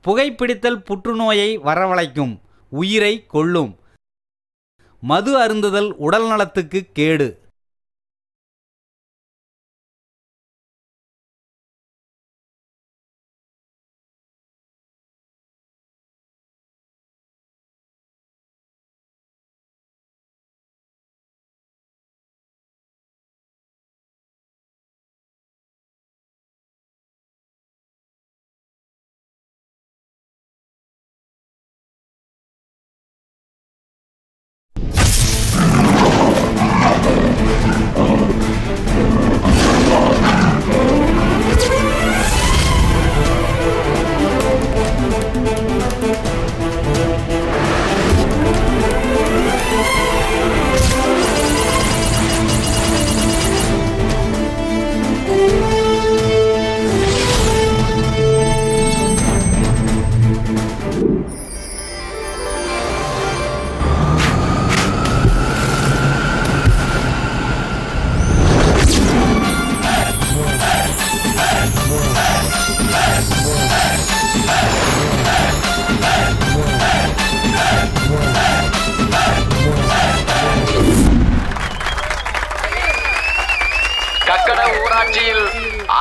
புகைப்பிடித்தல் புற்றுநோயை வரவழைக்கும், உயிரை கொல்லும். மது அருந்துதல் உடல் நலத்துக்கு கேடு.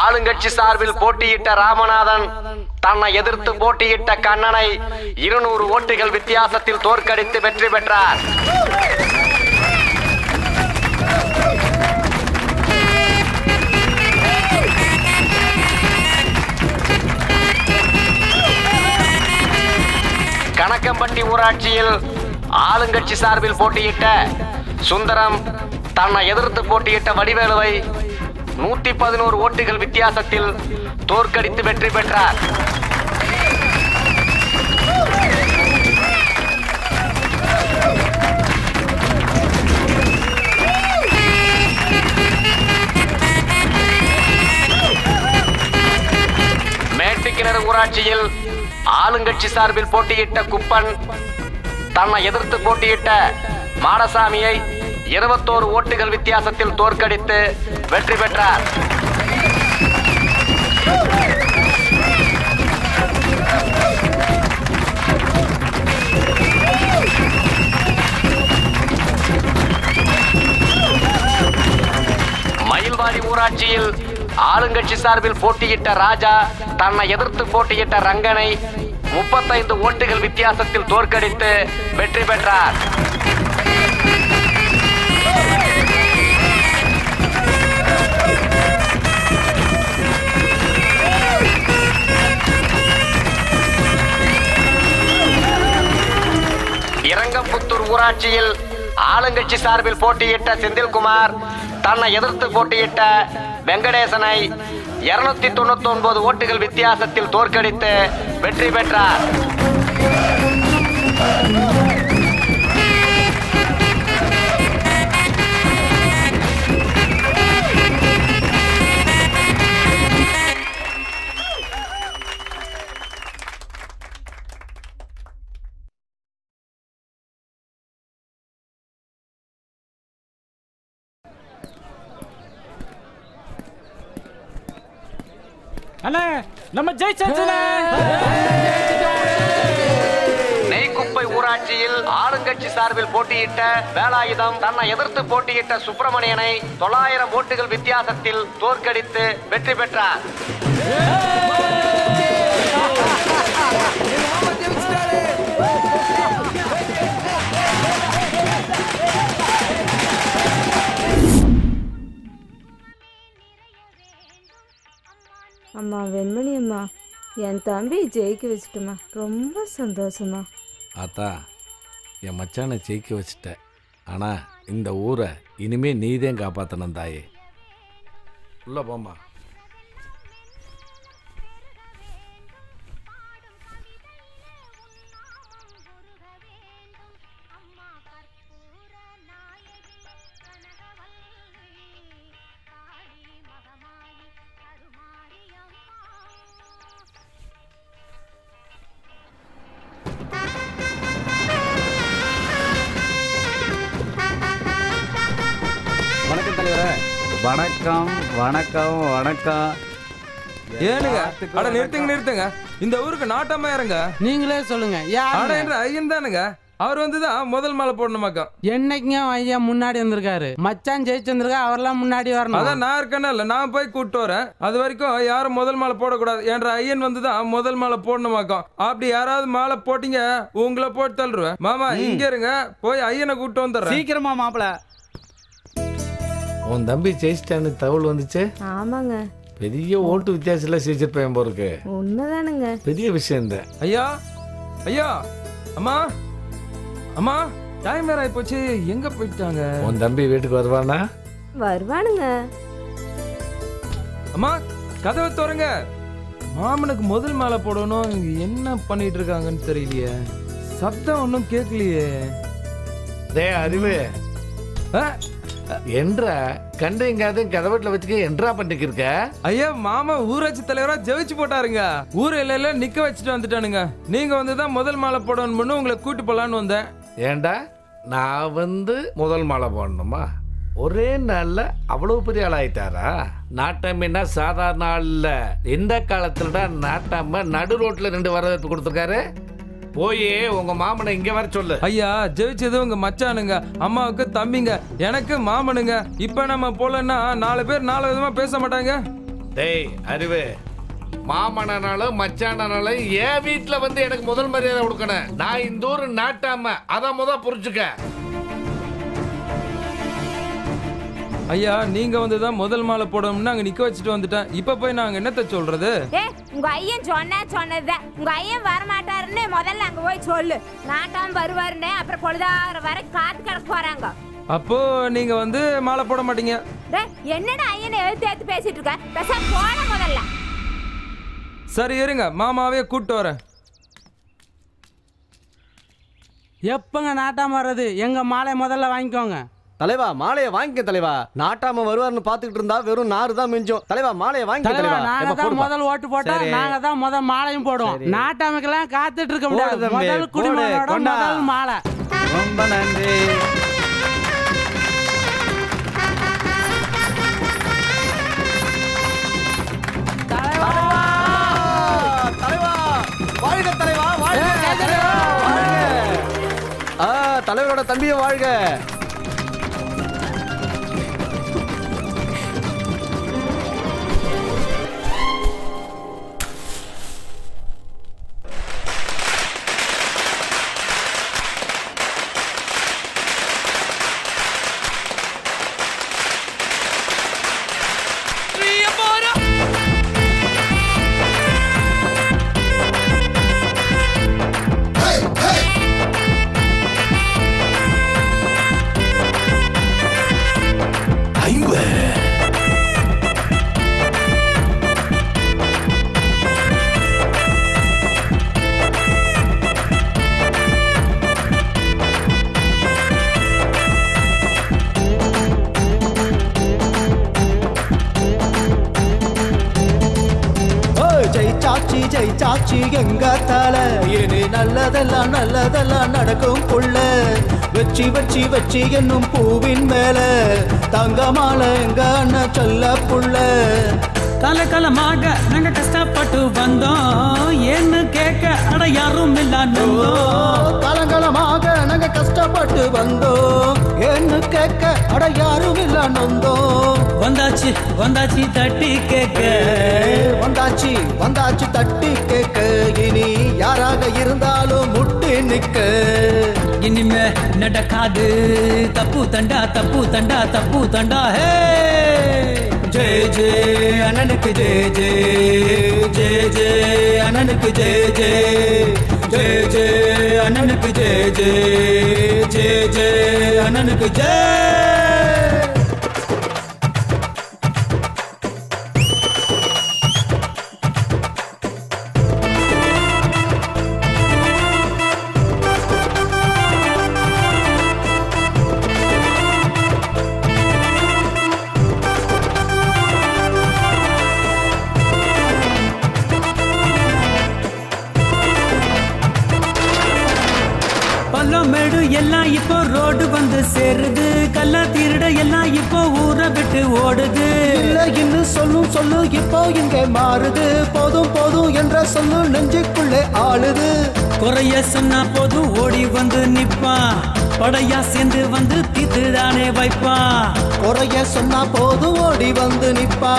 ஆளுங்கட்சி சார்பில் போட்டியிட்ட ராமநாதன் தன்னை எதிர்த்து போட்டியிட்ட கண்ணனை 200 ஓட்டுகள் வித்தியாசத்தில் தோற்கடித்து வெற்றி பெற்றார். கணக்கம்பட்டி ஊராட்சியில் ஆளுங்கட்சி சார்பில் போட்டியிட்ட சுந்தரம் தன்னை எதிர்த்து போட்டியிட்ட வடிவேலுவை 111 ஓட்டுகள் வித்தியாசத்தில் தோற்கடித்து வெற்றி பெற்றார். மேட்டுக்கிணறு ஊராட்சியில் ஆளுங்கட்சி சார்பில் போட்டியிட்ட குப்பன் தன்னை எதிர்த்து போட்டியிட்ட மாடசாமியை 21 ஓட்டுகள் வித்தியாசத்தில் தோற்கடித்து வெற்றி பெற்றார். மயில்வாடி ஊராட்சியில் ஆளுங்கட்சி சார்பில் போட்டியிட்ட ராஜா தன்னை எதிர்த்து போட்டியிட்ட ரங்கனை 35 ஓட்டுகள் வித்தியாசத்தில் தோற்கடித்து வெற்றி பெற்றார். இரங்கம்புத்தூர் ஊராட்சியில் ஆளுங்கட்சி சார்பில் போட்டியிட்ட செந்தில்குமார் தன்னை எதிர்த்து போட்டியிட்ட வெங்கடேசனை 299 ஓட்டுகள் வித்தியாசத்தில் தோற்கடித்து வெற்றி பெற்றார். அண்ணே நம்ம ஜெயிச்சாச்சுல. நெய்க்குப்பை ஊராட்சியில் ஆளுங்கட்சி சார்பில் போட்டியிட்ட வேலாயுதம் தன்னை எதிர்த்து போட்டியிட்ட சுப்பிரமணியனை 900 ஓட்டுகள் வித்தியாசத்தில் தோற்கடித்து வெற்றி பெற்றார். அம்மா வெண்மணி அம்மா, என் தம்பி ஜெயிக்க வச்சுட்டுமா, ரொம்ப சந்தோஷமா. ஆத்தா, என் மச்சானை ஜெயிக்க வச்சுட்ட. ஆனால் இந்த ஊரை இனிமே நீதான் காப்பாற்றணும் தாயே. உள்ள போம்மா. வணக்கம் தலைவரே. வணக்கம் வணக்கம் வணக்கம். ஏனுங்க அட நிறுத்துங்க இந்த ஊருக்கு நாட்டாம யாருங்க? நீங்களே சொல்லுங்க. அட என்ற ஐயன் தானுங்க. அவர் வந்துதான் முதல் மாலை போடணுமாக்கா. என்னைக்குங்க ஐயா முன்னாடி வந்திருக்காரு. மச்சான் ஜெயிச்சு வந்திருக்கா, அவர்லாம் முன்னாடி வரணும். அதான் நான் இருக்கேன்னா இல்ல, நான் போய் கூப்பிட்டு வரேன். அது வரைக்கும் யாரும் முதல் மாலை போடக்கூடாது என்ற ஐயன் வந்துதான் முதல் மாலை போடணுமாக்கம். அப்படி யாராவது மாலை போட்டீங்க உங்களை போட்டு தள்ளுருவேன். மாமா இங்க இருங்க, போய் ஐயனை கூப்பிட்டு வந்துடுறேன். சீக்கிரமா மாப்பிள. உன் தம்பி ஜெயிச்சிட்டான்னு தகவல் வந்துச்சு. ஆமாங்க, பெரிய ஓட்டு வித்தியாசத்துல ஜெயிச்சிருப்பேன் போருக்கு. உண்மைதானுங்க. பெரிய விஷயம் இந்த. ஐயா ஐயா அம்மா அம்மா டைம் வேற ஆயிப்போச்சு. எங்க போயிட்டாங்க? உன் தம்பி வீட்டுக்கு வருவானா? வருவானுங்க. அம்மா கதவை திறங்க. மாமனுக்கு முதல் மாலை போடணும். என்ன பண்ணிட்டு இருக்காங்கன்னு தெரியலையே. சத்தம் ஒன்றும் கேட்கலையே. டே அறிவு என்றா கண்டுங்காத கதவட்டில் வச்சுக்க என்றா பண்ணிட்டு இருக்க? ஐயா மாமா ஊராட்சி தலைவரா ஜெயிச்சு போட்டாருங்க. ஊர் எல்லையில நிக்க வச்சுட்டு வந்துட்டானுங்க. நீங்க வந்துதான் முதல் மாலை போடணும்னு உங்களை கூட்டு போலான்னு வந்தேன். ஏண்டா நான் முதல் மாலை போடணுமா? ஒரே நாள்ல அவ்வளவு பெரிய ஆளாயிட்டாரா? நாட்டாம சாதாரண ஆள் இல்ல. இந்த காலத்துல நாட்டாம நடு ரோட்ல 2 வரவேற்பு கொடுத்துருக்காரு. போய் உங்க மாமனை இங்க வர சொல்லு. ஐயா ஜெயிச்சது உங்க மச்சானுங்க, அம்மாவுக்கு தம்பிங்க, எனக்கு மாமனுங்க. இப்ப நம்ம போலன்னா 4 பேர் 4 விதமா பேச மாட்டாங்க. டேய் அறிவு, மாமனாலும் மச்சானாலும் என் வீட்டுல எனக்கு முதல் மரியாதை கொடுக்கணும். நான் இந்த ஊரு நாட்டாம, அத புரிஞ்சுக்க. ஐயா நீங்க வந்துதான் முதல் மாலை போடணும்னு அங்க நிக்க வச்சுட்டு வந்துட்டேன். இப்ப போய் நாங்க என்னத்த சொல்றது? உங்க ஐயன் சொன்னதுதான். உங்க ஐயன் வரமாட்டாருன்னு முதல்ல அங்க போய் சொல்லு. நாட்டாம வருவாருன்னு அப்புறம் பொழுதாகிற வரை காத்து கிடக்க போறாங்க. அப்போ நீங்க மாலை போட மாட்டீங்க. என்னடா ஐயனை எழுத்து பேசிட்டு இருக்க? பேசாம போட முதல்ல. சரி இருங்க, மாமாவே கூப்பிட்டு வரேன். எப்பங்க நாட்டாம வர்றது? எங்க மாலை முதல்ல வாங்கிக்கோங்க. தலைவா மாலையை வாங்கிக்க தலைவா. நாட்டாம வருவார்னு பாத்துக்கிட்டு இருந்தா வெறும் நாறு தான் மிஞ்சும். தலைவா மாலையை வாங்கிக்க தலைவா. நாங்க தான் முதல் ஓட்டு போட்டோம், நாங்க தான் முதல் மாலையும் போடுவோம். நாட்டாமைக்கெல்லாம் காத்துட்டு இருக்க முடியாது. முதல் குடிமகனோட முதல் மாலை. ரொம்ப நன்றி. தலைவரோட தம்பியை வாழ்க. ஜெயிச்சாச்சி எங்க தல. இனி நல்லதெல்லாம் நடக்கும் புள்ள. வச்சி என்னும் பூவின் மேல தங்கமால எங்க அண்ணன் சொல்ல புள்ள. காலமாக நாங்க கஷ்டப்பட்டு வந்தோம், ஏன்னு கேட்க அட யாரும் இல்ல. காலகாலமாக நாங்க கஷ்டப்பட்டு வந்தோம், ஏன்னு கேட்க அட யாரும் இல்ல நொந்தோம். வந்தாச்சு தட்டி கேட்க. வந்தாச்சு தட்டி கேட்க. இனி யாராக இருந்தாலும் முட்டி நிக்க. இனிமே நடக்காது தப்பு தண்டா. ஹே ஜெய அண்ணனுக்கு ஜெய அண்ணனுக்கு ஜெய அண்ணனுக்கு ஜெய அண்ணனுக்கு ஜெய. எல்லாம் இப்போ ரோடு வந்து சேருது, கள்ள திருட எல்லாம் இப்போ ஊரை விட்டு ஓடுது. இல்ல இன்னும் சொல்லும் சொல்லு இப்போ இங்கே மாறுது, போதும் போதும் என்ற சொல்லு நெஞ்சுக்குள்ளே ஆளுது. குறைய சொன்னா போதும் ஓடி வந்து நிப்பா, படையா சேர்ந்து வந்து தீத்துதானே வைப்பா. குறைய சொன்னா போதும் ஓடி வந்து நிப்பா,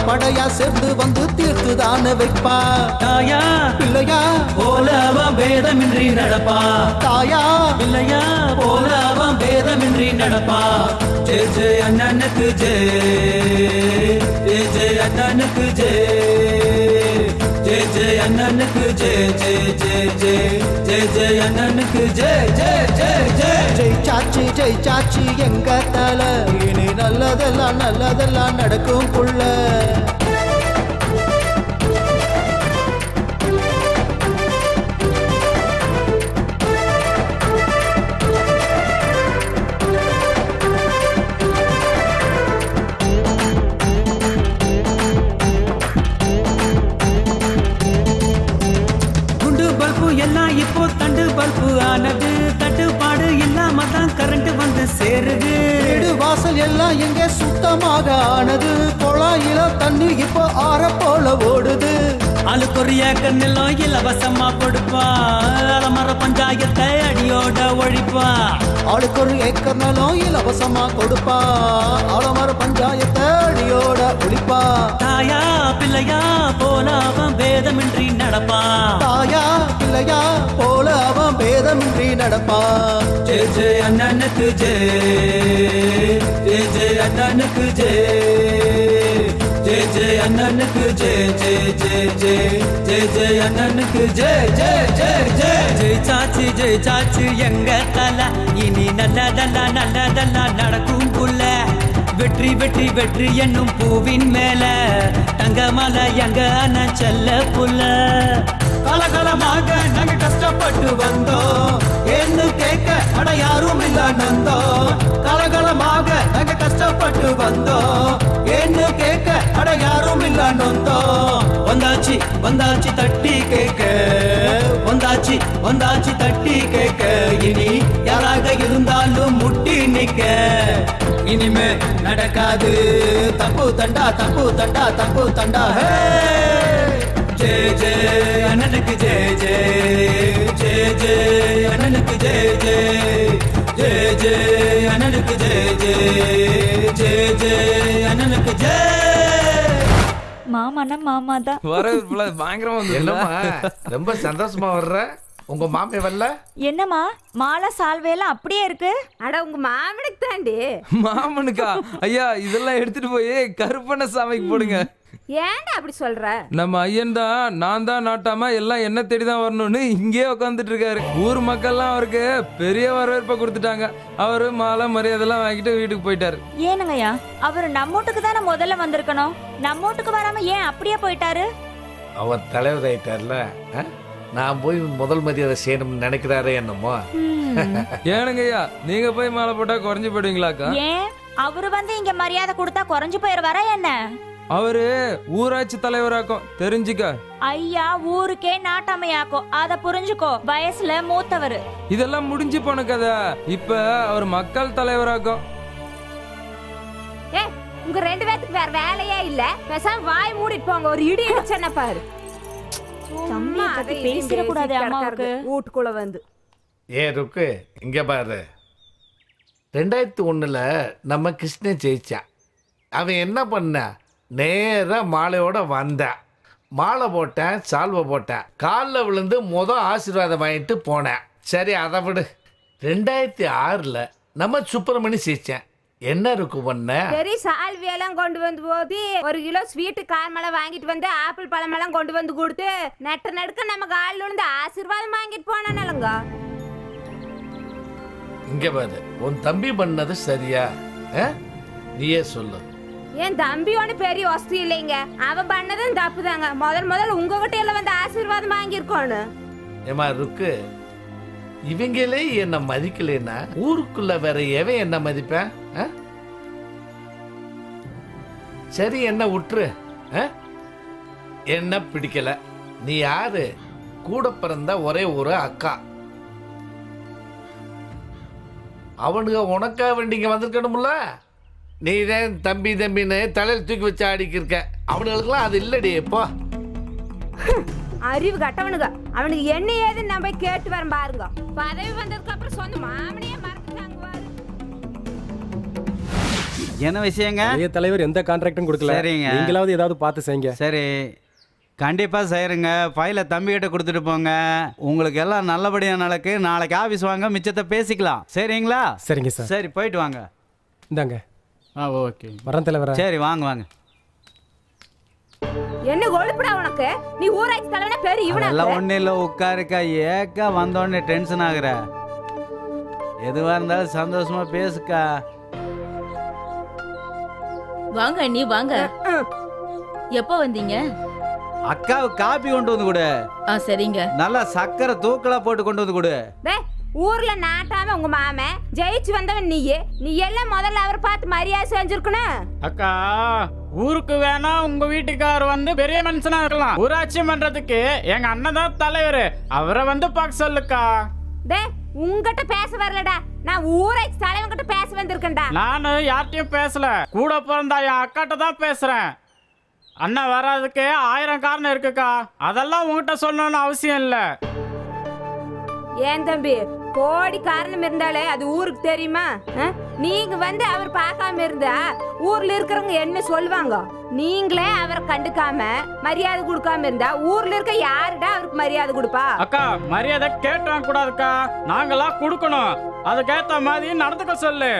படையா சேர்ந்து வந்து தீர்த்துதானே வைப்பா. தாயா பிள்ளையா போல அவன் பேதமின்றி நடப்பா, தாயா பிள்ளையா போல அவன் பேதமின்றி நடப்பா. ஜெய ஜெய அண்ணனுக்கு ஜெய, ஜெய ஜெய அண்ணனுக்கு ஜெய, ஜெய ஜெய அண்ணனுக்கு ஜெய, ஜெய ஜெய ஜெய, ஜெய ஜெய அண்ணனுக்கு ஜெய, ஜெய ஜெய ஜெய. ஜெயிச்சாச்சு எங்க தல, இனி நல்லதெல்லாம் நல்லதெல்லாம் நடக்கும் புள்ள. எல்லாம் இப்போ தண்டு பல்பு ஆனது, தட்டுப்பாடு இல்லாம தான் கரண்ட் வந்து சேருது. வீடு வாசல் எல்லாம் எங்கே சுத்தமாக ஆனது, குழாயில தண்ணி இப்போ ஆற போல ஓடுது. ஆளுக்குரிய கண்ணெல்லாம் இலவசமா கொடுப்பா, அலமர பஞ்சாயத்தை அடியோட ஒழிப்பா. ஆளுக்கு ஒரு ஏக்கர் நிலம் இலவசமா கொடுப்பா, ஆலமர பஞ்சாயத்தை அடியோட ஒழிப்பா. தாயா பிள்ளையா போல அவன் பேதமின்றி நடப்பா, தாயா பிள்ளையா போல அவன் பேதமின்றி நடப்பா. ஜெய ஜெய அண்ணனுக்கு ஜெய, ஜெய ஜெய அண்ணனுக்கு ஜெய, ஜெய ஜெய அண்ணனுக்கு ஜெய, ஜெய ஜெய ஜெய, ஜெய ஜெய அண்ணனுக்கு ஜெய, ஜெய ஜெய ஜெய. ஜெயிச்சாச்சு எங்க தல, இனி நல்லதெல்லாம் நல்லதெல்லாம் நடக்கும் புள்ள. வெற்றி வெற்றி வெற்றி என்னும் பூவின் மேல தங்கமலை எங்க அண்ணன் செல்ல புள்ள. கலகலமாக நாங்க கஷ்டப்பட்டு வந்தோம், என்ன கேட்க அட யாரும் இல்ல நந்தோம். கலகலமாக நாங்க கஷ்டப்பட்டு வந்தோம், என்ன கேட்க அட யாரும் இல்ல நந்தோம். வந்தாச்சு வந்தாச்சு தட்டி கேட்க, வந்தாச்சு வந்தாச்சு தட்டி கேட்க, இனி யாராக இருந்தாலும் முட்டி நிக்க. இனிமே நடக்காது தப்பு தண்டா தப்பு தண்டா தப்பு தண்டா. ஜெய ஜெய அண்ணனுக்கு ஜெய ஜெய, ஜெய ஜெய அண்ணனுக்கு ஜெய ஜெய, ஜெய ஜெய அண்ணனுக்கு ஜெய ஜெய, ஜெய ஜெய அண்ணனுக்கு ஜெய. மாமானா மாமா தான் வரவேற்புல பயங்கரமா வந்து. என்னம்மா ரொம்ப சந்தோஷமா வர்ற, உங்க மாமே வரல? என்னம்மா மாலை சால்வையெல்லாம் அப்படியே இருக்கு? அட உங்க மாமனுக்கு தாண்டி. மாமனுக்கா? ஐயா இதெல்லாம் எடுத்துட்டு போய் கருப்பண்ண சாமிக்கு போடுங்க. ஏன்டா அப்படி சொல்ற? நம்ம ஐயன் தான், நான் தான் நாட்டாம எல்லாம் என்ன தேடிதான் வரணும்னு இங்கே உட்காந்துட்டு இருக்காரு. ஊர் மக்கள்லாம் அவருக்கு பெரிய வரவேற்பை கொடுத்துட்டாங்க. அவரு மாலை மரியாதைலாம் வாங்கிட்டு வீட்டுக்கு போயிட்டாரு. ஏனுங்கய்யா, அவரு நம்ம வீட்டுக்கு தானே முதல்ல வந்திருக்கணும், நம்ம வீட்டுக்கு வராம ஏன் அப்படியே போயிட்டாரு? அவர் தலைவர் ஆயிட்டார்ல, நான் போய் முதல் மரியாதை செய்யணும்னு நினைக்கிறாரே என்னமோ. ஏனுங்கய்யா நீங்க போய் மாலை போட்டா குறைஞ்சு போயிடுவீங்களாக்கா? ஏன் அவரு வந்து இங்க மரியாதை கொடுத்தா குறைஞ்சு போயிருவாரா என்ன? அவரு ஊராட்சி தலைவராக்கும், தெரிஞ்சுக்க. ஐயா ஊருக்கே நாட்டாமையாக்கும், அத புரிஞ்சுக்கோ. வயசுல மூத்தவரு. இதெல்லாம் முடிஞ்சு போன கதை. இப்ப அவர் மக்கள் தலைவராக்கும். ஏ உங்க ரெண்டு பேத்துக்கு வேற வேலையே இல்ல, பேசாம வாய் மூடிட்டு போங்க. ஒரு இடி இடிச்சன பாரு. சும்மா அதை பேசிட கூடாது அம்மாவுக்கு. வீட்டுக்குள்ள வந்து ஏ ருக்கு, இங்க பாரு. 2001 நம்ம கிருஷ்ணன் ஜெயிச்சான். அவன் என்ன பண்ண, நேரா மாலையோட வந்தான். மாலை போட்டேன், சால்வை போட்டேன், காலில் விழுந்து ஆசீர்வாதம் வாங்கிட்டு போனேன். சரி அதை விடு. 2006 நம்ம சுப்பிரமணி ஜெயிச்சேன். என்ன இருக்கு பண்ண, சரி சால்வியெல்லாம் கொண்டு வந்து போது 1 கிலோ ஸ்வீட்டு கார்மலை வாங்கிட்டு வந்து ஆப்பிள் பழமெல்லாம் கொண்டு வந்து கொடுத்து நெட்ட நடுக்க நம்ம காலில் விழுந்து ஆசீர்வாதம் வாங்கிட்டு போனானலங்க. இங்க பாரு, உன் தம்பி பண்ணது சரியா? நீயே சொல்லு. என் தம்பி ஒண்ணு பெரிய வசதி இல்லைங்க, அவன் பண்ணதும் தப்பு தாங்க. முதல்ல உங்ககிட்ட எல்லாம் வந்து ஆசீர்வாதம் வாங்கியிருக்கோன்னு. ஏமா இருக்கு, இவங்களே என்ன மதிக்கலைன்னா ஊருக்குள்ள வேற எவன் என்ன மதிப்பேன்? சரி என்ன விட்டுரு. என்ன பிடிக்கல. நீ யாரு? கூட பிறந்த ஒரே ஒரு அக்கா. அவனுங்க உனக்கா வேண்டிங்க வந்திருக்கணும்ல. நீ தான் தம்பி தம்பின்னு தலையில் தூக்கி வச்சு ஆடிக்கிருக்க. அவனுங்களுக்குலாம் அது இல்லடி. எப்போ அறிவு கட்டவனுங்க அவனுக்கு என்ன ஏதுன்னு நம்ம போய் கேட்டு வரேன் பாருங்க. பதவி வந்ததுக்கு அப்புறம் சொந்த மாமனையே மறந்துட்டாங்க பாரு. என்ன விஷயங்க? தலைவர் எந்த கான்ட்ராக்டும் கொடுக்கல. சரிங்க, நீங்களாவது ஏதாவது பார்த்து செய்யுங்க. சரி, கண்டிப்பாக செய்கிறேங்க. ஃபைலை தம்பிக்கிட்ட கொடுத்துட்டு போங்க. உங்களுக்கு எல்லாம் நல்லபடியாக நடக்கு. நாளைக்கு ஆஃபீஸ் வாங்க, மிச்சத்தை பேசிக்கலாம். சரிங்களா? சரிங்க சார். சரி, போயிட்டு வாங்க. இந்தாங்க. ஓகே, வரேன் தலைவரா. சரி, வாங்க வாங்க. என்ன கொழுப்புடா உனக்கு? நீ ஊராட்சி தலைவனா பேரு இவனா? எல்லாம் ஒன்றும் இல்லை, உட்காருக்கா. ஏக்கா வந்தோடனே டென்ஷன் ஆகுற. எதுவாக இருந்தாலும் சந்தோஷமா பேசுக்கா. வாங்க அண்ணி வாங்க. எப்போ வந்தீங்க? அக்காவுக்கு காப்பி கொண்டு வந்து கொடு. சரிங்க. நல்லா சக்கரை தூக்கலா போட்டு கொண்டு வந்து கொடு. ஊர்ல நாட்டாம உங்க மாமன் ஜெயிச்சு வந்தவன் நீ எல்லாம் முதல்ல அவரை பார்த்து மரியாதை செஞ்சிருக்கணும். அக்கா, ஊருக்கு வேணா உங்க வீட்டுக்கார் வந்து பெரிய மனுஷனா இருக்கலாம். ஊராட்சி மன்றத்துக்கு எங்க அண்ணன் தான் தலைவர். அவரை வந்து பார்க்க சொல்லுக்கா. உங்ககிட்ட பேச வரலடா, நான் ஊராட்சி தலைவன் கிட்ட பேச வந்திருக்கேன்டா. நானு யார்ட்டையும் பேசல, கூட பிறந்தா என் அக்காட்ட தான் பேசுறேன். அண்ணா வராதுக்கு 1000 காரணம் இருக்குக்கா. அதெல்லாம் உங்ககிட்ட சொல்லணும்னு அவசியம் இல்லை. ஏன் தம்பி, கோடி காரணம் இருந்தாலே அது ஊருக்கு தெரியுமா? நீங்க வந்து அவர் பார்க்காம இருந்தா ஊர்ல இருக்கிறவங்க என்ன சொல்லுவாங்க? நீங்களே அவரை கண்டுக்காம மரியாதை கொடுக்காம இருந்தா ஊர்ல இருக்க யாருடா அவருக்கு மரியாதை கொடுப்பா? அக்கா, மரியாதை கேட்டு வாங்க கூடாதுக்கா. நாங்களா கொடுக்கணும். அதுக்கேத்த மாதிரி நடந்துக்க சொல்லு.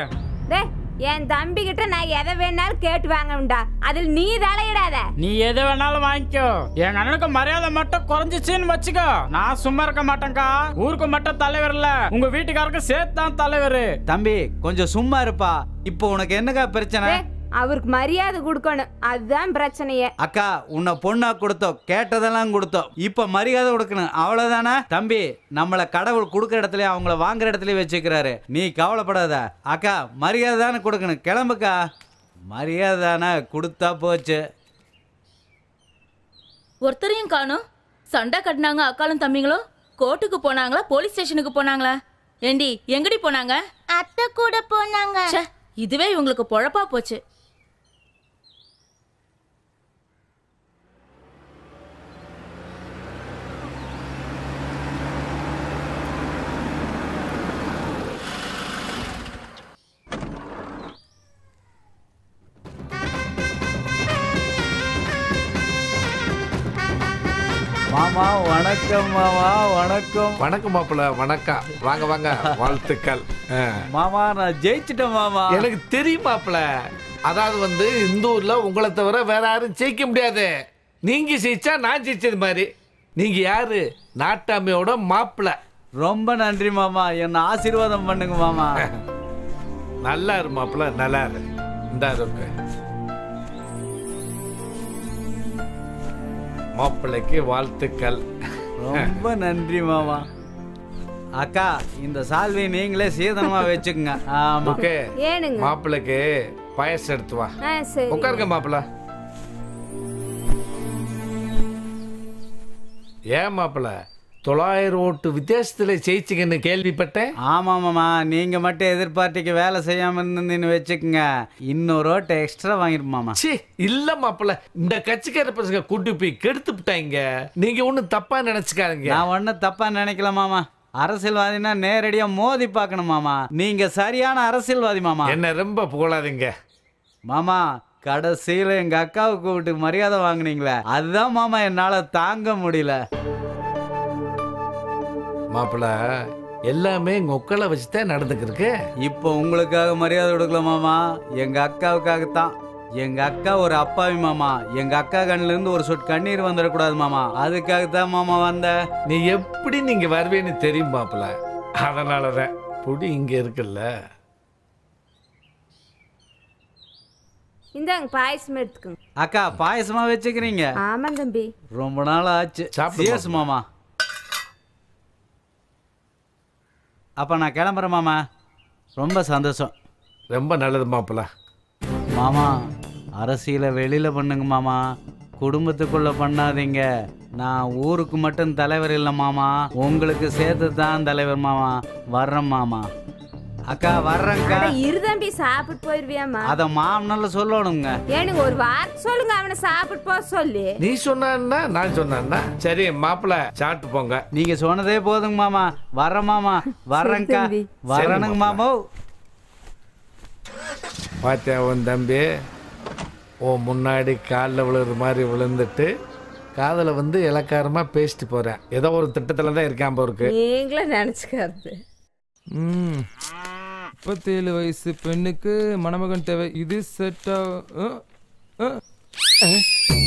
என் தம்பி கிட்ட நான் எதை வேணாலும் கேட்டு வாங்கடா, அதில் நீ தலையிடாத. நீ எதை வேணாலும் வாங்கிக்கோ. எங்க அண்ணனுக்கு மரியாதை மட்டும் குறைஞ்சிச்சுன்னு வச்சுக்கோ, நான் சும்மா இருக்க மாட்டேன்க்கா. ஊருக்கு மட்டும் தலைவர் இல்ல, உங்க வீட்டுக்காரருக்கு சேர்த்து தான் தலைவர். தம்பி கொஞ்சம் சும்மா இருப்பா. இப்போ உனக்கு என்னக்கா பிரச்சனை? அவருக்கு மரியாதை கொடுக்கணும், அதுதான் பிரச்சனையே. அக்கா, உன்னை பொண்ணா கொடுத்தோம், கேட்டதெல்லாம் கொடுத்தோம். இப்ப மரியாதை கொடுக்கணும், அவ்வளவுதானே? தம்பி, நம்மள கடவுள் கொடுக்குற இடத்துல அவங்கள வாங்குற இடத்துல வச்சுக்கிறாரு. நீ கவலைப்படாத. அக்கா, மரியாதை தானே கொடுக்கணும். கிளம்புக்கா. மரியாதை தானே கொடுத்தா போச்சு. ஒருத்தரையும் காணும். சண்டை கட்டினாங்க அக்காலும் தம்பிங்களும். கோர்ட்டுக்கு போனாங்களா, போலீஸ் ஸ்டேஷனுக்கு போனாங்களா? ஏண்டி எங்கடி போனாங்க? அத்தை கூட போனாங்க. இதுவே இவங்களுக்கு பொழப்பா போச்சு. மாமா வணக்கம். மாமா வணக்கம். வணக்கம் மாப்பிள்ள. வணக்கம். வாங்க வாங்க, வாழ்த்துக்கள். மாமா, நான் ஜெயிச்சிட்டேன் மாமா. எனக்கு தெரியும் மாப்பிள்ள. அதாவது வந்து இந்த ஊர்ல உங்களை தவிர வேற யாரும் ஜெயிக்க முடியாது. நீங்க ஜெயிச்சா நான் ஜெயிச்சது மாதிரி. நீங்க யாரு? நாட்டாமையோட மாப்பிள்ள. ரொம்ப நன்றி மாமா. என்ன ஆசீர்வாதம் பண்ணுங்க மாமா. நல்லா இரு மாப்பிள்ள, நல்லா இரு. இந்த இருக்கு மாப்பிள்ளைக்கு வாழ்த்துக்கள். ரொம்ப நன்றி மாமா. அக்கா, இந்த சால்வை நீங்களே சீதனமா வச்சுக்கங்க. ஓகே. மாப்பிள்ளைக்கு பாயசம் எடுத்து வா. உட்காருங்க மாப்பிள்ள. ஏன் மாப்பிள்ள 900 ஓட்டு வித்தியாசத்துல ஜெயிச்சிங்கன்னு கேள்விப்பட்டேன். ஆமா மாமா, நீங்க மட்டும் எதிர்பார்ட்டிக்கு வேலை செய்யாம இருந்தீங்கன்னு வச்சுக்கோங்க, இன்னொரு ஓட்டு எக்ஸ்ட்ரா வாங்கிருமாமா. இல்ல மாப்பிள்ள, இந்த கட்சிக்கார பசங்க கூட்டி போய் கெடுத்து விட்டாங்க. நீங்க ஒன்னும் தப்பா நினைச்சுக்காருங்க. நான் ஒன்னும் தப்பா நினைக்கல மாமா. அரசியல்வாதினா நேரடியா மோதி பார்க்கணும் மாமா. நீங்க சரியான அரசியல்வாதி மாமா. என்ன ரொம்ப புகழாதீங்க மாமா. கடைசியில எங்க அக்காவுக்கு கூப்பிட்டு மரியாதை வாங்கினீங்களே, அதுதான் மாமா என்னால தாங்க முடியல. மாப்பிள்ள, எல்லாமே உங்க ஒக்களை வச்சுதான் நடந்துக்கிருக்கு. இப்போ உங்களுக்காக மரியாதை கொடுக்கல மாமா, எங்க அக்காவுக்காகத்தான். எங்க அக்கா ஒரு அப்பாவி மாமா. எங்க அக்கா கண்ணுல இருந்து ஒரு சொட்டு கண்ணீர் வந்துடக்கூடாது மாமா, அதுக்காகத்தான் மாமா வந்த. நீ எப்படி நீங்க வருவேன்னு தெரியும் மாப்பிள்ள, அதனாலதான் பொடி இங்க இருக்குல்ல. இந்தாங்க பாயசம் எடுத்துக்கோங்க. அக்கா, பாயசமா வச்சுக்கிறீங்க? ஆமா தம்பி, ரொம்ப நாள் ஆச்சு. சியர்ஸ் மாமா. அப்ப நான் கிளம்புறேன் மாமா. ரொம்ப சந்தோஷம். ரொம்ப நல்லது மாப்பிள்ள. மாமா, அரசியலை வெளியில பண்ணுங்க மாமா, குடும்பத்துக்குள்ள பண்ணாதீங்க. நான் ஊருக்கு மட்டும் தலைவர் இல்லை மாமா, உங்களுக்கு சேர்த்து தான் தலைவர் மாமா. வர்றேன் மாமா. அக்கா வர்றேங்க்கா. இரு தம்பி, சாப்பிட்டு போயிருவியாமா? அத மாமனால சொல்லணுங்க. எனக்கு ஒரு வார்த்தை சொல்லுங்க, அவனை சாப்பிட்டு போக சொல்லி. நீ சொன்னா நான் சொன்னா சரி மாப்பிள்ள சாப்பிட்டு போங்க. நீங்க சொன்னதே போதுங்க மாமா. வர்ற மாமா. வர்றேங்க்கா. வரணுங்க மாமா. பாத்தியா உன் தம்பி ஓ முன்னாடி காலில் விழுற மாதிரி விழுந்துட்டு காதல வந்து இலக்காரமா பேசிட்டு போறேன். ஏதோ ஒரு திட்டத்துல தான் இருக்கான் போருக்கு. நீங்களே நினைச்சுக்காது. 37 வயசு பெண்ணுக்கு மணமகன் தேவை. இது செட்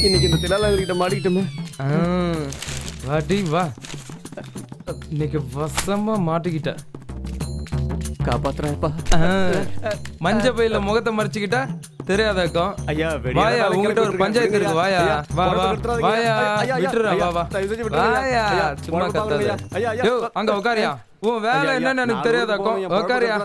இன்னைக்கு இந்த திலாலகிட்ட மாட்டிக்கிட்டோமே. வாடி வா, இன்னைக்கு வசமா மாட்டிக்கிட்ட. காப்பாத்துறேன்ப்பா. மஞ்ச பையில முகத்தை மறைச்சுக்கிட்டா தெரியாதாக்கும். ஐயா வாயா, உங்ககிட்ட ஒரு பஞ்சாயத்து இருக்கு. வாயா வா வா வாயா, விட்டுறா வா வா வாயா, சும்மா கத்தாத. யோ அங்க உட்காரியா, உன் வேலை என்னன்னு எனக்கு தெரியாதாக்கும். உட்காரியா.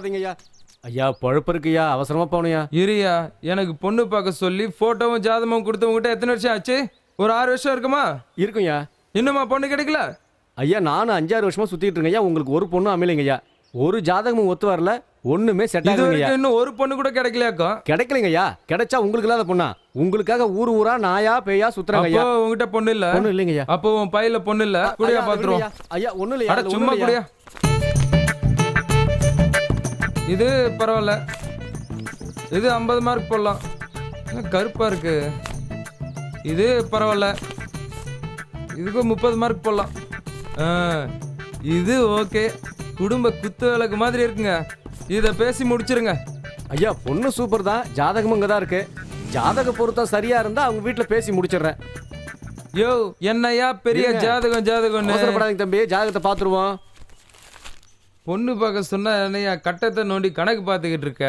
ஐயா பொழப்பு இருக்குயா, அவசரமா போனியா. இரியா, எனக்கு பொண்ணு பார்க்க சொல்லி போட்டோவும் ஜாதகமும் கொடுத்து உங்ககிட்ட எத்தனை வருஷம் ஆச்சு? ஒரு 6 வருஷம் இருக்குமா? இருக்கும்யா. இன்னுமா பொண்ணு கிடைக்கல? ஐயா நானும் 5-6 வருஷமா சுத்திட்டு இருக்கேன் ஐயா. உங்களுக்கு ஒரு பொண்ணு அமையலைங்க ஐயா. ஒரு ஜாதகமும் ஒத்து வரல, ஒண்ணுமே செட் ஆகலைங்க. இன்னும் ஒரு பொண்ணு கூட கிடைக்கலையாக்கும். கிடைக்கலைங்க ஐயா. கிடைச்சா உங்களுக்கு இல்லாத பொண்ணா? உங்களுக்காக ஊர் ஊரா நாயா பேயா சுத்துறாங்க ஐயா. அப்போ உங்ககிட்ட பொண்ணு இல்ல? பொண்ணு இல்லைங்க ஐயா. அப்போ உன் பையில பொண்ணு இல்ல, குடியா பாத்துறோம். ஐயா ஒண்ணு இல்லையா. அட சும்மா குடியா. இது பரவாயில்ல, இது 50 மார்க் போடலாம். கருப்பா இருக்கு. இது பரவாயில்ல, இதுக்கு 30 மார்க் போடலாம். இது ஓகே, குடும்ப குத்து விளக்கு மாதிரி இருக்குங்க. இத பேசி முடிச்சிருங்க. ஐயா பொண்ணு சூப்பர் தான், ஜாதகமும் இங்க தான் இருக்கு. ஜாதக பொருத்தம் சரியா இருந்தா அவங்க வீட்டுல பேசி முடிச்சிடுறேன். யோ என்னையா பெரிய ஜாதகம் ஜாதகம்னு அவசரப்படாதீங்க தம்பி, ஜாதகத்தை பாத்துருவோம். பொண்ணு பார்க்க சொன்னா என்னையா கட்டத்தை நோண்டி கணக்கு பார்த்துக்கிட்டு இருக்க?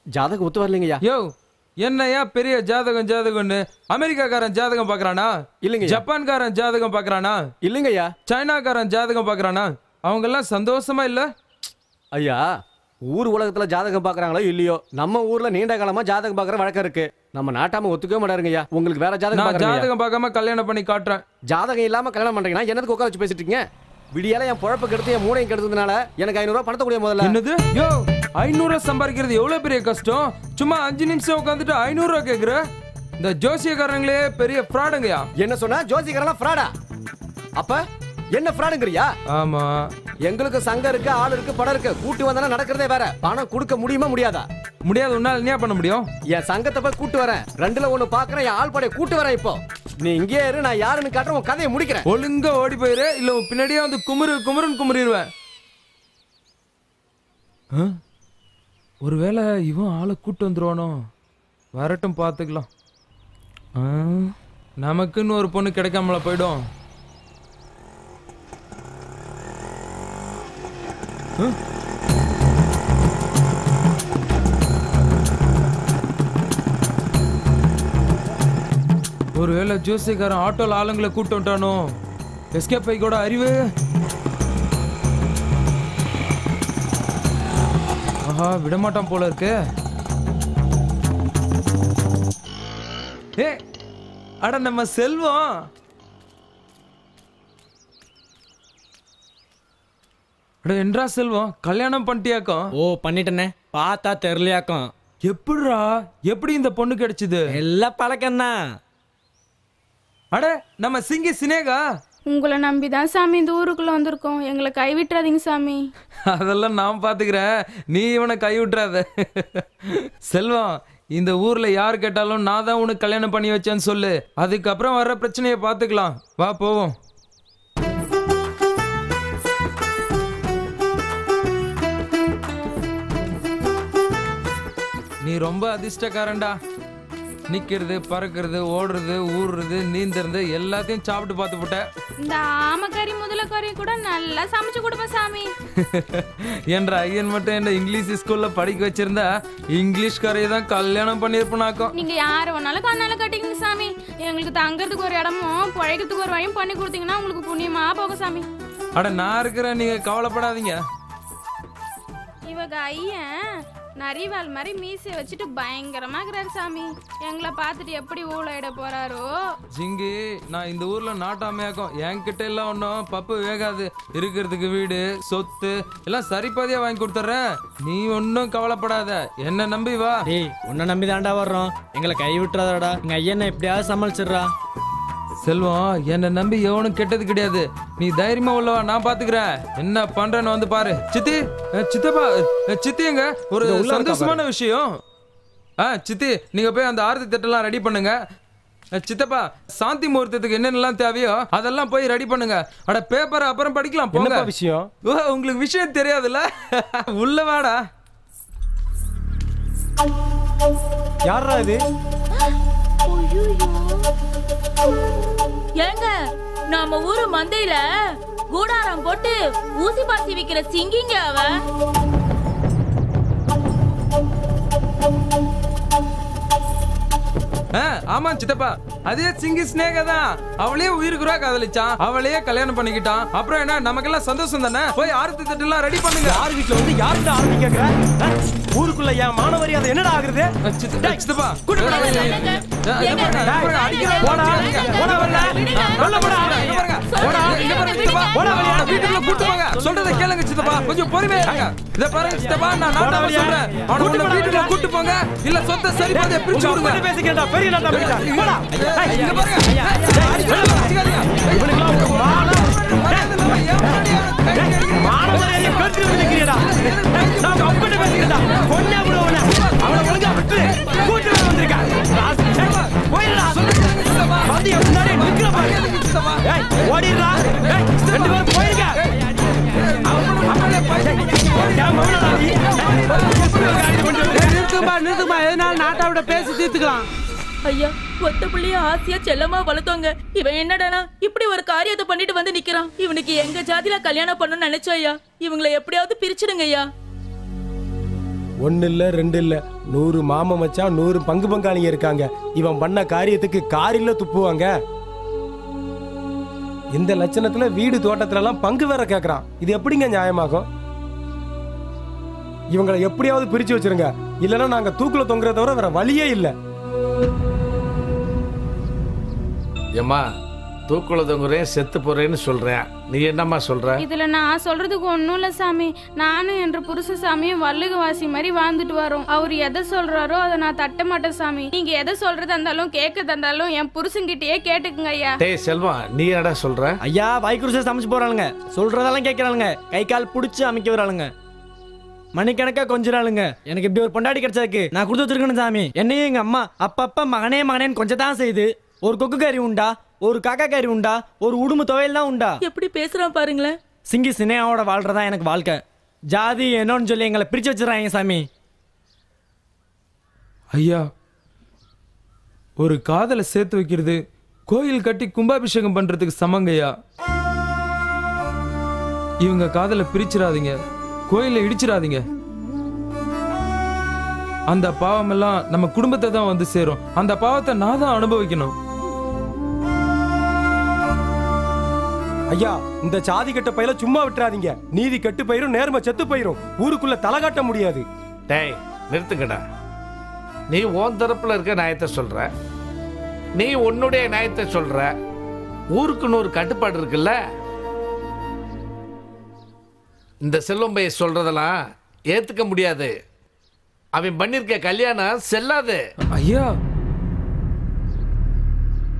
ஜாதகம் ஒத்து வரலங்கய்யா. யோ என்னையா பெரிய ஜாதகம் ஜாதகம்னு அமெரிக்காக்காரன் ஜாதகம் பாக்குறானா? இல்லைங்க. ஜப்பான்காரன் ஜாதகம் பாக்குறானா? இல்லைங்கய்யா. சைனாக்காரன் ஜாதகம் பாக்குறானா? அவங்க எல்லாம் சந்தோஷமா இல்ல? ஐயா ஊர் உலகத்துல ஜாதகம் பாக்குறாங்களோ இல்லையோ, நம்ம ஊர்ல நீண்ட காலமா ஜாதகம் பாக்குற வழக்கம் இருக்கு. நம்ம நாட்டாம ஒத்துக்கவே மாட்டாருங்கய்யா. உங்களுக்கு வேற ஜாதகம் ஜாதகம் பார்க்காம கல்யாணம் பண்ணி காட்டுறேன். ஜாதகம் இல்லாம கல்யாணம் பண்றீங்கன்னா என்னதுக்கு உட்கார வச்சு பேசிட்டு இருக்கீங்க? விடியால என் பொழப்பு கெடுத்து என் மூளையும் கெடுத்ததுனால எனக்கு 500 ரூபாய் பணத்தை கூடிய முதல்ல. என்னது? யோ 500 ரூபாய் சம்பாதிக்கிறது எவ்வளவு பெரிய கஷ்டம். சும்மா 5 நிமிஷம் உட்காந்துட்டு 500 ரூபாய் கேக்குற? இந்த ஜோசியக்காரங்களே பெரிய ஃப்ராடுங்கயா. என்ன சொன்னா? ஜோசியக்காரங்களா ஃப்ராடா? அப்ப என்ன ஃப்ராடுங்கறியா? ஆமா, எங்களுக்கு சங்கம் இருக்கு, ஆள் இருக்கு, படம் இருக்கு. கூட்டி வந்தானே நடக்கிறதே வேற. பணம் கொடுக்க முடியுமா முடியாதா? முடியாது. உன்னால என்ன பண்ண முடியும்? என் சங்கத்தை போய் கூட்டு வரேன். 2ல 1 பாக்குறேன். என் ஆள் படையை கூட்டு வரேன். இப்போ நீ இங்கே இரு, நான் யாருன்னு காட்டுறேன். உன் கதையை முடிக்கிறேன். ஒழுங்கா ஓடி போயிரு, இல்ல உன் பின்னாடியே வந்து குமுறுன்னு குமுறிடுவேன். ஒருவேளை இவன் ஆளை கூட்டு வந்துருவானோ? வரட்டும் பார்த்துக்கலாம். நமக்குன்னு ஒரு பொண்ணு கிடைக்காமல போயிடும். ஒருவேளை ஜோசியக்காரன் ஆட்டோல ஆளுங்களை கூட்டு வந்துட்டானோ? எஸ்கேப் ஆகி கூட அறிவு. ஆஹா, விடமாட்டான் போல இருக்கு. ஏ அட நம்ம செல்வம். அட என்றா செல்வம், கல்யாணம் பண்ணிட்டியாக்கும்? ஓ பண்ணிட்டனே, பார்த்தா தெரியலையாக்கும். எப்படிரா, எப்படி இந்த பொண்ணு கிடைச்சது? எல்லாம் பழக்கம்தான். அட நம்ம சிங்கி சினேகா. உங்களை நம்பிதான் சாமி இந்த ஊருக்குள்ள வந்திருக்கோம். எங்களை கைவிட்டுறாதீங்க சாமி. அதெல்லாம் நான் பாத்துக்கிறேன், நீ இவனை கைவிட்டுறாத. செல்வம், இந்த ஊர்ல யார் கேட்டாலும் நான் தான் உனக்கு கல்யாணம் பண்ணி வச்சேன்னு சொல்லு. அதுக்கப்புறம் வர்ற பிரச்சனையை பாத்துக்கலாம். வா போவோம். நீ ரொம்ப அதிர்ஷ்டக்காரன்டா. நிக்கிறது, பறக்கிறது, ஓடுறது, ஊடுறது, நீந்துறது எல்லாத்தையும் சாப்பிட்டு பார்த்து போட்ட. இந்த ஆமக்கறி முதலக்கறி கூட நல்லா சமைச்சு கொடுப்பேன் சாமி. என்ற ஐயன் மட்டும் என்ன இங்கிலீஷ் ஸ்கூல்ல படிக்க வச்சிருந்தா இங்கிலீஷ் கரையை தான் கல்யாணம் பண்ணிருப்பனாக்கும். நீங்க யார வேணாலும் கண்ணால கட்டிக்கங்க சாமி. எங்களுக்கு தங்கறதுக்கு ஒரு இடமும் பழைக்கிறதுக்கு ஒரு வழியும் பண்ணி கொடுத்தீங்கன்னா உங்களுக்கு புண்ணியமா போகும் சாமி. அட நான் இருக்கிறேன், நீங்க கவலைப்படாதீங்க. இவங்க ஐயன் நரிவால் மாதிரி மீசை வச்சுட்டு பயங்கரமா இருக்கிறாரு சாமி. எங்களை பார்த்துட்டு எப்படி ஊழையிட போறாரோ. ஜிங்கி, நான் இந்த ஊர்ல நாட்டாமையாக்கும் என்கிட்ட எல்லாம் ஒன்றும் பப்பு வேகாது. இருக்கிறதுக்கு வீடு சொத்து எல்லாம் சரிபாதியா வாங்கி கொடுத்துட்றேன். நீ ஒன்றும் கவலைப்படாத, என்ன நம்பி வா. டேய், உன்னை நம்பி தாண்டா வர்றோம், எங்களை கை விட்டுறாதடா. எங்க ஐயனை எப்படியாவது சமாளிச்சிடுறா. செல்வம், என்னை நம்பி எவனும் கெட்டது கிடையாது. நீ தைரியமா உள்ளவா, நான் பாத்துக்கிறேன். என்ன பண்றேன்னு வந்து பாரு. சித்தி, சித்தப்பா, சித்திங்க ஒரு சந்தோஷமான விஷயம். சித்தி, நீங்க போய் அந்த ஆரத்தி தட்டெல்லாம் ரெடி பண்ணுங்க. சித்தப்பா, சாந்தி முகூர்த்தத்துக்கு என்னென்னலாம் தேவையோ அதெல்லாம் போய் ரெடி பண்ணுங்க. அட பேப்பரை அப்புறம் படிக்கலாம் போங்க. விஷயம்? உங்களுக்கு விஷயம் தெரியாதுல்ல? உள்ள வாடா. யாரா இது? ஏங்க, நாம ஊரு மந்தையில கூடாரம் போட்டு ஊசி பாசி விக்கிற சிங்கிங்க அவ. ஆமா சித்தப்பா, அதே சிங்கி ஸ்னேகா தான். அவளையே உயிருக்குறா காதலிச்சான், அவளையே கல்யாணம் பண்ணிக்கிட்டான். அப்புறம் என்ன, நமக்கெல்லாம் சந்தோஷம் தானே. போய் ஆரத்தி தட்டெல்லாம் ரெடி பண்ணுங்க. யார் வீட்டுல வந்து யாருன்னு ஆரத்தி கேக்குற? ஊருக்குள்ள என் மானவரி அதை என்னடா ஆகுறது? சித்தப்பா, சொல்றத கேளுங்க சித்தப்பா, கொஞ்சம் பொறுமையா இருங்க. இத பாருங்க சித்தப்பா, நான் நாட்டாம சொல்றேன். அவனை உள்ள வீட்டுல கூட்டு போங்க, இல்ல சொத்தை சரி பாதியா பிரிச்சு கொடுங்க. பேசிக்கிறா பெரிய நாட்டா போயிட்டா. போடா. இங்க பாருங்க. இவனுக்குலாம் ஒரு மானவரியை கட்டி வந்திருக்கிறீடா. நான் அப்படி பேசிக்கிறா. கொன்னே விடுவன. அவனை ஒழுங்கா விட்டு கூட்டி வந்திருக்கா. போயிடா. வந்து முன்னாடி நிக்கிற பாரு. ஏய், ஓடிடா. ஏய், ரெண்டு பேரும் போயிருங்க. நிறுத்துமா, எதனால நாட்டாவோட பேசி தீர்த்துக்கலாம். ஐயா, ஒத்த புள்ளிய ஆசையா செல்லமா வளர்த்தோங்க. இவன் என்னடானா இப்படி ஒரு காரியத்தை பண்ணிட்டு வந்து நிக்கிறான். இவனுக்கு எங்க ஜாதியில கல்யாணம் பண்ணணும்னு நினைச்சோய்யா. இவங்களை எப்படியாவது பிரிச்சுடுங்க ஐயா. ஒன்னு இல்ல, ரெண்டு இல்ல, 100 மாம மச்சான், 100 பங்கு பங்காளிங்க இருக்காங்க. இவன் பண்ண காரியத்துக்கு காரில்ல துப்புவாங்க. இந்த லட்சணத்துல வீடு தோட்டத்துல எல்லாம் பங்கு வேற கேக்குறான். இது எப்படிங்க நியாயமாகும்? இவங்களை எப்படியாவது பிரிச்சு வச்சிருங்க, இல்லைன்னா நாங்க தூக்குல தொங்குறத தவிர வேற வழியே இல்ல. ஏம்மா, தூக்குல தொங்குறேன் செத்து போறேன்னு சொல்றேன், நீ என்னம்மா சொல்ற? இதுல நான் சொல்றதுக்கு ஒண்ணும் இல்ல சாமி. நானும் என்ற புருஷ சாமியும் வள்ளுகவாசி மாதிரி வாழ்ந்துட்டு வரோம். அவர் எதை சொல்றாரோ அதை நான் தட்ட மாட்டேன் சாமி. நீங்க எதை சொல்றதா இருந்தாலும் கேட்கறதா இருந்தாலும் என் புருஷன்கிட்டயே கேட்டுக்குங்க ஐயா. டேய் செல்வம், நீ என்னடா சொல்ற? ஐயா, வாய்க்குருச சமைச்சு போறாளுங்க, சொல்றதெல்லாம் கேட்கறாளுங்க, கை கால் புடிச்சு அமைக்க வராளுங்க, மணிக்கணக்கா கொஞ்சிறாளுங்க. எனக்கு இப்படி ஒரு பொண்டாடி கிடைச்சதுக்கு நான் கொடுத்து வச்சிருக்கணும் சாமி. என்னையும் எங்க அம்மா அப்பப்ப மகனே மகனேன்னு கொஞ்சம் தான் செய்து. ஒரு கொக்கு கறி உண்டா, ஒரு காக்கா கறி உண்டா, ஒரு உடும்பு துவையல் தான் உண்டா. எப்படி பேசுறான் பாருங்களேன். சிங்கி சினையாவோட வாழ்றதா எனக்கு வாழ்க்கை. ஜாதி என்னன்னு சொல்லி எங்களை பிரிச்சு வச்சிடறாங்க சாமி. ஐயா, ஒரு காதலை சேர்த்து வைக்கிறது கோயில் கட்டி கும்பாபிஷேகம் பண்றதுக்கு சமங்கய்யா. இவங்க காதலை பிரிச்சிடாதீங்க, கோயிலை இடிச்சிடாதீங்க. அந்த பாவம் எல்லாம் நம்ம குடும்பத்தை தான் வந்து சேரும். அந்த பாவத்தை நான் தான் அனுபவிக்கணும். ஐயா, இந்த சாதி கட்ட பையில சும்மா விட்டுறாதீங்க. நீதி கெட்டு போயிரும், நேர்மை செத்து போயிரும். ஊருக்குள்ள தலை காட்ட முடியாது. டேய் நிறுத்துங்கடா. நீ உன் தரப்புல இருக்க நியாயத்தை சொல்ற, நீ உன்னுடைய நியாயத்தை சொல்ற. ஊருக்குன்னு ஒரு கட்டுப்பாடு இருக்குல்ல. இந்த செல்வம் பைய சொல்றதெல்லாம் ஏத்துக்க முடியாது. அவன் பண்ணிருக்க கல்யாணம் செல்லாது. ஐயா,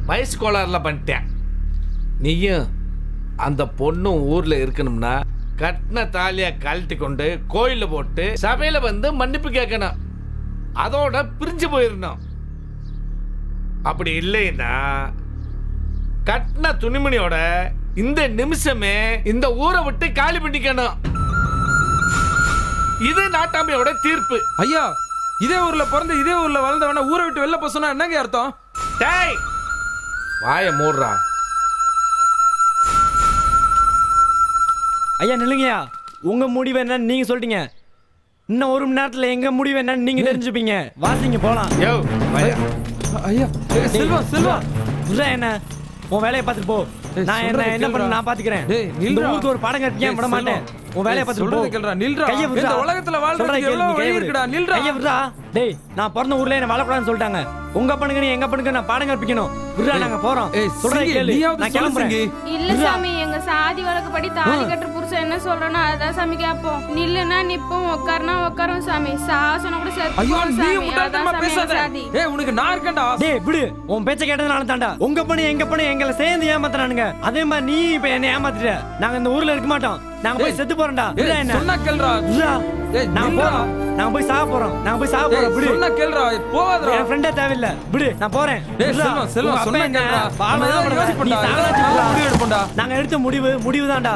வயசு கோளாறுல பண்ணிட்டேன். நீயும் அந்த பொண்ணும் ஊர்ல இருக்கணும்னா கட்டின தாலியா கழட்டி கொண்டு கோயில போட்டு சபையில வந்து மன்னிப்பு கேட்கணும். அதோட பிரிஞ்சு போயிடணும். அப்படி இல்லைன்னா கட்டின துணிமணியோட இந்த நிமிஷமே இந்த ஊரை விட்டு காலி பண்ணிக்கணும். இது நாட்டாமையோட தீர்ப்பு. ஐயா, இதே ஊர்ல பிறந்த இதே ஊர்ல வளர்ந்தவன ஊரை விட்டு வெளில போக சொன்னா என்னங்க அர்த்தம்? டேய் வாய மூடுறா. ஐயா நில்லுங்கய்யா, உங்க முடிவு என்னன்னு நீங்க சொல்லிட்டீங்க. இன்னும் ஒரு மணி நேரத்துல எங்க முடிவு என்னன்னு நீங்க தெரிஞ்சுப்பீங்க. வாசிங்க போலாம். யோ ஐயா, செல்வா செல்வா புரியா என்ன? உன் வேலையை பார்த்துட்டு போ. நான் என்ன பண்ண நான் பாத்துக்கிறேன். இந்த ஊருக்கு ஒரு பாடம் கட்டிக்க விட மாட்டேன். உன் வேலையை பார்த்துட்டு போ. கேளுடா நில்றா. கையை விடுடா. இந்த உலகத்துல வாழ்றதுக்கு எவ்வளவு வழி இருக்குடா. நில்றா. கையை விடுடா. டேய் நான் பிறந்த ஊர்ல என்ன வாழக்கூடாதுன்னு சொல்லிட்டாங்க. உங்க பண்ணுங்க நீ எங்க பண்ணுங்க நான் பாடம் கற்பிக்கணும். விடுடா நாங்க போறோம். சொல்றேன் கேளு. நான் கிளம்புறேன். இல்ல சாமி எங்க சாதி வழக்கப்படி தாலி கட்டுற புருஷன் என்ன சொல்றேனோ அதான் சாமி கேப்போம். நில்லுனா நிப்போம், உட்காருனா உட்காரும் சாமி. சாசனம் கூட சேர்த்து. ஐயோ நீ சாமி முட்டாள்தனமா பேசாத. ஏய் உனக்கு நான் இருக்கேன்டா. டேய் விடு. உன் பேச்ச கேட்டதனால தான்டா. உங்க பண்ணி எங்க பண்ணி எங்களை சேர்ந்து ஏமாத்துறானுங்க. அதே மாதிரி நீ இப்ப என்ன ஏமாத்திட்ட. நாங்க இந்த ஊர்ல இருக்க மாட்டோம். நாங்க போய் செத்து போறோம்டா. விடுடா என்ன. சொன்னா கேளுடா. ஏய் நாங்க போறோம். நாங்க போய் சாக போறோம். நாங்க போய் சாக போறோம். விடு. சொன்னா கேளுடா. போவாதடா. என் ஃப்ரெண்டே தேவையில்ல. விடு நான் போறேன். டேய் செல்வம் சொன்னா கேளுடா. பாவம் யோசிப்படா. முடிவு எடுப்போம்டா. நாங்க எடுத்த முடிவுதான்டா.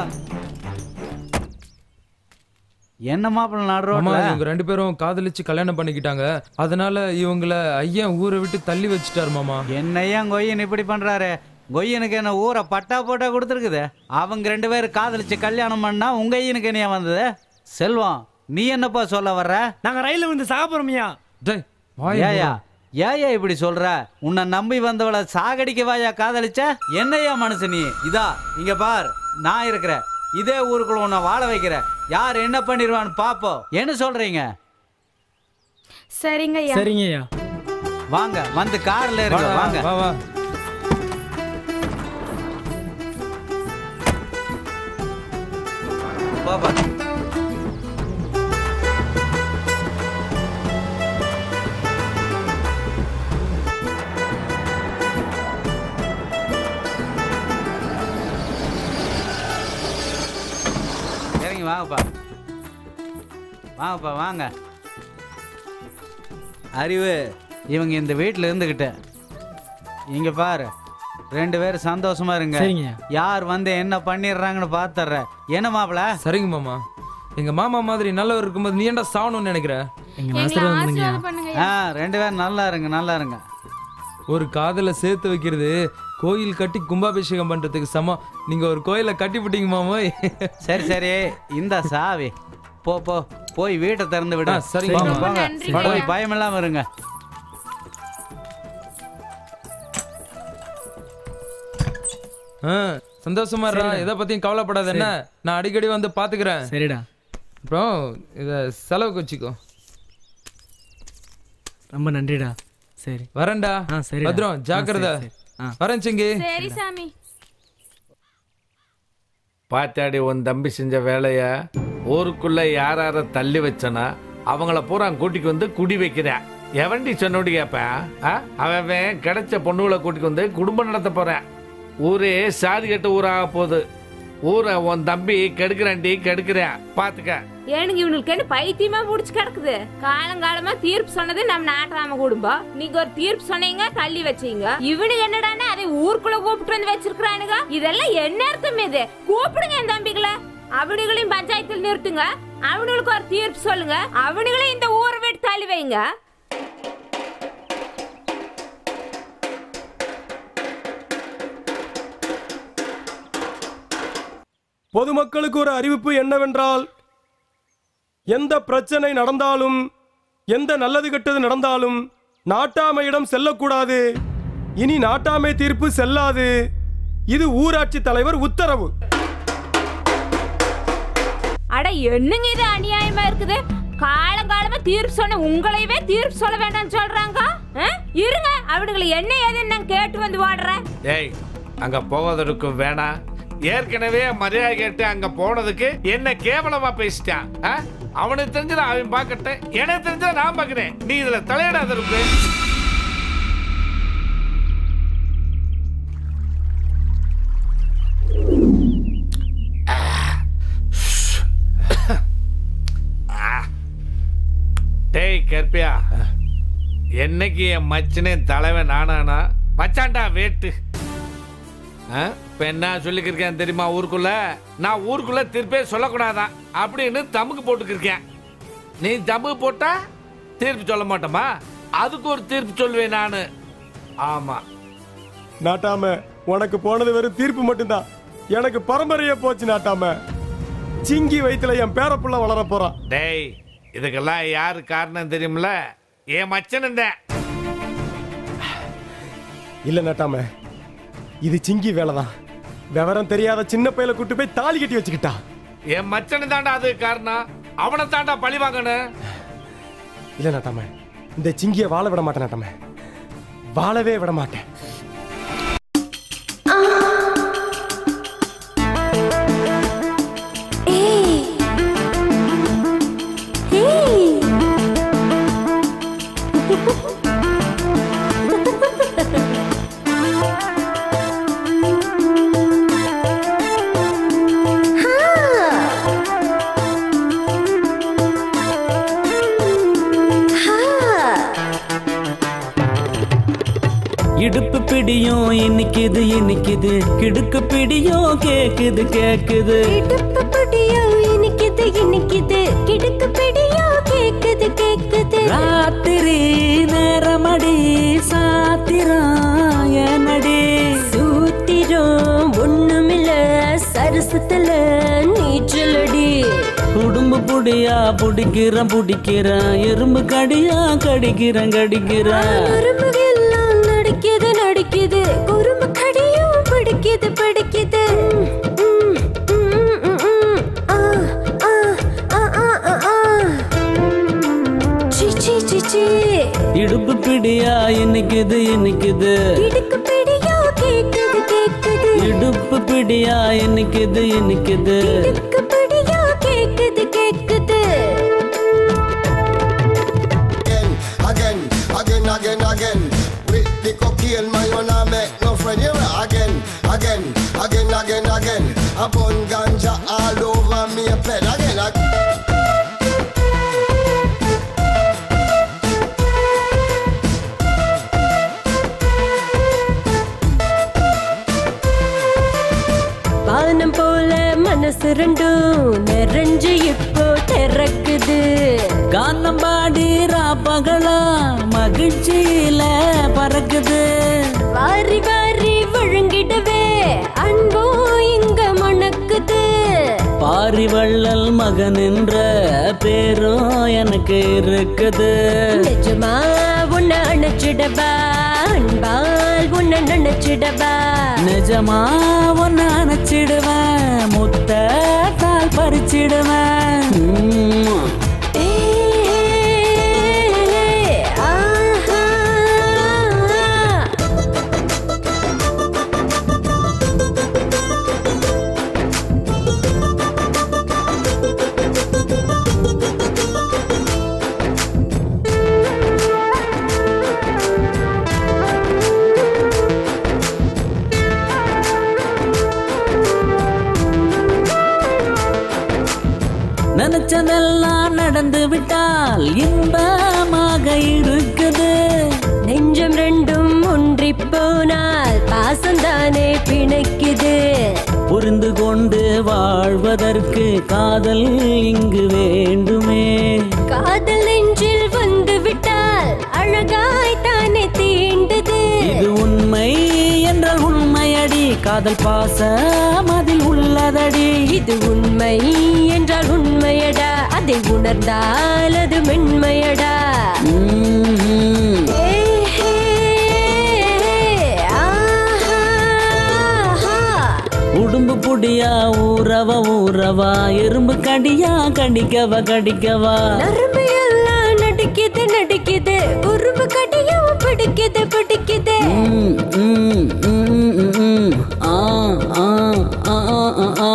என்ன மாப்பிள்ள நாடுறோம். இவங்க ரெண்டு பேரும் காதலிச்சு கல்யாணம் பண்ணிக்கிட்டாங்க. அதனால இவங்கள ஐயன் ஊரை விட்டு தள்ளி வச்சுட்டாரு மாமா. என்னையா கொய்யன் இப்படி பண்றாரு? கொய்யனுக்கு என்ன ஊரை பட்டா போட்டா கொடுத்துருக்குது. அவங்க 2 பேரும் காதலிச்சு கல்யாணம் பண்ணா உங்க ஐயனுக்கு என்ன வந்தது? செல்வம் நீ என்னப்பா சொல்ல வர்ற? நாங்க ரயில்ல வந்து சாப்பிடுறோம்யா. ஏயா ஏயா இப்படி சொல்ற? உன்னை நம்பி வந்தவளை சாகடிக்க வாயா காதலிச்ச? என்னையா மனசு நீ? இதா இங்க பார், நான் இருக்கிறேன். இதே ஊருக்குள்ள உன்னை வாழ வைக்கிறேன். யார் என்ன பண்ணிடுவான்னு பாப்போம். என்ன சொல்றீங்க? சரிங்கய்யா. சரிங்கய்யா. வாங்க வந்து கார்ல இருங்க. வாங்க வா வா. பாப்பா வாங்கப்பா வாங்கப்பா வாங்க. அறிவு இவங்க இந்த வீட்டில் இருந்துக்கிட்ட இங்க பாரு, 2 பேரும் சந்தோஷமா இருங்க. யார் வந்து என்ன பண்ணிடுறாங்கன்னு பாத்துற. என்ன மாப்பிள? சரிங்க மாமா. எங்க மாமா மாதிரி நல்லவர் இருக்கும்போது நீ ஏன்டா சாவணும்னு நினைக்கிற? 2 பேரும் நல்லா இருங்க நல்லா இருங்க. ஒரு காதலை சேர்த்து வைக்கிறது கோயில் கட்டி கும்பாபிஷேகம் பண்றதுக்கு சமம். நீங்க ஒரு கோயிலை கட்டி விட்டீங்க மாமா. சரி சரி இந்த சாவி போ போ போய் வீட்டை திறந்து விட. சரி போய் பயம் இல்லாம இருங்க. சந்தோஷமா இருடா. எதை பத்தியும் கவலைப்படாத. என்ன நான் அடிக்கடி வந்து பாத்துக்கிறேன். சரிடா. அப்புறம் இத செலவுக்கு வச்சுக்கோ. ரொம்ப நன்றிடா. சரி வரேன்டா. சரி பத்ரம் ஜாக்கிரதை. வரேன் சிங்கி. சரி சாமி. பாத்தாடி உன் தம்பி செஞ்ச வேலைய ஊருக்குள்ள யார தள்ளி வச்சனா அவங்கள பூரா கூட்டிக்கு வந்து குடி வைக்கிறேன். எவன்டி சொன்னோடி கேப்பேன்? அவன் கிடைச்ச பொண்ணுகளை கூட்டிக்கு வந்து குடும்பம் நடத்த போறேன். ஊரே சாதி கட்ட ஊராக போகுது. ஊரை உன் தம்பி கெடுக்கிறான்டி கெடுக்கிறேன் பாத்துக்க. ஏனுங்க இவனுக்கு என்ன பைத்தியமா புடிச்சு கிடக்குது? காலங்காலமா தீர்ப்பு சொன்னது நம்ம நாட்டாம குடும்பம். நீங்க ஒரு தீர்ப்பு சொன்னீங்க தள்ளி வச்சீங்க. இவனுக்கு என்னடானா அதை ஊருக்குள்ள கூப்பிட்டு வந்து வச்சிருக்கானுங்க. இதெல்லாம் என்ன அர்த்தம்? இது கூப்பிடுங்க என் தம்பிகளை. அவனுங்களையும் பஞ்சாயத்தில் நிறுத்துங்க. அவனுங்களுக்கு ஒரு தீர்ப்பு சொல்லுங்க. அவனுங்களையும் இந்த ஊரை விட்டு தள்ளி வைங்க. பொதுமக்களுக்கு ஒரு அறிவிப்பு என்னவென்றால், எந்த பிரச்சனை நடந்தாலும் எந்த நல்லது கெட்டது நடந்தாலும் நாட்டாமையிடம் செல்லக்கூடாது. இனி நாட்டாமை தீர்ப்பு செல்லாது. இது ஊராட்சி தலைவர் உத்தரவு. அட என்னங்க இது அநியாயமா இருக்குது? காலங்காலமா தீர்ப்பு சொன்ன உங்களையவே தீர்ப்பு சொல்ல வேண்டாம்னு சொல்றாங்க. இருங்க அவனுங்களை என்ன ஏதுன்னு கேட்டு வந்து வாடுறேன். ஏய் அங்க போவதற்கு வேணாம். ஏற்கனவே மரியாதை கேட்டு அங்க போனதுக்கு என்ன கேவலமா பேசிட்டான். அவனுக்கு தெரிஞ்சத அவன் பார்க்கட்டேன், எனக்கு தெரிஞ்சத நான் பார்க்கிறேன். நீ இதுல தலையிடாத இருக்கு. டேய் கற்பியா, என்னைக்கு என் மச்சனே தலைவன் நானானா மச்சான்டா வேட்டு. இப்ப என்ன சொல்லிக்கிருக்கேன் தெரியுமா? ஊருக்குள்ள நான் ஊருக்குள்ள தீர்ப்பே சொல்லக்கூடாதான் அப்படின்னு தமுக்கு போட்டுக்கிருக்கேன். நீ தமுக்கு போட்டா தீர்ப்பு சொல்ல மாட்டோமா? அதுக்கு ஒரு தீர்ப்பு சொல்லுவேன் நானு. ஆமா நாட்டாம உனக்கு போனது வெறும் தீர்ப்பு மட்டும்தான். எனக்கு பரம்பரையே போச்சு நாட்டாம. சிங்கி வயித்துல என் பேரப்புள்ள வளர போறான். டேய் இதுக்கெல்லாம் யாரு காரணம் தெரியுமில்ல? என் மச்சன். இல்ல நாட்டாம, இது சிங்கி வேலைதான். விவரம் தெரியாத சின்ன பையல கூட்டு போய் தாலி கட்டி வச்சுக்கிட்டா. என் மச்சனை தாண்டா அது காரணம். அவனை தாண்டா பழி வாங்கணும். இல்ல நாட்டாம, இந்த சிங்கிய வாழ விட மாட்டேன் நாட்டாம, வாழவே விட மாட்டேன். இடுப்பு பிடியும் இன்னிக்குது இன்னிக்குது, கிடுக்கு பிடியும் கேக்குது கேக்குது. இடுப்பு பிடியும் இன்னிக்குது இன்னிக்குது, கிடுக்கு பிடியும் கேக்குது கேக்குது. ராத்திரி நேரமடி சாத்திரம் ஏனடி, சூத்திரம் ஒண்ணுமில்ல சரசத்துல நீச்சலடி. குடும்ப புடியா புடிக்கிறேன் புடிக்கிறேன், எறும்பு கடியா கடிக்கிறேன் கடிக்கிறேன். எறும்புகெல்லாம் நடிக்குது நடிக்குது, குறும்பு கடியும் பிடிக்குது பிடிக்குது. இடுப்பு பிடியா இன்னிக்குது இன்னிக்குது, இடுப்பு பிடியா கேக்குது கேக்குது. இடுப்பு பிடியா இன்னிக்குது இன்னிக்குது, இடுப்பு பிடியா கேக்குது கேக்குது. Again, again, again, again. With the cocaine, man, you not make no friend. You again, again, again, again, again. I burn ganja all over me a bed. Again, again. வானம் போல மனசு ரெண்டும் நிறைஞ்சு இப்போ திறக்குது. கானம் பாடி ராப்பகலா மகிழ்ச்சியில பறக்குது. வாரி வாரி விழுங்கிடவே அன்போ இங்க மணக்குது. பாரி வள்ளல் மகன் என்ற பேரும் எனக்கு இருக்குது. நிஜமா உன்னை அணைச்சிடவா, அன்பால் உன்னை நினைச்சிடவா. நிஜமா உன்னை அணைச்சிடுவேன், முத்தத்தால் பறிச்சிடுவேன். நினைச்சதெல்லாம் நடந்து விட்டால் இன்பமாக இருக்குது. நெஞ்சம் ரெண்டும் ஒன்றி போனால் பாசந்தானே பிணைக்குது. புரிந்து கொண்டு வாழ்வதற்கு காதல் இங்கு வேண்டுமே. காதல் நெஞ்சில் வந்து விட்டால் அழகாய் தானே தீண்டுது. இது உண்மை என்றால் உண்மையடி, காதல் பாசம் அதில் உள்ளதடி. இது உண்மை என்றால் உண்மையடா, அதை உணர்ந்தால் அது மென்மையடா. உடும்பு புடியா ஊறவா ஊறவா, எறும்பு கடியா கடிக்கவா கடிக்கவா. நரம்பு எல்லாம் நடிக்குது நடிக்குது, குறும்பு கடியும் பிடிக்குது பிடிக்குது. ஆ ஆ ஆ ஆ ஆ.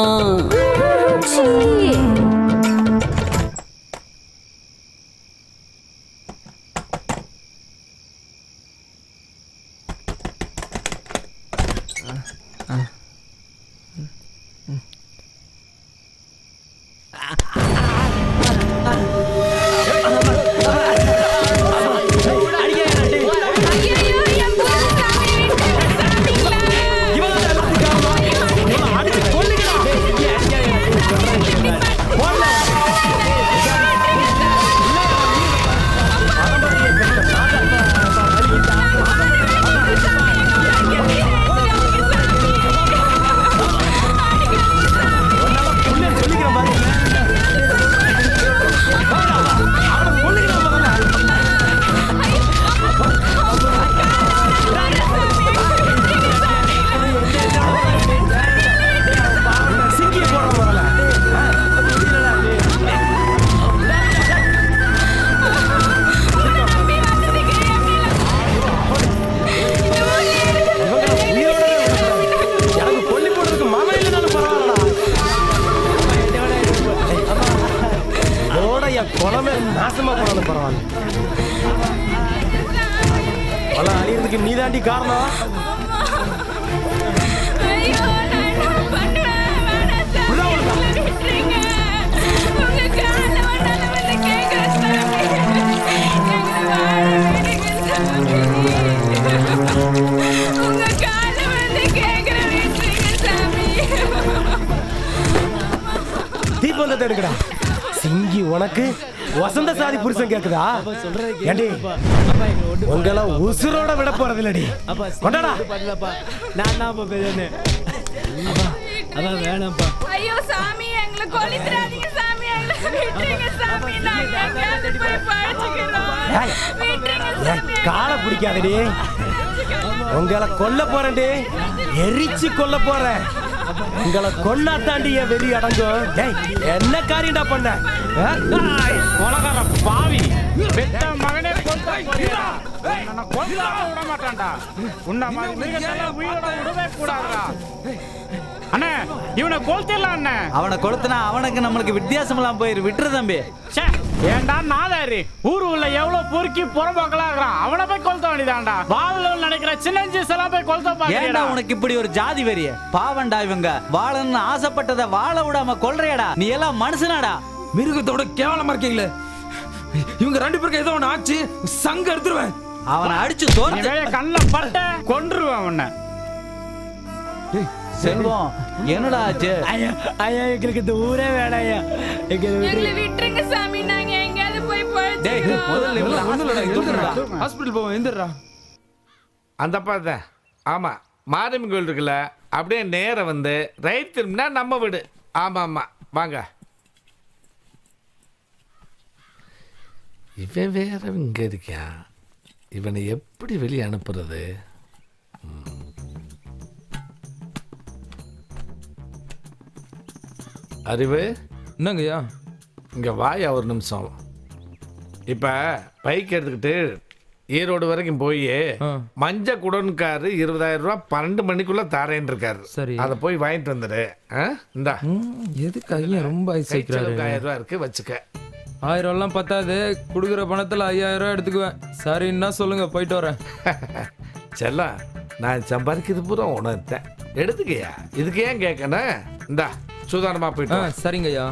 தாண்டி காரணம். தீபந்தத்தை எடுக்கடா. சிங்கி உனக்கு வசந்த சாதி புருஷன் கேக்குதா? ஏண்டி உங்களை உசுரோட விட போறது இல்லடி. கொண்டாடா. நான் தான் பேசுறேன். அதான் வேணாம்ப்பா. ஐயோ சாமி எங்களை கொல்லித்ராதீங்க சாமி, எங்களை விட்டுருங்க சாமி, நாங்க எங்கேயாவது போய் பழச்சிக்கிறோம். விட்டுருங்க சாமி. காலை பிடிக்காதடி. உங்களை கொல்ல போறேன்டி. எரிச்சு கொல்ல போறேன். உங்களை கொன்னா தாண்டி என் வெறி அடங்கும். என்ன காரியம்டா பண்ண? உலகார பாவி பெத்த மகனே கொல்ல போறியா? நான் கொல்ல விட மாட்டான்டா. உன்ன மாதிரி மிருகத்தை உயிரோட விடவே கூடாதுடா. அண்ணே இவனை கொல்த்திடலாம் அண்ணே. அவனை கொளுத்துனா அவனுக்கு நம்மளுக்கு வித்தியாசம் எல்லாம் போயிரு. விட்டுரு தம்பி. ஏண்டா நாதாரி ஊரு உள்ள எவ்வளவு பொறுக்கி புறம்போக்கலாகிறான். அவனை போய் கொல்த்த வேண்டியதான்டா. வாழ்ல நினைக்கிற சின்ன எல்லாம் போய் கொல்த்த பாக்குறேன். ஏன்டா உனக்கு இப்படி ஒரு ஜாதி வெறிய? பாவண்டா இவங்க. வாழணும்னு ஆசைப்பட்டதை வாழ விடாம கொல்றியாடா. நீ எல்லாம் மனுஷனாடா. மிருகத்தோட கேவலமா இருக்கீங்களே. இவங்க ரெண்டு பேருக்கு ஏதோ ஒன்று ஆச்சு, சங்க எடுத்துருவேன். அவனை அடிச்சு தோர்த்து கண்ண பட்ட கொன்றுவேன் அவனை. செல்வம் என்னடா ஆச்சு? ஐயா ஐயா எங்களுக்கு இந்த ஊரே வேணாம் ஐயா. எங்களை விட்டுருங்க சாமி, நாங்க எங்கேயாவது போய் பழச்சிக்கிறோம். ஹாஸ்பிடல் போவோம். எந்திரா. அந்த பாத்த ஆமா மாரியம்மன் கோயில் இருக்குல்ல, அப்படியே நேரம் வந்து ரைட் திரும்பினா நம்ம வீடு. ஆமா ஆமா வாங்க. இவன் வேற இங்க இருக்கான். இவனை எப்படி வெளியே அனுப்புறது? அறிவு என்னங்கய்யா? இங்க வாயா ஒரு நிமிஷம். இப்ப பைக் எடுத்துக்கிட்டு ஈரோடு வரைக்கும் போய் மஞ்ச குடன்காரு 20,000 ரூபாய் 12 மணிக்குள்ள தாரேன்னு இருக்காரு. சரி, அதை போய் வாங்கிட்டு வந்துடு. இந்தா. எதுக்கு ஐயா ரொம்ப 1000 ரூபாய் இருக்கு, வச்சுக்க. 1000 எல்லாம் பத்தாது. கொடுக்குற பணத்துல 5000 ரூபாய் எடுத்துக்குவேன். சரின்னா சொல்லுங்க, போயிட்டு வரேன். செல்லம், நான் சம்பாதிக்கிறது பூரா உணர்த்தேன், எடுத்துக்கையா. இதுக்கு ஏன் கேட்கணும்? இந்தா சுதாரணமா போயிட்டு. சரிங்க ஐயா.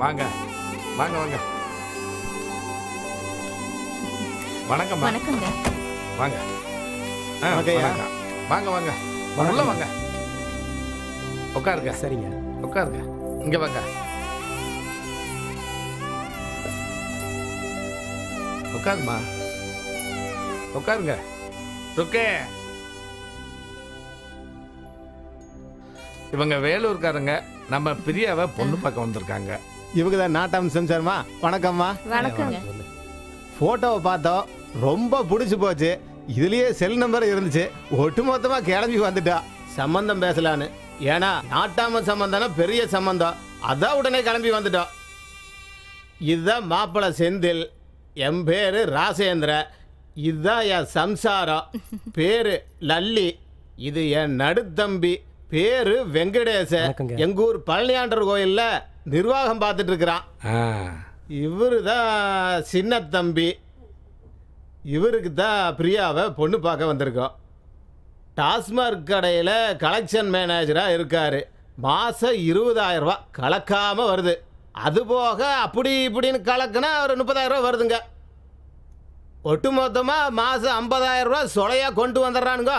வாங்க வாங்க வாங்க. வணக்கம். வணக்கங்க. வாங்க வாங்க வாங்க உள்ள வாங்க. உட்காருங்க. சரிங்க, உட்காருங்க. இங்க வாங்க. உட்காருமா, உட்காருங்க. ருக்கே, இவங்க வேலூர்காரங்க. நம்ம பிரியாவை பொண்ணு பார்க்க வந்திருக்காங்க. இவங்க தான் நாட்டாம் சம்சாரமா. வணக்கம்மா. வணக்கம். போட்டோவை பார்த்தோம், ரொம்ப பிடிச்சி போச்சு. இதுலயே செல் நம்பர் இருந்துச்சு. ஒட்டுமொத்தமா கிளம்பி வந்துட்டா சம்பந்தம் பேசலான்னு. ஏன்னா நாட்டாம சம்பந்தம் பெரிய சம்பந்தம், அதான் உடனே கிளம்பி வந்துட்டோம். இதுதான் மாப்பிள்ளை செந்தில். என் பேரு ராசேந்திர. இதுதான் என் சம்சாரம், பேரு லல்லி. இது என் நடுத்தம்பி, பேரு வெங்கடேச. எங்க ஊர் பழனியாண்டர் கோயில்ல நிர்வாகம் பார்த்துட்டு இருக்கிறான். இவரு தான் சின்ன தம்பி. இவருக்கு தான் பிரியாவை பொண்ணு பார்க்க வந்திருக்கோம். டாஸ்மார்க் கடையில் கலெக்ஷன் மேனேஜராக இருக்காரு. மாதம் 20,000 ரூபா கலக்காமல் வருது. அதுபோக அப்படி இப்படின்னு கலக்குனா ஒரு 30,000 ரூபா வருதுங்க. ஒட்டுமொத்தமாக மாதம் 50,000 ரூபா சொலையாக கொண்டு வந்துடுறானுங்க.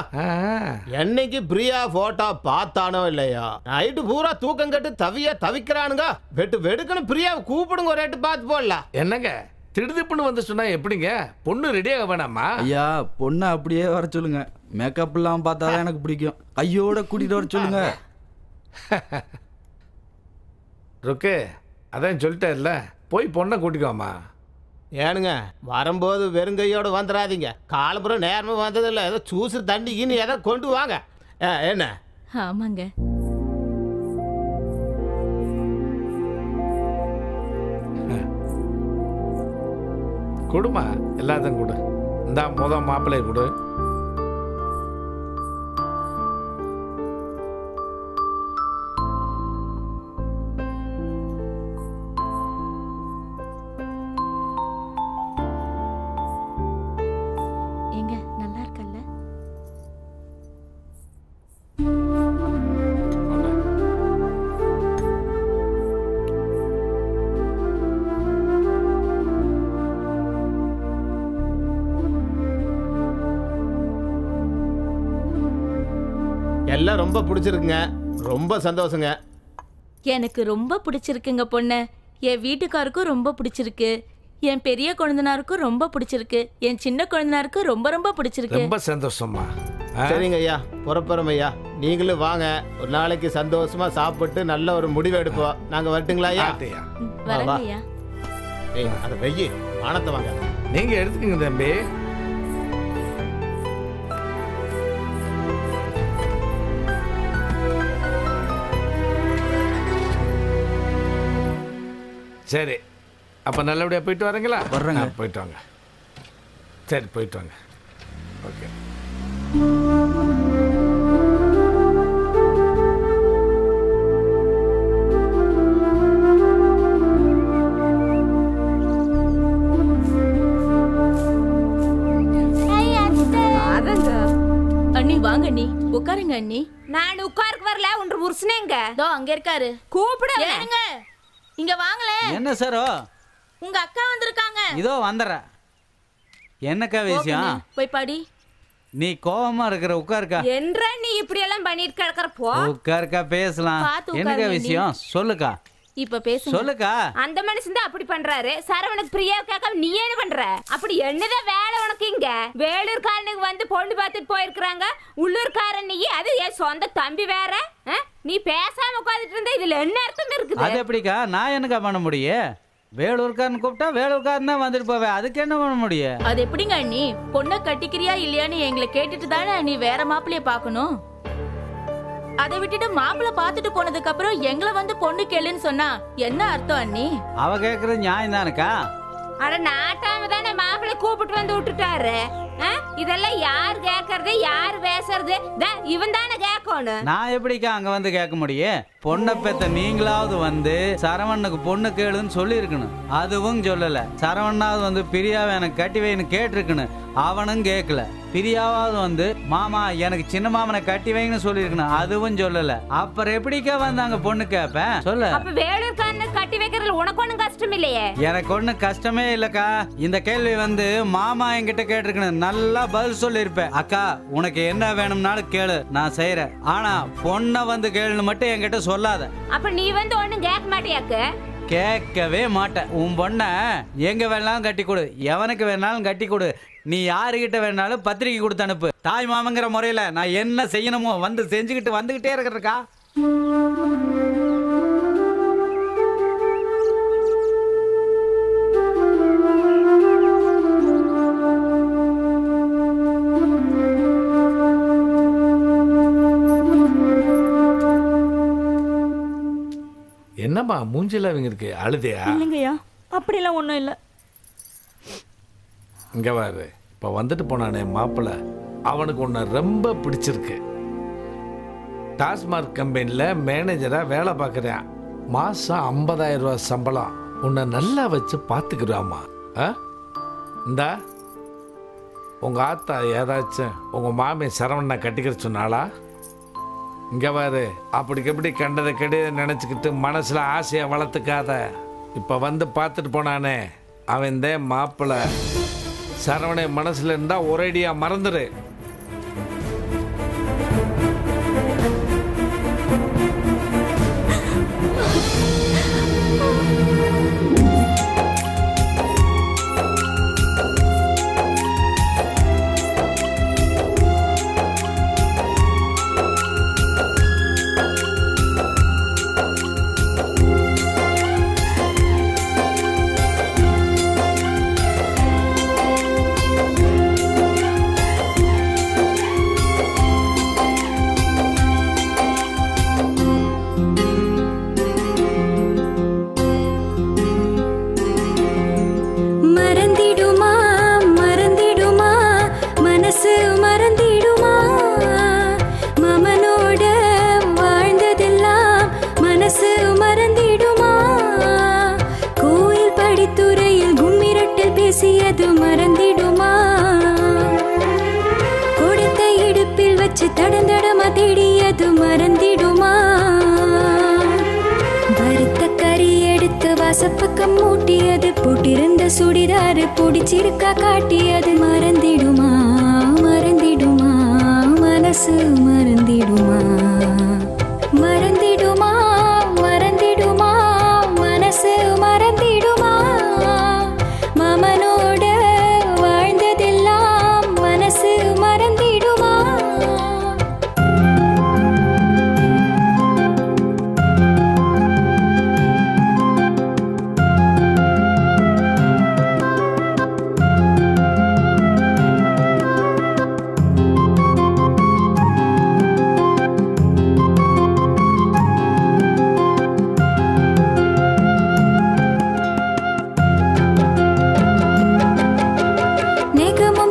என்னைக்கு பிரியா ஃபோட்டோ பார்த்தானோ இல்லையா, நைட்டு பூரா தூக்கம் கட்டு தவிக்கிறானுங்க. வெடுக்கணும் பிரியாவை கூப்பிடுங்க, ஒரு ரேட்டு பார்த்து போடலாம். என்னங்க திடுதிப்புன்னு வந்து சொன்னா எப்படிங்க? பொண்ணு ரெடியாக வேணாமா? ஐயா, பொண்ணை அப்படியே வர சொல்லுங்க. மேக்கப் எல்லாம் பார்த்தாதான் எனக்கு பிடிக்கும். கையோட கூட்டிட்டு வர சொல்லுங்க. ருக்கு, அதான் சொல்லிட்டேன்ல, போய் பொண்ணை கூட்டிக்கோமா. ஏனுங்க, வரும்போது வெறுங்கையோடு வந்துடாதீங்க. காலப்புறம் நேரமாக வந்ததில்லை. ஏதோ சூசு தண்ணிக்குன்னு ஏதோ கொண்டு வாங்க. என்ன? ஆமாங்க. கொடுமா எல்லாத்தையும் கொடு. இந்த மாப்பிள்ளை கொடு. எங்க நல்லா இருக்கல்ல? எல்லாம் ரொம்ப பிடிச்சிருக்குங்க. ரொம்ப சந்தோஷங்க. எனக்கு ரொம்ப பிடிச்சிருக்குங்க பொண்ணு. என் வீட்டுக்காருக்கும் ரொம்ப பிடிச்சிருக்கு. என் பெரிய குழந்தனாருக்கும் ரொம்ப பிடிச்சிருக்கு. என் சின்ன குழந்தனாருக்கும் ரொம்ப ரொம்ப பிடிச்சிருக்கு. ரொம்ப சந்தோஷமா. சரிங்க ஐயா, புறப்புறம் ஐயா. நீங்களும் வாங்க, ஒரு நாளைக்கு சந்தோஷமா சாப்பிட்டு நல்ல ஒரு முடிவு எடுப்போம். நாங்க வரட்டுங்களா ஐயா? வரேங்க ஐயா. ஏய், அதை வெய்யி, வானத்தை வாங்க. நீங்க எடுத்துக்கங்க தம்பி. சரி, அப்ப நல்லபடியா போயிட்டு வரீங்களா? வர்றேங்க. போயிட்டு வாங்க. சரி, போயிட்டு வாங்க. ஓகே. அண்ணி வாங்க அண்ணி, உட்காருங்க அண்ணி. நான் உட்காருக்கு வரல, உன்ற புருஷனேங்க தோ அங்க இருக்காரு. கூப்பிடு. ஏனுங்க இங்க வாங்களே. என்ன சாரோ? உங்க அக்கா வந்திருக்காங்க. இதோ வந்துடுறேன். என்னக்கா விஷயம்? போய் பாடி. நீ கோவமா இருக்கிற, உட்காருக்கா. என்றா நீ இப்படி எல்லாம் பண்ணிட்டு கிடக்குற? போ உட்காருக்கா, பேசலாம். பாத்து என்னக்கா உட்காருங்க விஷயம்? சொல்லுக்கா. இப்ப பேசுங்க. சொல்லுக்கா. அந்த மனுஷன் தான் அப்படி பண்றாரு. சரவணக்கு பிரியா கேட்காம நீ என்ன பண்ற? அப்படி என்னதான் வேலை உனக்கு இங்க? வேலூர்காரனுக்கு வந்து பொண்ணு பார்த்துட்டு போயிருக்காங்க. உள்ளூர்காரன் நீ, அது என் சொந்த தம்பி வேற. நீ பேசாம உட்காந்துட்டு இருந்தா இதுல என்ன அர்த்தம் இருக்குது? அது எப்படிக்கா? நான் என்னக்கா பண்ண முடியும்? வேலூர்காரன் கூப்பிட்டா வேலூர்காரன் தான் வந்துட்டு போவேன். அதுக்கு என்ன பண்ண முடியும்? அது எப்படிங்க அண்ணி? பொண்ணை கட்டிக்கிறியா இல்லையான்னு எங்களை கேட்டுட்டு தானே நீ வேற மாப்பிள்ளைய பாக்கணும். அதை விட்டுட்டு மாப்பிள்ளை பாத்துட்டு போனதுக்கு அப்புறம் எங்களை வந்து பொண்ணு கேளுன்னு சொன்னா என்ன அர்த்தம் அண்ணி? அவ கேக்குறது நியாயம் தானக்கா. அட நாட்டாம தானே மாப்பிள்ளை கூப்பிட்டு வந்து விட்டுட்டாரு. இதெல்லாம் யார் கேக்குறது, யார் பேசுறது? இவன் தானே கேட்கணும். நான் எப்படிக்கா அங்க வந்து கேட்க முடியும்? பொண்ணை பெத்த நீங்களாவது வந்து சரவணனுக்கு பொண்ணு கேளுன்னு சொல்லி இருக்கணும். அதுவும் சொல்லல. சரவணாவது வந்து பிரியாவை எனக்கு கட்டி வைன்னு கேட்டிருக்கணும். அவனும் கேட்கல. பிரியாவது வந்து மாமா எனக்கு சின்ன மாமனை கட்டி வைன்னு சொல்லிருக்கணும். அதுவும் சொல்லல. அப்புறம் எப்படிக்கா வந்து அங்க பொண்ணு கேப்பேன்? சொல்ல. அப்ப வேலூர்காரனை கட்டி வைக்கிறதுல உனக்கு ஒண்ணும் கஷ்டம் இல்லையே? எனக்கு ஒண்ணும் கஷ்டமே இல்லக்கா. இந்த கேள்வி வந்து மாமா என்கிட்ட கேட்டிருக்கணும். நல்லா பதில் சொல்லிருப்பேன். அக்கா உனக்கு என்ன வேணும்னாலும் கேளு, நான் செய்யறேன். ஆனா பொண்ணை வந்து கேளுன்னு மட்டும் என்கிட்ட சொல்லாத. அப்ப நீ வந்து ஒண்ணும் கேட்க மாட்டியாக்கு? கேட்கவே மாட்டேன். உன் பொண்ண எங்க வேணாலும் கட்டி கொடு, எவனுக்கு வேணாலும் கட்டி கொடு. நீ யாருகிட்ட வேணாலும் பத்திரிக்கை கொடுத்து அனுப்பு. தாய் மாமங்கிற முறையில நான் என்ன செய்யணுமோ வந்து செஞ்சுக்கிட்டு வந்துகிட்டே இருக்கிறக்கா. என்னம்மா மூஞ்சில அவங்க இருக்கு? அழுதையா? இல்லைங்கய்யா, அப்படிலாம் ஒன்றும் இல்லை. இங்க பாரு, இப்போ வந்துட்டு போனானே மாப்பிள்ளை, அவனுக்கு உன்னை ரொம்ப பிடிச்சிருக்கு. டாஸ்மார்க் கம்பெனியில் மேனேஜராக வேலை பார்க்குறேன். மாதம் 50,000 ரூபா சம்பளம். உன்னை நல்லா வச்சு பார்த்துக்கிறாமா. இந்தா உங்கள் ஆத்தா ஏதாச்சும் உங்கள் மாமி சரவணனை கட்டிக்கிற சொன்னாளா? இங்கே பாரு, அப்படிக்கு எப்படி கண்டதை கெடுத நினச்சிக்கிட்டு மனசில் ஆசையை வளர்த்துக்காத. இப்போ வந்து பார்த்துட்டு போனானே அவன் தான் மாப்பிள்ளை. சரவணை மனசில் இருந்தால் ஒரேடியாக மறந்துடு. அது மறந்திடுமா கொடுத்த இடுப்பில் வச்சு தடந்தடமா தேடி அது மறந்திடுமா வறுத்த கறி எடுத்து வாசப்பக்கம் மூட்டியது போட்டிருந்த சுடிதாரு பிடிச்சிருக்கா காட்டியது மறந்திடுமா மறந்திடுமா மனசு மறந்திடுமா மறந்திடுமா மறந்திடுமா மனசு மறந்திடுமா மாமனோட வாழ்ந்ததெல்லாம் மனசு மறந்திடுமா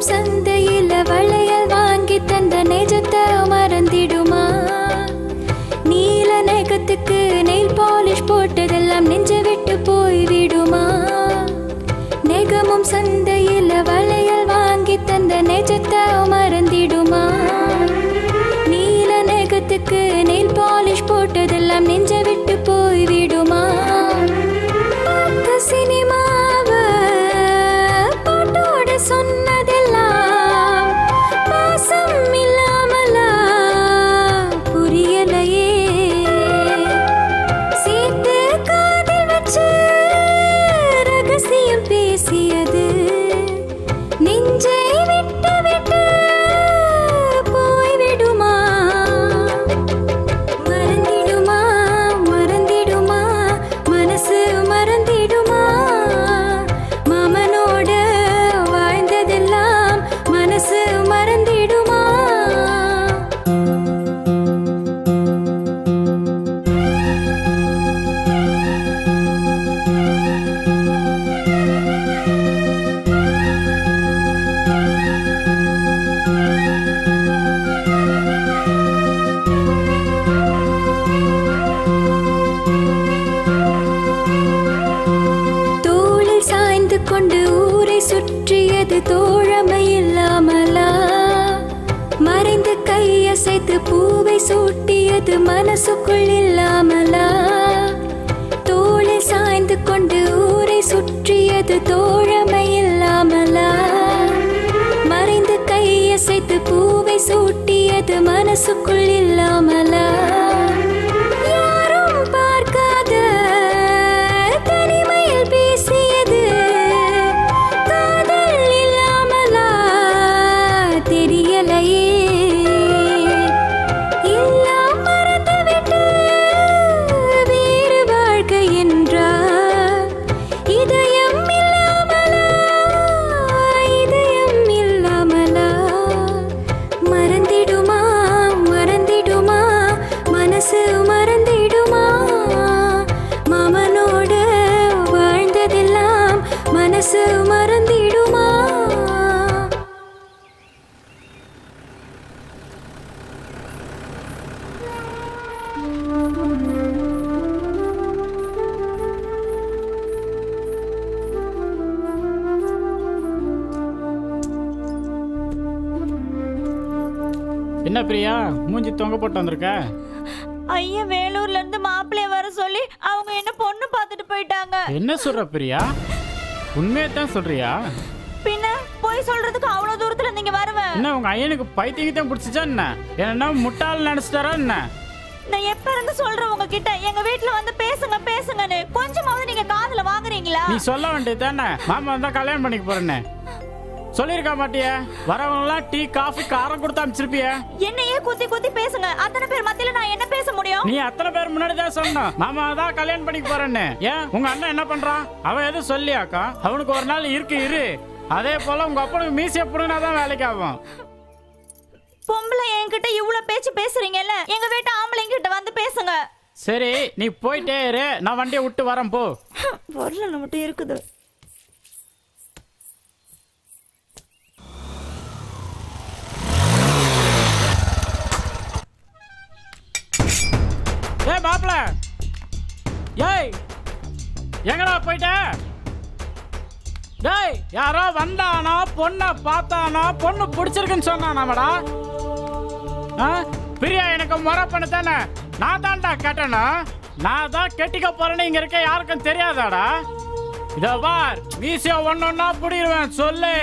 சந்தையில வளையல் வாங்கி தந்த நெஜத்தை மறந்திடுமா நீல நெகத்துக்கு நெயில் பாலிஷ் போட்டதெல்லாம் நெஞ்ச விட்டு போய்விடுமா நெகமும் சந்தையில வளையல் வாங்கி தந்த நெஜத்தை மறந்திடுமா நீல நெகத்துக்கு நெயில் பாலிஷ் போட்டதெல்லாம் நெஞ்ச விட்டு போய்விடுமா சினிமாவை பாட்டோட சொன்னதெல்லாம் பாசம் இல்லாமலா புரியலையே சேர்த்து காதில் வச்சு ரகசியம் பேசியது நெஞ்சை விட்டு விட்டு போய்விடுமா மறந்திடுமா மறந்திடுமா மனசு மறந்திடுமா மாமனோட வாழ்ந்ததெல்லாம் மனசு மறந்திடுமா தோளில் சாய்ந்து கொண்டு ஊரை சுற்றியது தோழமை இல்லாமலா மறைந்து கையசைத்து பூவை சூட்டியது மனசுக்குள் இல்லாமலா தோளில் சாய்ந்து கொண்டு ஊரை சுற்றியது தோழமை இல்லாமலா மறைந்து கையசைத்து பூவை சூட்டியது மனசுக்குள் இல்லாமலா யாரும் பார்க்காத தனிமையில் பேசியது காதல் இல்லாமலா தெரியலையே எல்லாம் மறந்துவிட்டு வேறு வாழ்க்கை என்றார் இதயம் இல்லாமலா இதயம் இல்லாமலா மறந்திடுமா மறந்திடுமா மனசு மறந்திடுமா மாமனோட வாழ்ந்ததெல்லாம் மனசு மறந்திடுமா என்ன பிரியா மூஞ்சி தொங்க போட்டு வந்திருக்க? ஐயா வேலூர்ல இருந்து மாப்பிள்ளைய வர சொல்லி அவங்க என்ன பொண்ணு பார்த்துட்டு போயிட்டாங்க. என்ன சொல்ற பிரியா? உண்மையை தான் சொல்றியா? பின்ன போய் சொல்றதுக்கு அவ்வளவு தூரத்துல நீங்க வருவேன். என்ன உங்க ஐயனுக்கு பைத்தியத்தை பிடிச்சிச்சா என்ன? என்ன முட்டாள் நினைச்சிட்டாரா என்ன? நான் எப்ப இருந்து சொல்றேன் உங்ககிட்ட எங்க வீட்ல வந்து பேசுங்க பேசுங்கன்னு, கொஞ்சமாவது நீங்க காதுல வாங்குறீங்களா? நீ சொல்ல வேண்டியது தானே, மாமா வந்தா கல்யாணம் பண்ணிக்க போறேன்னு சொல்லிருக்க மாட்டிய? வரவங்கலாம் டீ காஃபி காரம் கொடுத்து அனுப்பிச்சிருப்பிய. என்னையே குத்தி குத்தி பேசுங்க, அத்தனை பேர் மத்தியில நான் என்ன பேச முடியும்? நீ அத்தனை பேர் முன்னாடி தான் சொன்னோம் மாமா தான் கல்யாணம் பண்ணிக்க போறேன்னு. ஏன் உங்க அண்ணன் என்ன பண்றான்? அவன் எதுவும் சொல்லியாக்கா? அவனுக்கு ஒரு நாள் இரு அதே போல உங்க அப்பனுக்கு மீசிய புடுங்கினாதான் வேலைக்கு ஆகும். பொம்பளை என்கிட்ட இவ்வளவு பேச்சு பேசுறீங்கல்ல, எங்க வீட்டு ஆம்பளைங்க கிட்ட வந்து பேசுங்க. சரி நீ போயிட்டே இரு, நான் வண்டியை விட்டு வரேன் போ. வரல மட்டும் இருக்குது. ஏய் மாப்ள, ஏய் எங்கடா போயிட்ட? டேய் யாரோ வந்தானா பொண்ணை பார்த்தானா பொண்ணு பிடிச்சிருக்குன்னு சொன்னானாமடா பிரியா எனக்கு முறை பண்ண தானே நான் தான்டா கேட்டேனா நான் தான் கெட்டிக்க போறேன்னு இங்க இருக்க யாருக்கும் தெரியாதாடா இதோ பார் மீசியா ஒன்னொன்னா பிடிடுவேன் சொல்லு.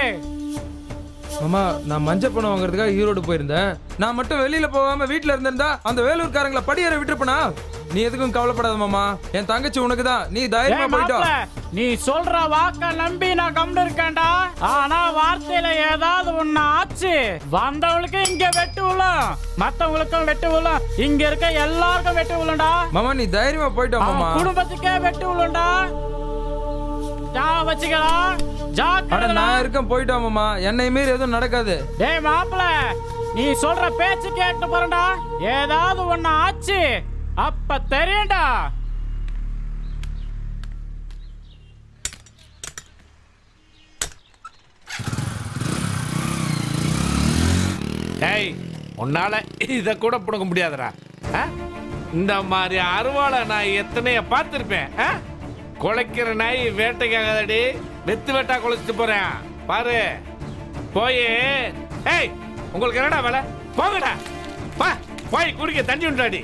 மாமா நான் மஞ்சள் பணம் வாங்குறதுக்காக ஈரோடு போயிருந்தேன். நான் மட்டும் வெளியில போகாம வீட்டுல இருந்திருந்தா அந்த வேலூர்காரங்களை படியேற விட்டுருப்பனா? நீ எதுக்கும் கவலைப்படாத மாமா, என் தங்கச்சி உனக்கு தான், நீ தைரியமா போயிட்டோ. நீ சொல்ற வாக்க நம்பி நான் கம்முன்னு இருக்கேன்டா. ஆனா வார்த்தையில ஏதாவது ஒண்ணு ஆச்சு வந்தவங்களுக்கு இங்க வெட்டு விழும், மத்தவங்களுக்கும் வெட்டு விழும், இங்க இருக்க எல்லாருக்கும் வெட்டு விழும்டா. மாமா நீ தைரியமா போயிட்டோ மாமா, குடும்பத்துக்கே வெட்டு விழும்டா. நான் இருக்கேன் போயிட்டா மாமா, என்னை மீறி எதுவும் நடக்காது. டேய் மாப்பிள நீ சொல்ற பேச்சு கேட்டு போறடா, ஏதாவது ஒண்ணு ஆச்சு அப்ப தெரியும்டா. டேய் உன்னால இத கூட புடுங்க முடியாதுடா. இந்த மாதிரி அருவாளை நான் எத்தனைய பார்த்திருப்பேன். குலைக்கிற நாய் வேட்டைக்காகதடி, வெத்து வெட்டா குலைச்சிட்டு போறேன் பாரு. போய் ஏய் உங்களுக்கு என்னடா வேலை, போங்கடா போய் குடிக்க தண்ணி உண்டாடி.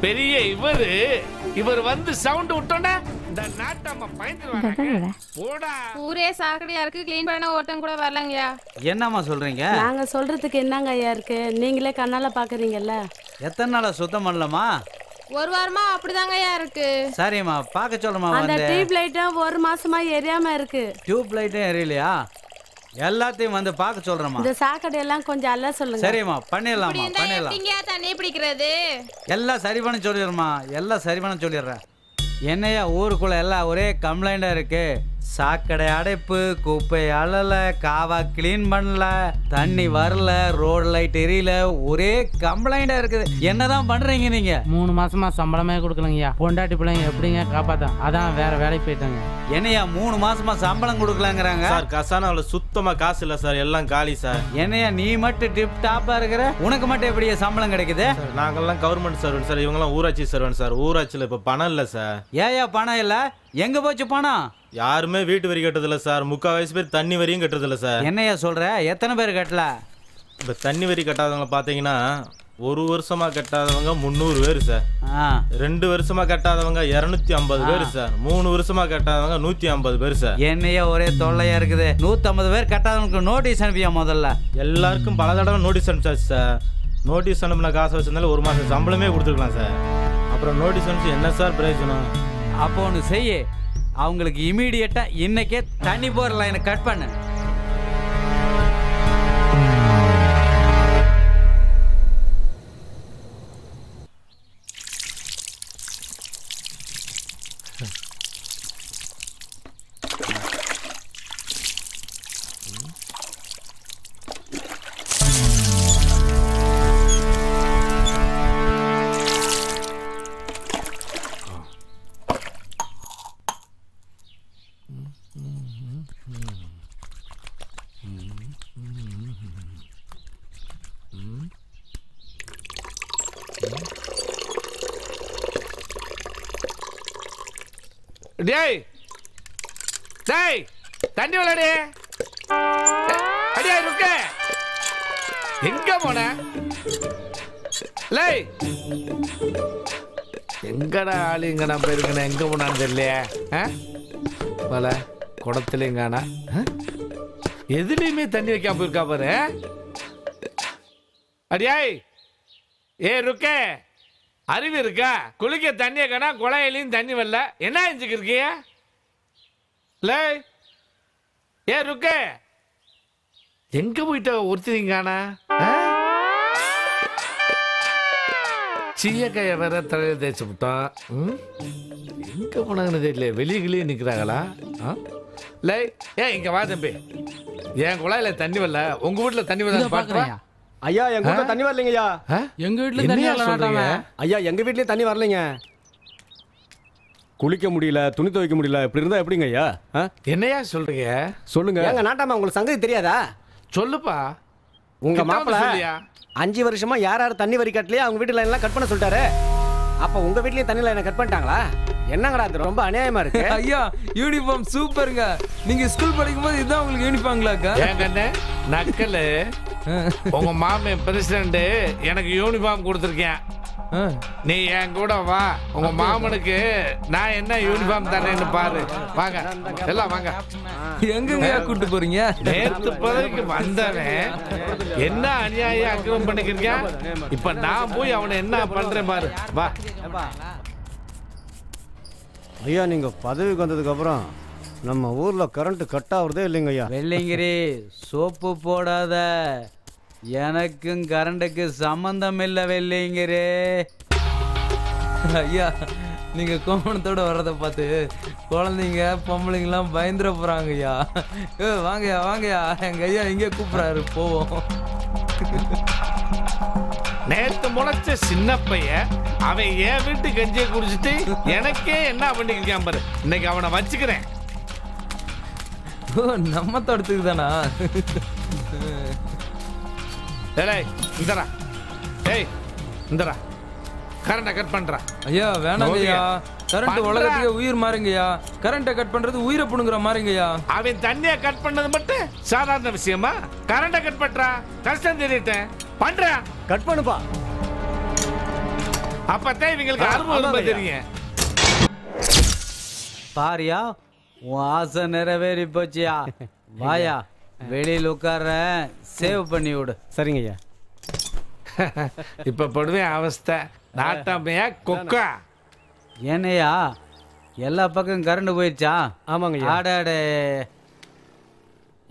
பெரிய இவர் வந்து சவுண்ட் விட்டோன்னா இந்த நாட்டம்மா பயந்துருவாங்க. போடா ஊரே சாக்கடையா இருக்கு, க்ளீன் பண்ண ஒருத்தன் கூட வரலங்கய்யா. என்னம்மா சொல்றீங்க? நாங்க சொல்றதுக்கு என்னங்க ஐயா இருக்கு, நீங்களே கண்ணால பாக்குறீங்கல்ல. எத்தனை நாளா சுத்தம் பண்ணலமா? ஒரு வாரமா அப்படிதாங்கய்யா இருக்கு. சரிம்மா பாக்க சொல்றமா. அந்த டியூப் லைட்டும் ஒரு மாசமா எரியாம இருக்கு. டியூப் லைட்டும் எரியலையா? எல்லாத்தையும் வந்து பாக்க சொல்றமா. இந்த சாக்கடை எல்லாம் கொஞ்சம் அல்ல சொல்லுங்க. சரிம்மா பண்ணிடலாமா, பண்ணிடலாம். எப்படிங்க தண்ணி பிடிக்கிறது? எல்லாம் சரி பண்ண சொல்லிடுறமா, எல்லாம் சரி பண்ண சொல்லிடுறேன். என்னையா ஊருக்குள்ள எல்லாம் ஒரே கம்ப்ளைண்டா இருக்கு. சாக்கடை அடைப்பு, குப்பை அழல, காவா கிளீன் பண்ணல, தண்ணி வரல, ரோடு லைட் எரியல, ஒரே கம்ப்ளைண்டா இருக்குது. என்னதான் பண்றீங்க நீங்க? 3 மாசமா சம்பளமே கொடுக்கலங்கய்யா. பொண்டாட்டி பிள்ளைங்க எப்படிங்க காப்பாத்த, அதான் வேற வேலைக்கு போயிட்டாங்க. என்னையா 3 மாசமா சம்பளம் கொடுக்கலங்கிறாங்க? சார் கசானால சுத்தமா காசு இல்ல சார், எல்லாம் காலி சார். என்னையா நீ மட்டும் டிப் டாப்பா இருக்கிற, உனக்கு மட்டும் எப்படியா சம்பளம் கிடைக்குது? நாங்கெல்லாம் கவர்மெண்ட் சர்வன்ட் சார், இவங்க எல்லாம் ஊராட்சி சர்வன்ட் சார். ஊராட்சியில இப்ப பணம் இல்ல சார். ஏயா பணம் இல்ல? எங்க போச்சு பணம்? யாருமே வீட்டு வரி கட்டுறதில்ல சார், 3/4 பேர் தண்ணி வரியும் கட்டுறதில்ல சார். என்னையா சொல்ற? எத்தனை பேர் கட்டல? இப்ப தண்ணி வரி கட்டாதவங்க பாத்தீங்கன்னா 1 வருஷமா கட்டாதவங்க 300 பேர் சார். 2 வருஷமா கட்டாதவங்க 250 பேர் சார். 3 வருஷமா கட்டாதவங்க 150 பேர் சார். என்னையா ஒரே தொல்லையா இருக்குது. 150 பேர் கட்டாதவங்களுக்கு நோட்டீஸ் அனுப்பியா? முதல்ல எல்லாருக்கும் பல தடவை நோட்டீஸ் அனுப்பிச்சாச்சு சார். நோட்டீஸ் அனுப்பின காசை வச்சிருந்தாலும் 1 மாசம் சம்பளமே கொடுத்துருக்கலாம் சார். அப்புறம் நோட்டீஸ் அனுப்பிச்சு என்ன சார் பிரயோஜனம்? அப்போ ஒன்று செய்ய, அவங்களுக்கு இமீடியட்டா இன்னைக்கே தண்ணி போற லைனை கட் பண்ணு. டேய் டேய் தண்ணி விளையாடு. அடியா இருக்க எங்க போன? லே எங்கடா ஆளு எங்கடா போயிருக்கேன், எங்க போனான்னு தெரியலையே. பல குடத்துல எங்கானா எதுலையுமே தண்ணி வைக்காம போயிருக்கா பாரு. அடியாய் ஏ ருக்க, அறிவு இருக்கா? குளிக்க தண்ணியை காணா, குழாயிலையும் தண்ணி வரல, என்ன செஞ்சுக்கு இருக்கிய? ஏ ருக்க எங்க போயிட்ட ஒருத்தீங்கானா? சீயக்காய வேற தலையில தேய்ச்சி விட்டான். எங்க போனாங்கன்னு தெரியல, வெளியே நிக்கிறாங்களா? ஏன் இங்க வா தம்பி, என் குழாயில தண்ணி வரல, உங்க வீட்டுல தண்ணி வரல பாக்குறேன். ஐயா எங்க வீட்டுல தண்ணி வரலைங்கய்யா. எங்க வீட்டுல தண்ணி வரல. ஐயா எங்க வீட்லயே தண்ணி வரலைங்க. குளிக்க முடியல, துணி துவைக்க முடியல, இப்படி இருந்தா எப்படிங்க ஐயா? என்னையா சொல்றீங்க? சொல்லுங்க. எங்க நாட்டாம உங்களுக்கு சங்கதி தெரியாதா? சொல்லுப்பா. உங்க மாப்பிள்ள 5 வருஷமா யார் யார் தண்ணி வரி கட்டலையே அவங்க வீட்டு லைன் எல்லாம் கட் பண்ண சொல்லிட்டாரு. அப்ப உங்க வீட்லயே தண்ணி லைனை கட் பண்ணிட்டாங்களா? என்னங்கடா இது ரொம்ப அநியாயமா இருக்கு. ஐயா யூனிஃபார்ம் சூப்பருங்க. நீங்க ஸ்கூல் படிக்கும் போது இதுதான் உங்களுக்கு யூனிஃபார்ம்ங்களாக்கா? ஏங்கண்ணே நக்கலு, உங்க மாமன் பிரசிடண்ட் எனக்கு யூனிஃபார்ம் கொடுத்துருக்கேன். நீ என் கூட வா, உங்க மாமனுக்கு நான் என்ன யூனிஃபார்ம் தரேன்னு பாரு. வாங்க எல்லாம் வாங்க. எங்கங்க கூட்டு போறீங்க? நேத்து பதவிக்கு வந்தவன் என்ன அநியாயம் அக்கிரமம் பண்ணிக்கிறீங்க. இப்ப நான் போய் அவனை என்ன பண்றேன் பாரு. வா ஐயா நீங்க பதவிக்கு வந்ததுக்கு அப்புறம் நம்ம ஊர்ல கரண்ட் கட் ஆகுறதே இல்லைங்க ஐயா. வெள்ளிங்கிரி சோப்பு போடாத, எனக்கும் கரண்டுக்கு சம்பந்தம் இல்லை வெள்ளிங்கிரி. ஐயா நீங்க கோமணத்தோட வர்றதை பார்த்து குழந்தைங்க பொம்பளைங்கெல்லாம் பயந்துட போறாங்க ஐயா. வாங்கய்யா வாங்கய்யா, எங்க ஐயா இங்கே கூப்பிடுறாரு போவோம். நேத்து முளைச்ச சின்ன பையன் அவன் என் வீட்டு கஞ்சியை குடிச்சிட்டு எனக்கே என்ன பண்ணிருக்கான் பாரு. இன்னைக்கு அவனை வச்சுக்கிறேன். நம்ம தோட்டத்துக்கு தானா? இந்தரா டேய் இந்தரா கரண்ட கட் பண்றா. ஐயா வேணாங்க ஐயா, கரண்ட் உலகத்துக்கே உயிர் மாறுங்கய்யா. கரண்ட்டை கட் பண்றது உயிரை புடுங்குற மாறுங்கய்யா. அவன் தண்ணியை கட் பண்ணது மட்டும் சாதாரண விஷயமா? கரண்ட கட் பண்றா, கஷ்டம் தெரியிட்டேன் பண்றா. கட் பண்ணுப்பா. அப்பதான் இவங்களுக்கு அனுபவம் தெரியும். பாரியா உன் ஆசை நிறைவேறி போச்சியா. வாயா வெளியில் உட்கார சேவ் பண்ணி விடு. சரிங்க ஐயா. இப்ப படுவேன் அவஸ்தை. நாட்டாமையா கொக்கா ஏனையா எல்லா பக்கம் கரண்ட் போயிடுச்சா? ஆமாங்க. ஆடாடே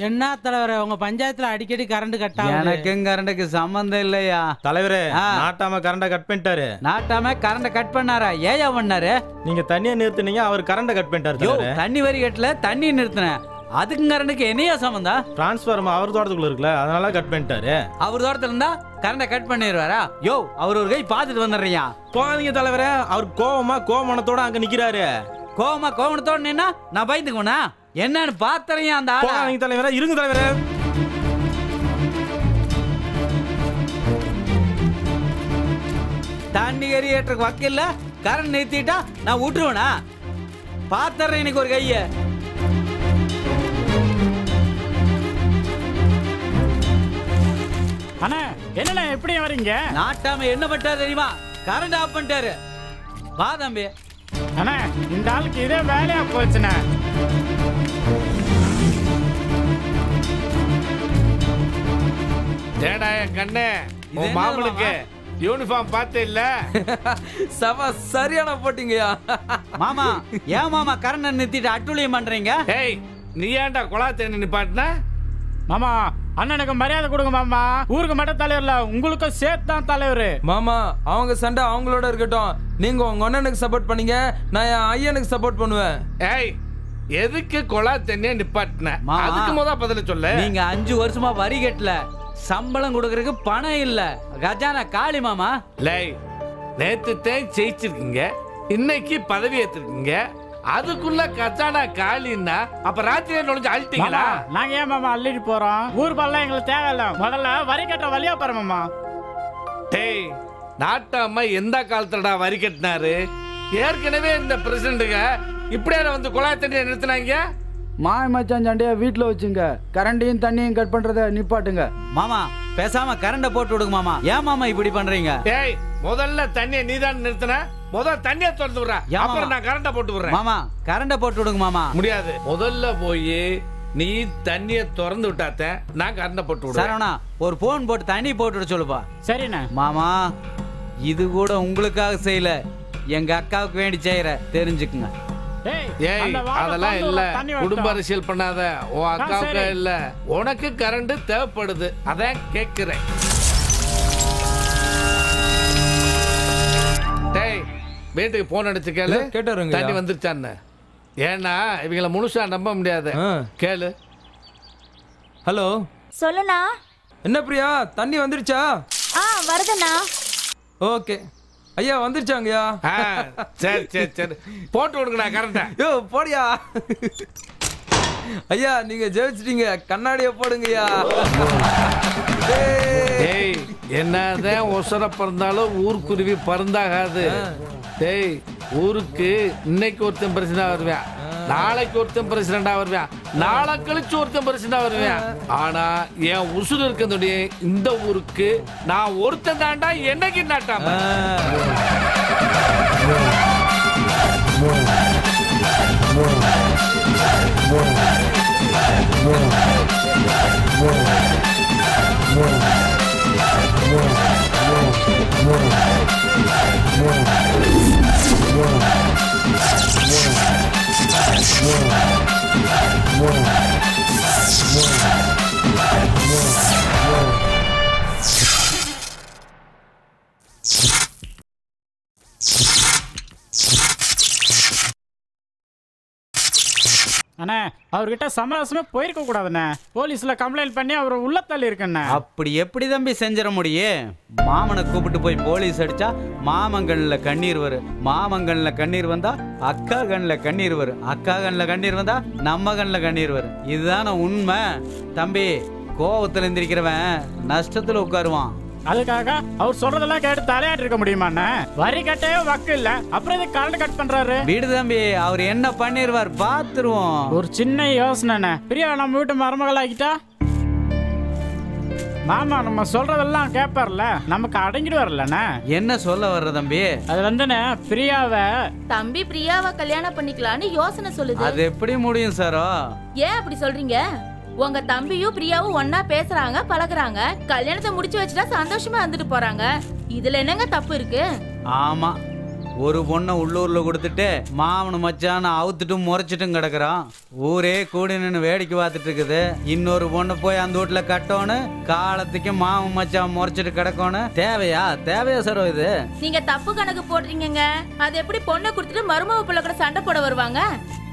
என்ன தலைவரே உங்க பஞ்சாயத்துல அடிக்கடி கரண்ட் கட் ஆகுது. எனக்கும் கரண்டுக்கு சம்பந்தம் இல்லையா தலைவரே. நாட்டாம கரண்ட கட் பண்ணிட்டாரு. நாட்டாம கரண்ட கட் பண்ணாரா? ஏயா பண்ணாரு? நீங்க தண்ணியை நிறுத்தினீங்க, அவர் கரண்ட கட் பண்ணிட்டாரு. தண்ணி வரி கட்டல, தண்ணி நிறுத்தினேன். அதுக்கு கரண்டுக்கு என்னையா சம்பந்தம்? டிரான்ஸ்ஃபார்மர் அவர் தோட்டத்துக்குள்ள இருக்குல்ல, அதனால கட் பண்ணிட்டாரு. அவர் தோட்டத்துல இருந்தா கரண்ட கட் பண்ணிடுவாரா? யோ அவர் ஒரு கை பாத்துட்டு வந்துடுறியா? போகாதீங்க தலைவரே, அவர் கோவணத்தோட அங்க நிக்கிறாரு. கோவணத்தோட நின்னா நான் பயந்துக்குவனா? என்னன்னு பாத்துறியா அந்த ஆள? போகாதீங்க தலைவரே, இருங்க தலைவரே. தண்ணி எரியேற்றுக்கு வக்கில்ல, கரண்ட் நிறுத்திட்டா நான் விட்டுருவேனா? பாத்துறேன் இன்னைக்கு ஒரு கைய. அண்ணா என்னண்ணா எப்படி வரீங்க? நாட்டாம என்ன பண்ணிட்டாரு தெரியுமா? கரண்ட் ஆஃப் பண்ணிட்டாரு. வா தம்பி. அண்ணா இந்த ஆளுக்கு இதே வேலையா போச்சுண்ணா. ஏடா என் கண்ணே, உன் மாமனுக்கு யூனிஃபார்ம் பார்த்தே இல்ல? சவா சரியான போட்டீங்கயா. மாமா ஏன் மாமா கரண்ட் நிறுத்திட்டு அட்டுழியம் பண்றீங்க? ஏய் நீ ஏன்டா குழா தேனி நிப்பாட்டின? மாமா அண்ணனுக்கு மரியாதை கொடுங்க மாமா. ஊருக்கு மட்டும் தலைவர்ல, உங்களுக்கு சேர்த்து தான் தலைவர். மாமா அவங்க சண்டை அவங்களோட இருக்கட்டும். நீங்க உங்க அண்ணனுக்கு சப்போர்ட் பண்ணீங்க, நான் என் ஐயனுக்கு சப்போர்ட் பண்ணுவேன். ஏய் எதுக்கு குழா தண்ணியை நிப்பாட்டின? அதுக்கு முதல் பதில சொல்ல. நீங்க 5 வருஷமா வரி கட்டல, சம்பளம் கொடுக்கறதுக்கு பணம் இல்ல, கஜானா காலி மாமா. லை நேத்து தான் ஜெயிச்சிருக்கீங்க, இன்னைக்கு பதவி ஏத்திருக்கீங்க, அதுக்குள்ள கச்சானா காலின்னா அப்ப ராத்திரியே நுழைஞ்சு அழிட்டீங்களா? நாங்க ஏன் மாமா அள்ளிட்டு போறோம்? ஊர் பல்ல எங்களுக்கு தேவையில்ல, முதல்ல வரி கட்ட வழியா பாரு மாமா. டேய் நாட்டாம எந்த காலத்துலடா வரி கட்டினாரு? ஏற்கனவே இந்த பிரசிடண்ட்டுங்க இப்படியே வந்து குழாய் தண்ணியை நிறுத்தினாங்க. மாய் மச்சான் சண்டையா வீட்டுல வச்சுங்க, கரண்டையும் தண்ணியும் கட் பண்றத நிப்பாட்டுங்க. மாமா பேசாம கரண்ட போட்டு விடுங்க மாமா. ஏன் மாமா இப்படி பண்றீங்க? ஏய் முதல்ல தண்ணியை நீதான் நிறுத்தின, முதல்ல தண்ணியை திறந்து விடுற, அப்புறம் நான் கரண்ட போட்டு விடுறேன். மாமா கரண்ட போட்டு விடுங்க மாமா. முடியாது, முதல்ல போய் நீ தண்ணியை திறந்து விட்டாத்த நான் கரண்ட போட்டு விடுறேன். சரவணா ஒரு போன் போட்டு தண்ணி போட்டு விட சொல்லுப்பா. சரிண்ணா. மாமா இது கூட உங்களுக்காக செய்யல, எங்க அக்காவுக்கு வேண்டி செய்யற, தெரிஞ்சுக்குங்க. ஏய் அதெல்லாம் இல்ல, குடும்ப அரசியல் பண்ணாத. உன் அக்காவுக்கு இல்ல, உனக்கு கரண்ட் தேவைப்படுது, அதான் கேக்குறேன். டேய் வீட்டுக்கு போன் அடிச்சு கேளு, கேட்டாருங்க தண்ணி வந்துருச்சான்னு. ஏன்னா இவங்களை முழுசா நம்ப முடியாது, கேளு. ஹலோ சொல்லுண்ணா. என்ன பிரியா, தண்ணி வந்துருச்சா? வருதுண்ணா. ஓகே ஐயா வந்துருச்சாங்கய்யா. சரி சரி சரி போட்டு விடுங்கண்ணா கரண்ட. யோ போடியா. ஐயா நீங்க ஜெயிச்சிட்டீங்க, கண்ணாடியை போடுங்கய்யா. ஏய் என்னதான் ஒசர பறந்தாலும் ஊர்க்குருவி பறந்தாகாது. டேய் ஊருக்கு இன்னைக்கு ஒருத்தன் பிரசிடண்டா வருவேன், நாளைக்கு ஒருத்தன் பிரசிடண்டா வருவேன், நாளை கழிச்சு ஒருத்தன் பிரசிடண்டா வருவேன். ஆனா என் உசுறு இருக்கிறதுடைய இந்த ஊருக்கு நான் ஒருத்தன் தாண்டா என்னைக்கு நாட்டாம. அண்ணே அவர்கிட்ட சமரசமே போயிருக்க கூடாதுண்ணே. போலீஸ்ல கம்ப்ளைண்ட் பண்ணி அவர் உள்ள தள்ளி இருக்குண்ணே. அப்படி எப்படி தம்பி செஞ்சிட முடியும்? மாமனை கூப்பிட்டு போய் போலீஸ் அடிச்சா மாமங்கண்ணில் கண்ணீர் வரும், மாமங்கண்ணில் கண்ணீர் வந்தா அக்கா கண்ணில் கண்ணீர் வரும், அக்கா கண்ணில் கண்ணீர் வந்தா நம்ம கண்ணில் கண்ணீர் வரும். இதுதானே உண்மை தம்பி. கோவத்தில் எந்திரிக்கிறவன் நஷ்டத்தில் உட்காருவான். அதுக்காக அவர் சொல்றதெல்லாம் கேட்டு தலையாட்டு இருக்க முடியுமா? வரி கட்டவே வக்கு இல்ல, அப்புறம் இது கரண்ட் கட் பண்றாரு. வீடு தம்பி, அவர் என்ன பண்ணிருவார் பாத்துருவோம். ஒரு சின்ன யோசனை, பிரியா நம்ம வீட்டு மருமகள் ஆகிட்டா மாமா நம்ம சொல்றதெல்லாம் கேட்பார்ல, நமக்கு அடங்கிடுவார்லண்ணே. என்ன சொல்ல வர்ற தம்பி? அது வந்துண்ணே பிரியாவை தம்பி பிரியாவை கல்யாணம் பண்ணிக்கலான்னு யோசனை சொல்லுது. அது எப்படி முடியும் சாரோ? ஏன் அப்படி சொல்றீங்க? உங்க தம்பியும் பிரியாவும் ஒன்னா பேசுறாங்க, பழகுறாங்க, கல்யாணத்தை முடிச்சு வச்சுட்டா சந்தோஷமா வந்துட்டு போறாங்க. இதுல என்னங்க தப்பு இருக்கு? ஆமா, ஒரு பொண்ணை உள்ளூர்ல கொடுத்துட்டு மாமனு மச்சான அவுத்துட்டும் முறைச்சிட்டும் கிடக்குறான். ஊரே கூடி நின்று வேடிக்கை பார்த்துட்டு இருக்குது. இன்னொரு பொண்ணு போய் அந்த வீட்டுல கட்டணும், காலத்துக்கு மாமன் மச்சான் முறைச்சிட்டு கிடக்கணும். தேவையா சாரோ இது? நீங்க தப்பு கணக்கு போடுறீங்க. அது எப்படி பொண்ணை கொடுத்துட்டு மருமக பிள்ளை கூட சண்டை போட வருவாங்க?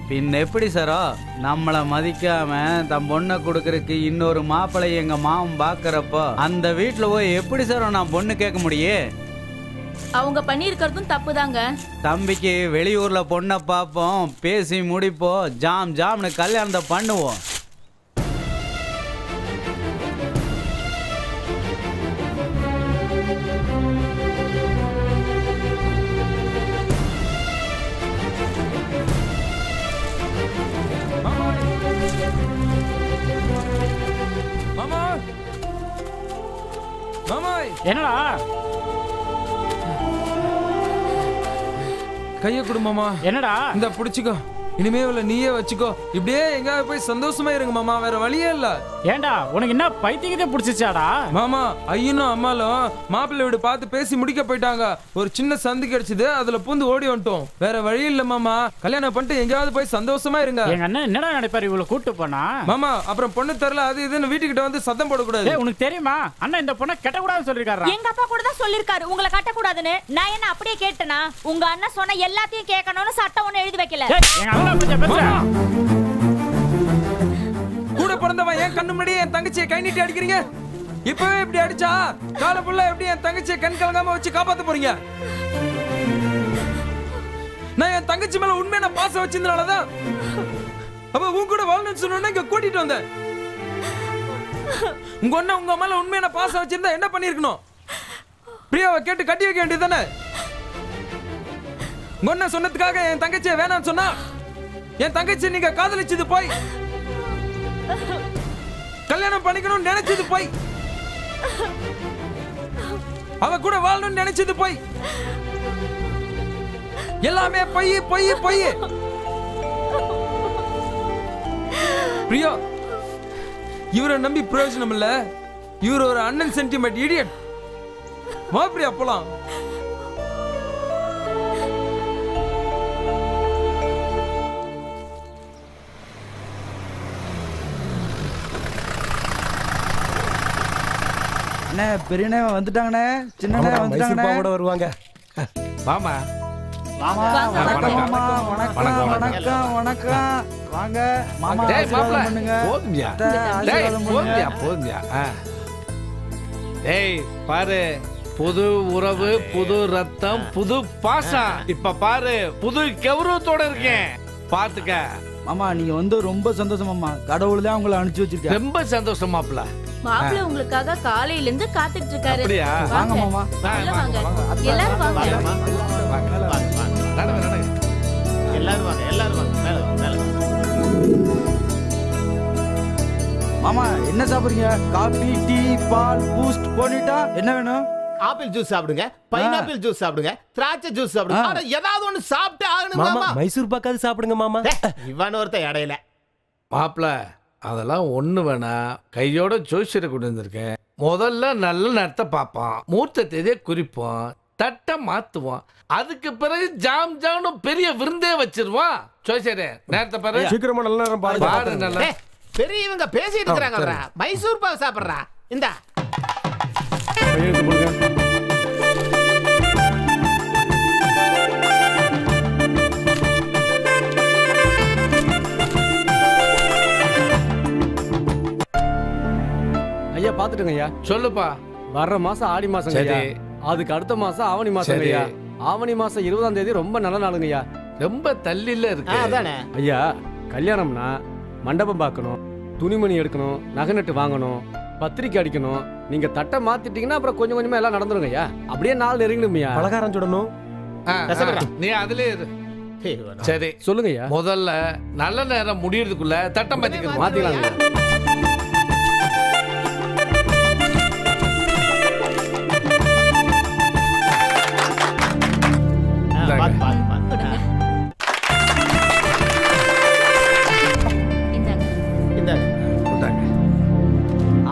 பின் எப்படி சாரோ? நம்மளை மதிக்காம தன் பொண்ணை கொடுக்கறதுக்கு இன்னொரு மாப்பிள்ளை எங்க மாமன் பாக்குறப்போ அந்த வீட்டுல போய் எப்படி சாரோ நான் பொண்ணு கேட்க முடியும்? அவங்க பண்ணி இருக்கிறதும் தப்புதாங்க. தம்பிக்கு வெளியூர்ல பொண்ணை பார்ப்போம், பேசி முடிப்போம், ஜாம் ஜாம்னு கல்யாணத்தை பண்ணுவோம். என்னடா கைய குடும்பமா? என்னடா இந்த புடிச்சுக்கோ, இனிமே நீயே வச்சுக்கோ. இப்படியே எங்கேயாவது போய் சந்தோஷமா இருங்க மாமா, வேற வழியே இல்ல. ஏண்டா உனக்கு என்ன பைத்தியத்தை பிடிச்சிச்சாடா? மாமா ஐயனும் அம்மாலும் மாப்பிள்ளை வீடு பார்த்து பேசி முடிக்க போயிட்டாங்க. ஒரு சின்ன சந்து கிடைச்சது, அதுல பூந்து ஓடி வந்துட்டோம். வேற வழி இல்ல மாமா, கல்யாணம் பண்ணிட்டு எங்கேயாவது போய் சந்தோஷமா இருங்க. எங்க அண்ணன் என்னடா நினைப்பாரு இவ்வளவு கூட்டு போனா? மாமா அப்புறம் பொண்ணு தரல அது இதுன்னு வீட்டுக்கிட்ட வந்து சத்தம் போடக்கூடாது. உனக்கு தெரியுமா அண்ணன் இந்த பொண்ணை கட்டக்கூடாதுன்னு சொல்லிருக்காரு. எங்க அப்பா கூட தான் சொல்லிருக்காரு உங்களை கட்டக்கூடாதுன்னு. நான் என்ன அப்படியே கேட்டனா? உங்க அண்ணன் சொன்ன எல்லாத்தையும் கேட்கணும்னு சட்டம் ஒண்ணு எழுதி வைக்கல. கூட பிறந்தவன் என் கண்ணு முன்னாடி என் தங்கச்சியை கை நீட்டி அடிக்கிறீங்க. இப்பவே இப்படி அடிச்சா கால புள்ள எப்படி என் தங்கச்சியை கண் கலங்காம வச்சு காப்பாத்த போறீங்க? நான் என் தங்கச்சி மேல உண்மையான பாசம் வச்சிருந்தனாலதான் அப்ப உன் கூட வாழணும்னு சொன்ன இங்க கூட்டிட்டு வந்தேன். உங்க அண்ணன் உங்க மேல உண்மையான பாசம் வச்சிருந்தா என்ன பண்ணிருக்கணும்? பிரியாவை கேட்டு கட்டி வைக்க வேண்டியது தானே? உங்க அண்ணன் சொன்னதுக்காக என் தங்கச்சியை வேணாம்னு சொன்னா என் தங்கச்சி நீங்க காதலிச்சது போய், கல்யாணம் பண்ணிக்கணும்னு நினைச்சது போய், அவ கூட வாழணும்னு நினைச்சது போய், எல்லாமே பொய் பொய் பொய். பிரியா இவரை நம்பி பிரயோஜனம் இல்ல. இவர் ஒரு அண்ணன் சென்டிமெண்ட் இடியட். வா பிரியா போலாம். அண்ணே பெரியண்ணே வந்துட்டாங்கண்ணே, சின்னண்ணே வந்துட்டாங்கண்ணே. கூட வருவாங்க. மாமா வணக்கம் மாமா. வணக்கம் வணக்கம் வணக்கம். வாங்க மாமா, ஆசீர்வாதம் பண்ணுங்க. போதும்யா, ஆசீர்வாதம் பண்ணுங்க. போதும்யா. டேய் பாரு, புது உறவு, புது ரத்தம், புது பாசம். இப்ப பாரு புது கௌரவத்தோட இருக்கேன், பாத்துக்க. மாமா நீங்க வந்து ரொம்ப சந்தோஷம் மாமா. கடவுள் தான் உங்களை அனுப்பிச்சு வச்சிருக்கேன். ரொம்ப சந்தோஷம் மாப்பிள்ள. மாப்பிள்ள உங்களுக்காக காலையில இருந்து காத்துட்டு இருக்காரு. அப்படியா? வாங்க மாமா. வாங்க எல்லாரும் வாங்க. வாங்க. எல்லாரும் வாங்க எல்லாரும் வாங்க மேல வாங்க மேல வாங்க. மாமா என்ன சாப்பிடுறீங்க? காபி, டீ, பால், பூஸ்ட், போனிட்டா என்ன வேணும்? ஆப்பிள் ஜூஸ் சாப்பிடுங்க, பைனாப்பிள் ஜூஸ் சாப்பிடுங்க, திராட்சை ஜூஸ் சாப்பிடுங்க. ஆனா ஏதாவது ஒண்ணு சாப்பிட்டே ஆகணும் மாமா. மைசூர் பாக்காது சாப்பிடுங்க மாமா. இவன் ஒருத்த இடையில மாப்பிள அதெல்லாம் ஒண்ணு வேணா, கையோட ஜோசியரை கொண்டு வந்திருக்கேன். முதல்ல நல்ல நேரத்தை பார்ப்போம், மூர்த்த தேதியை குறிப்போம், தட்டை மாத்துவோம், அதுக்கு பிறகு ஜாம் ஜாம்னு பெரிய விருந்தே வச்சிருவோம். ஜோசியரே நேரத்தை பாரு, சீக்கிரமா நல்ல நேரம் பாருங்க. பாரு நல்லா. பெரியவங்க பேசிட்டு இருக்காங்க. மைசூர் பாக் சாப்பிடுறா இந்தா. ஐயா பாத்துட்டுங்க ஐயா. சொல்லுப்பா. வர்ற மாசம் ஆடி மாசம் சரி. அதுக்கு அடுத்த மாசம் ஆவணி மாசம் சரி. ஐயா. ஆவணி மாசம் 20ஆம் தேதி ரொம்ப நல்ல நாளுங்க ஐயா. ரொம்ப தள்ளில இருக்கு. அதானே ஐயா, கல்யாணம்னா மண்டபம் பார்க்கணும், துணிமணி எடுக்கணும், நகை நட்டு வாங்கணும், பத்திரிக்கை அடிக்கணும். நீங்க தட்டை மாத்திட்டீங்கன்னா அப்புறம் கொஞ்சம் கொஞ்சமா எல்லாம் நடந்துருங்க ஐயா. அப்படியே நாள் நெருங்கணும்யா. பலகாரம் சுடணும். நீ அதுலயே இரு. சரி சொல்லுங்க ஐயா. முதல்ல நல்ல நேரம் முடியறதுக்குள்ள தட்டம் மாத்திக்கலாம். மாத்திக்கலாம்.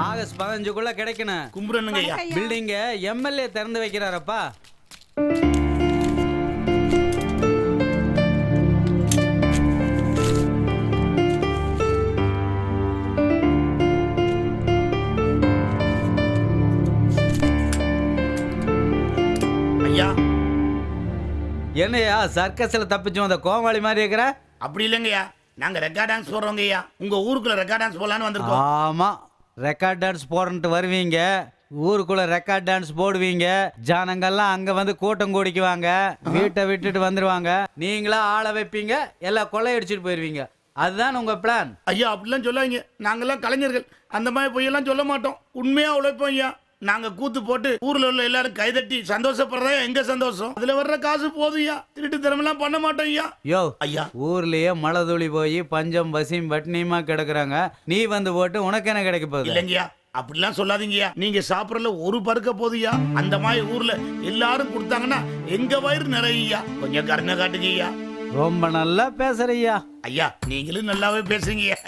ஆகஸ்ட் 15க்குள்ள கிடைக்கணும். கும்பிடணுங்க ஐயா. பில்டிங்க எம்எல்ஏ திறந்து வைக்கிறாரப்பா. ஐயா என்னையா சர்க்கஸ்ல தப்பிச்சு வந்த கோமாளி மாதிரி இருக்கிற? அப்படி இல்லைங்கய்யா, நாங்க ரெக்கார்ட் டான்ஸ் போடுறோங்க ஐயா. உங்க ஊருக்குள்ள ரெக்கார்ட் டான்ஸ் போடலான்னு வந்திருக்கோம். ஆமா, ரெக்கார்ட் டான்ஸ் போடுறன்ட்டு வருவீங்க, ஊருக்குள்ள ரெக்கார்ட் டான்ஸ் போடுவீங்க, ஜனங்கள்லாம் அங்க வந்து கூட்டம் கூடிக்குவாங்க, வீட்டை விட்டுட்டு வந்துருவாங்க, நீங்களா ஆளை வைப்பீங்க, எல்லாம் கொள்ளையடிச்சிட்டு போயிருவீங்க. அதுதான் உங்க பிளான். ஐயா அப்படிலாம் சொல்லாதீங்க, நாங்கெல்லாம் கலைஞர்கள், அந்த மாதிரி பொய்யெல்லாம் சொல்ல மாட்டோம். உண்மையா உழைப்போம் ஐயா. நாங்க கூத்து போட்டு ஊர்ல உள்ள எல்லாரும் கைதட்டி சந்தோஷப்படுறதா எங்க சந்தோஷம். அதுல வர்ற காசு போதும் ஐயா. திருட்டு தரமெல்லாம் பண்ண மாட்டோம் ஐயா. யோ ஐயா, ஊர்லயே மழை துளி போய் பஞ்சம் பசியும் பட்னியுமா கிடக்குறாங்க, நீ வந்து போட்டு உனக்கு என்ன கிடைக்க போகுது? இல்லைங்கய்யா, அப்படிலாம் சொல்லாதீங்கய்யா. நீங்க சாப்பிடறதுல ஒரு பருக்க போதுயா. அந்த மாதிரி ஊர்ல எல்லாரும் கொடுத்தாங்கன்னா எங்க வயிறு நிறையா. கொஞ்சம் கருணை காட்டுங்க ஐயா. ரொம்ப நல்லா பேசுறியா ஐயா. நீங்களும் நல்லாவே பேசுறீங்க.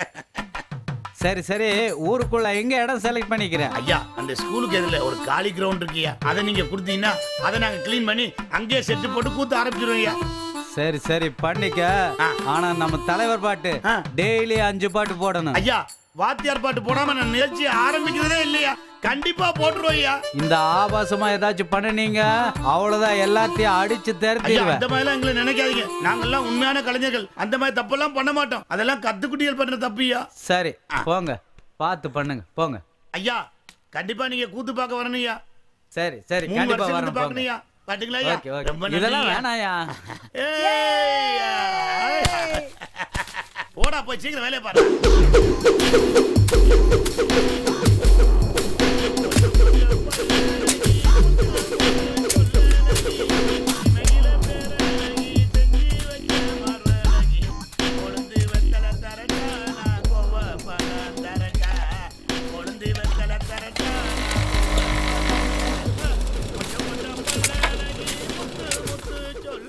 சரி சரி, ஊருக்குள்ள எங்க இடம் செலக்ட் பண்ணிக்கிறேன் ஐயா. அந்த ஸ்கூலுக்கு எதிரில ஒரு காலி கிரவுண்ட் இருக்குயா, அதை நீங்க கொடுத்தீங்கன்னா அதை நாங்க கிளீன் பண்ணி அங்கேயே செட்டு போட்டு கூத்து ஆரம்பிச்சிருவோம் ஐயா. சரி சரி பண்ணிக்க. ஆனா நம்ம தலைவர் பாட்டு டெய்லி 5 பாட்டு போடணும் ஐயா. வாத்தியார் பாட்டு போடாம நான் நிகழ்ச்சி ஆரம்பிக்கிறதே இல்லையா. கண்டிப்பா போட்டுருவோம் ஐயா. இந்த ஆபாசமா ஏதாச்சும் பண்ணுனீங்க அவ்வளவுதான், எல்லாத்தையும் அடிச்சு தெரிஞ்சிருவேன். அந்த மாதிரி எங்களை நினைக்காதீங்க, நாங்கெல்லாம் உண்மையான கலைஞர்கள். அந்த மாதிரி தப்பெல்லாம் பண்ண மாட்டோம். அதெல்லாம் கத்துக்குட்டிகள் பண்ற தப்புயா. சரி போங்க, பார்த்து பண்ணுங்க போங்க ஐயா. கண்டிப்பா நீங்க கூத்து பார்க்க வரணும் ஐயா. சரி சரி, 3 கண்டிப்பா வருஷம் வரணும் பார்க்கணும் ஐயா. பாத்தீங்களா ஐயா? ஓகே ஓகே, ரொம்ப இதெல்லாம் நன்றி வேணாயா. போடா போய் சீக்கிரம் வேலையை பாரு.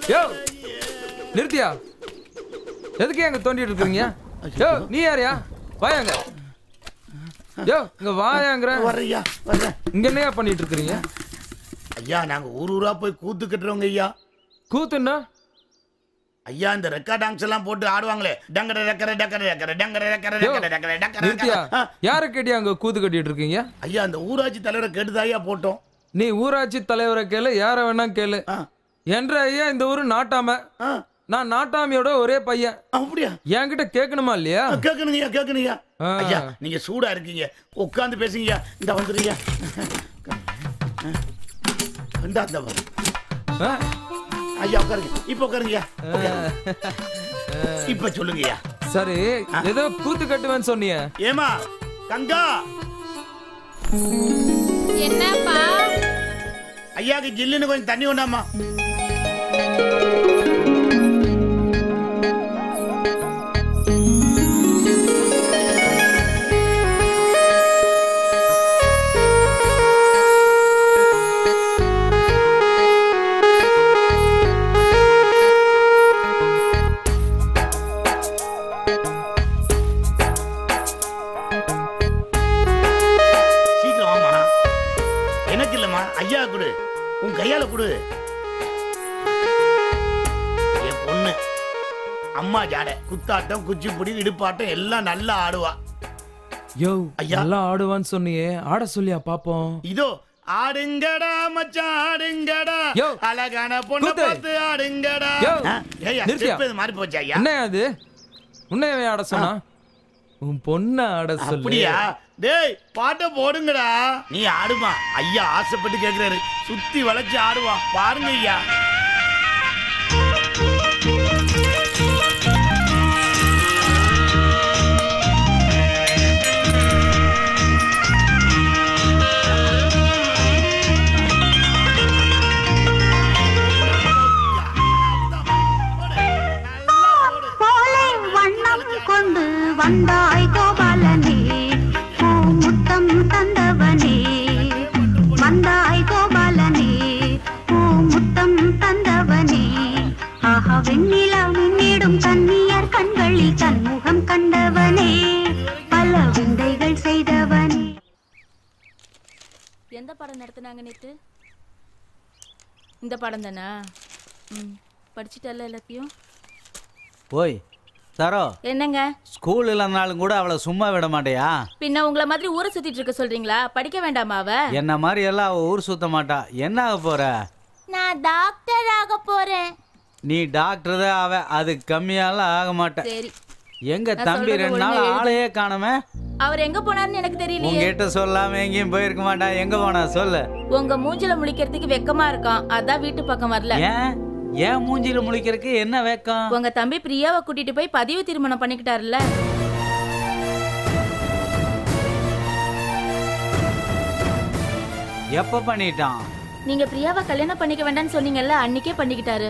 யோ நிறுத்தியா, எதுக்கு அங்க தோண்டிட்டு இருக்கீங்க? யோ நீ யாரையா? வாயாங்க. யோ இங்க வாயாங்கற. வர்றியா வர்றேன். இங்க என்னையா பண்ணிட்டு இருக்கீங்க? ஐயா நாங்க ஊரூரா போய் கூத்து கட்டுறோங்க ஐயா. கூத்துன்னா ஐயா இந்த ரெக்கார்ட் டான்ஸ் எல்லாம் போட்டு ஆடுவாங்களே, டங்கர ரெக்கர டக்கர ரெக்கர டங்கர ரெக்கர ரெக்கர டக்கர டக்கர. நிறுத்தியா, யார கேட்டியா அங்க கூத்து கட்டிட்டு இருக்கீங்க? ஐயா அந்த ஊராட்சி தலைவரை கேட்டுதாயா போட்டோம். நீ ஊராட்சி தலைவரை கேளு, யார வேணா கேளு. என்ற ஐயா இந்த ஊரு நாட்டாம, நான் நாட்டாமியோட ஒரே பையன். அப்படியா? என்கிட்ட கேட்கணுமா இல்லையா? கேட்கணுங்கய்யா கேட்கணுங்கய்யா. ஐயா நீங்க சூடா இருக்கீங்க, உட்காந்து பேசுங்கய்யா. இந்த வந்துருங்க ஐயா, உட்காருங்க. இப்ப உட்காருங்க. இப்ப சொல்லுங்கய்யா. சரி, ஏதோ கூத்து கட்டுவேன்னு சொன்னீங்க. ஏமா கங்கா, என்னப்பா? ஐயாக்கு ஜில்லுன்னு கொஞ்சம் தண்ணி கொண்டாமா. உன் கையால கொடு. என் பொண்ணு அம்மா ஜாட குத்தாட்டம் குச்சிப்புடி இடுப்பாட்டம் எல்லாம் நல்லா ஆடுவா. யோ ஐயா எல்லாம் ஆடுவான்னு சொன்னியே, ஆட சொல்லியா பாப்போம். இதோ ஆடுங்கடா மச்சான் ஆடுங்கடா, அழகான பொண்ணு பார்த்து ஆடுங்கடா. ஏய்யா ஸ்டெப் மாறி போச்சு ஐயா. என்ன அது? உன்னையவே ஆட சொன்னா? உன் பொண்ண ஆட சொல்லு. அப்படியா? டேய் பாட்ட போடுங்கடா. நீ ஆடுமா? ஐயா ஆசைப்பட்டு கேக்குறாரு. சுத்தி வளைச்சு ஆடுவா பாருங்க ஐயா. கொண்டு வந்தாய் கோபாலனே, முத்தம் தந்தவனே. வந்தாய் கோபாலனே, முத்தம் தந்தவனே. ஆஹா வெண்ணிலா மின்னிடும் கண்ணியர் கண்களில் தன்முகம் கண்டவனே, பல விந்தைகள் செய்தவனே. எந்த படம் நடத்துனாங்க நேத்து? இந்த படம் தானா? படிச்சுட்டல எல்லாத்தையும்? ஓய் சரோ, என்னங்க? ஸ்கூல் இல்லைனாலும் கூட அவளை சும்மா விட மாட்டியா? பின்ன உங்களை மாதிரி ஊரை சுத்திட்டு இருக்க சொல்றீங்களா? படிக்க வேண்டாமா அவ? என்ன மாதிரி எல்லாம் அவ ஊர் சுத்த மாட்டா. என்ன ஆக போற? நான் டாக்டர் ஆக போறேன். நீ டாக்டர் தான் ஆவ, அது கம்மியாலாம் ஆக மாட்டேன். சரி. எங்க தம்பி 2 நாள் ஆளையே காணோமே. அவர் எங்க போனாருன்னு எனக்கு தெரியலையே. உங்ககிட்ட சொல்லாம எங்கேயும் போயிருக்க மாட்டா. எங்க போனா சொல்லு. உங்க மூஞ்சில முழிக்கிறதுக்கு வெக்கமா இருக்கான், அதான் வீட்டு பக்கம் வரல. ஏன் மூஞ்சில முழிக்கிறதுக்கு என்ன வெக்கம்? உங்க தம்பி பிரியாவை கூட்டிட்டு போய் பதிவு திருமணம் பண்ணிக்கிட்டாருல்ல. எப்ப பண்ணிட்டான்? நீங்க பிரியாவை கல்யாணம் பண்ணிக்க வேண்டாம்னு சொன்னீங்கல்ல, அன்னைக்கே பண்ணிக்கிட்டாரு.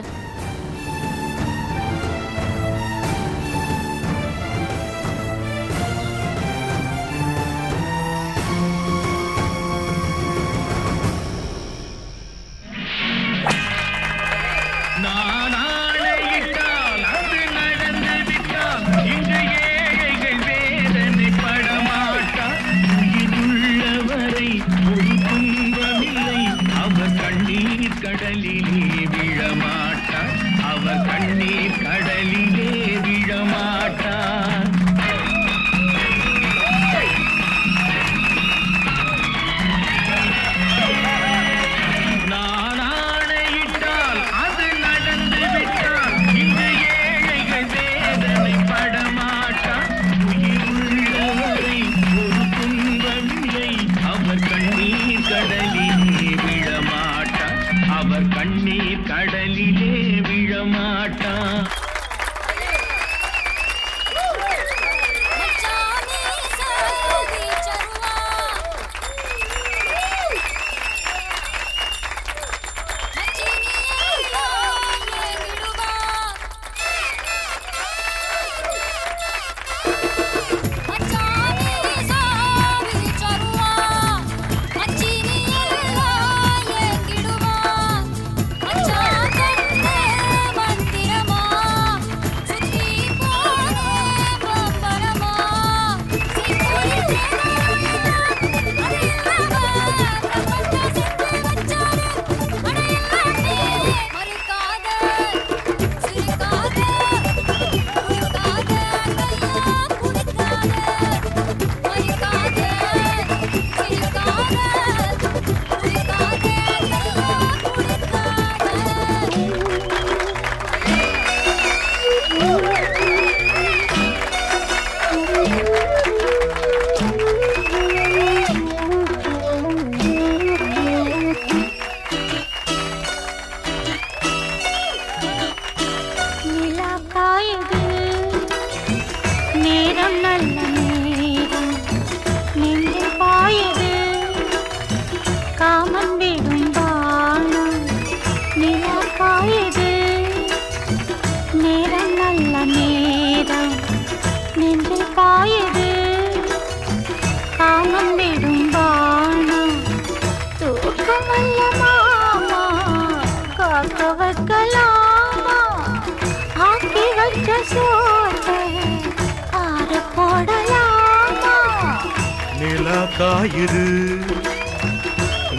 காயுது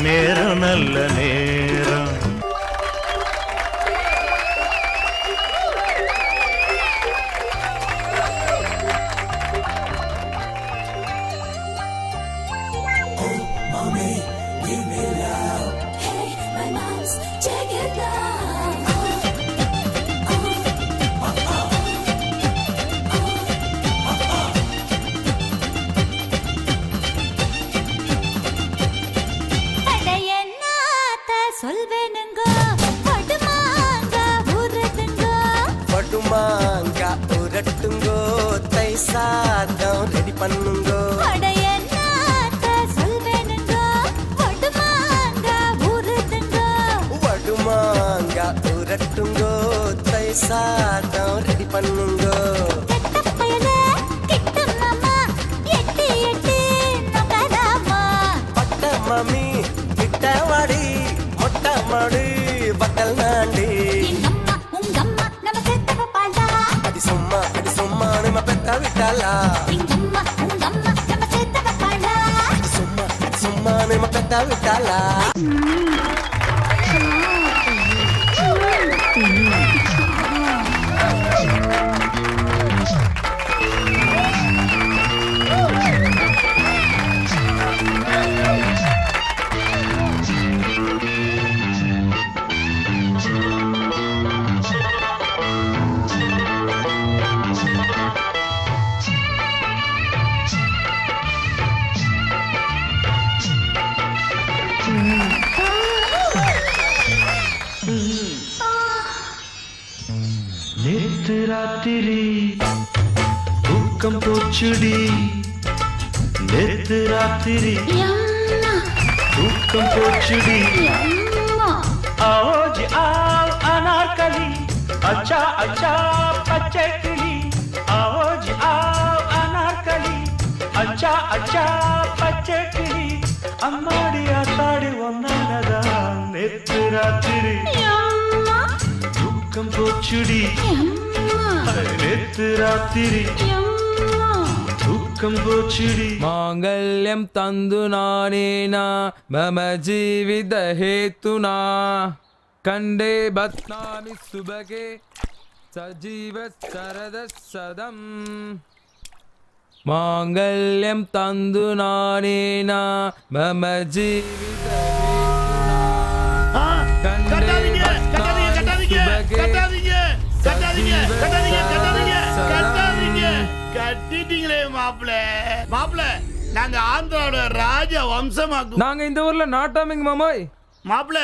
நேரம் நல்ல நேரம். சாதம் ரெடி பண்ணுங்க வடுமாங்க உரட்டுங்க தை சாதம் ரெடி பண்ணுங்க பட்ட மம்மி கிட்ட வாடி மொட்டை மாடி பட்டல் நாண்டி அடி சும்மா நம்ம பெத்த விட்டாலா சும்மா நம்ம பெத்த விட்டாலா நேத்து ராத்திரி தூக்கம் போச்சுடி நேத்து ராத்திரி தூக்கம் போச்சுடி आओ जी आओ अनारकली अच्छा अच्छा बच्चे किली आओ जी आओ अनारकली अच्छा अच्छा बच्चे किली अम्माड़ी आताड़ी वन्नानदा नेत्तु रात्रि दुःखं पोच्चुडी नेत्तु रात्रि दुःखं पोच्चुडी मांगल्यं तंदु नानेना मम जीवित हेतुना कंडे बत्नामि सुबगे सजीव शरद सदम मांगल्यं तंदु नानेना मम जीवित हेतुना கட்டிட்டீங்களே மாப்பிள்ள நாங்க ஆந்திராவோட ராஜ வம்சமாக்கும். நாங்க இந்த ஊர்ல நாட்டாமிங்க மாமாய். மாப்பிள்ள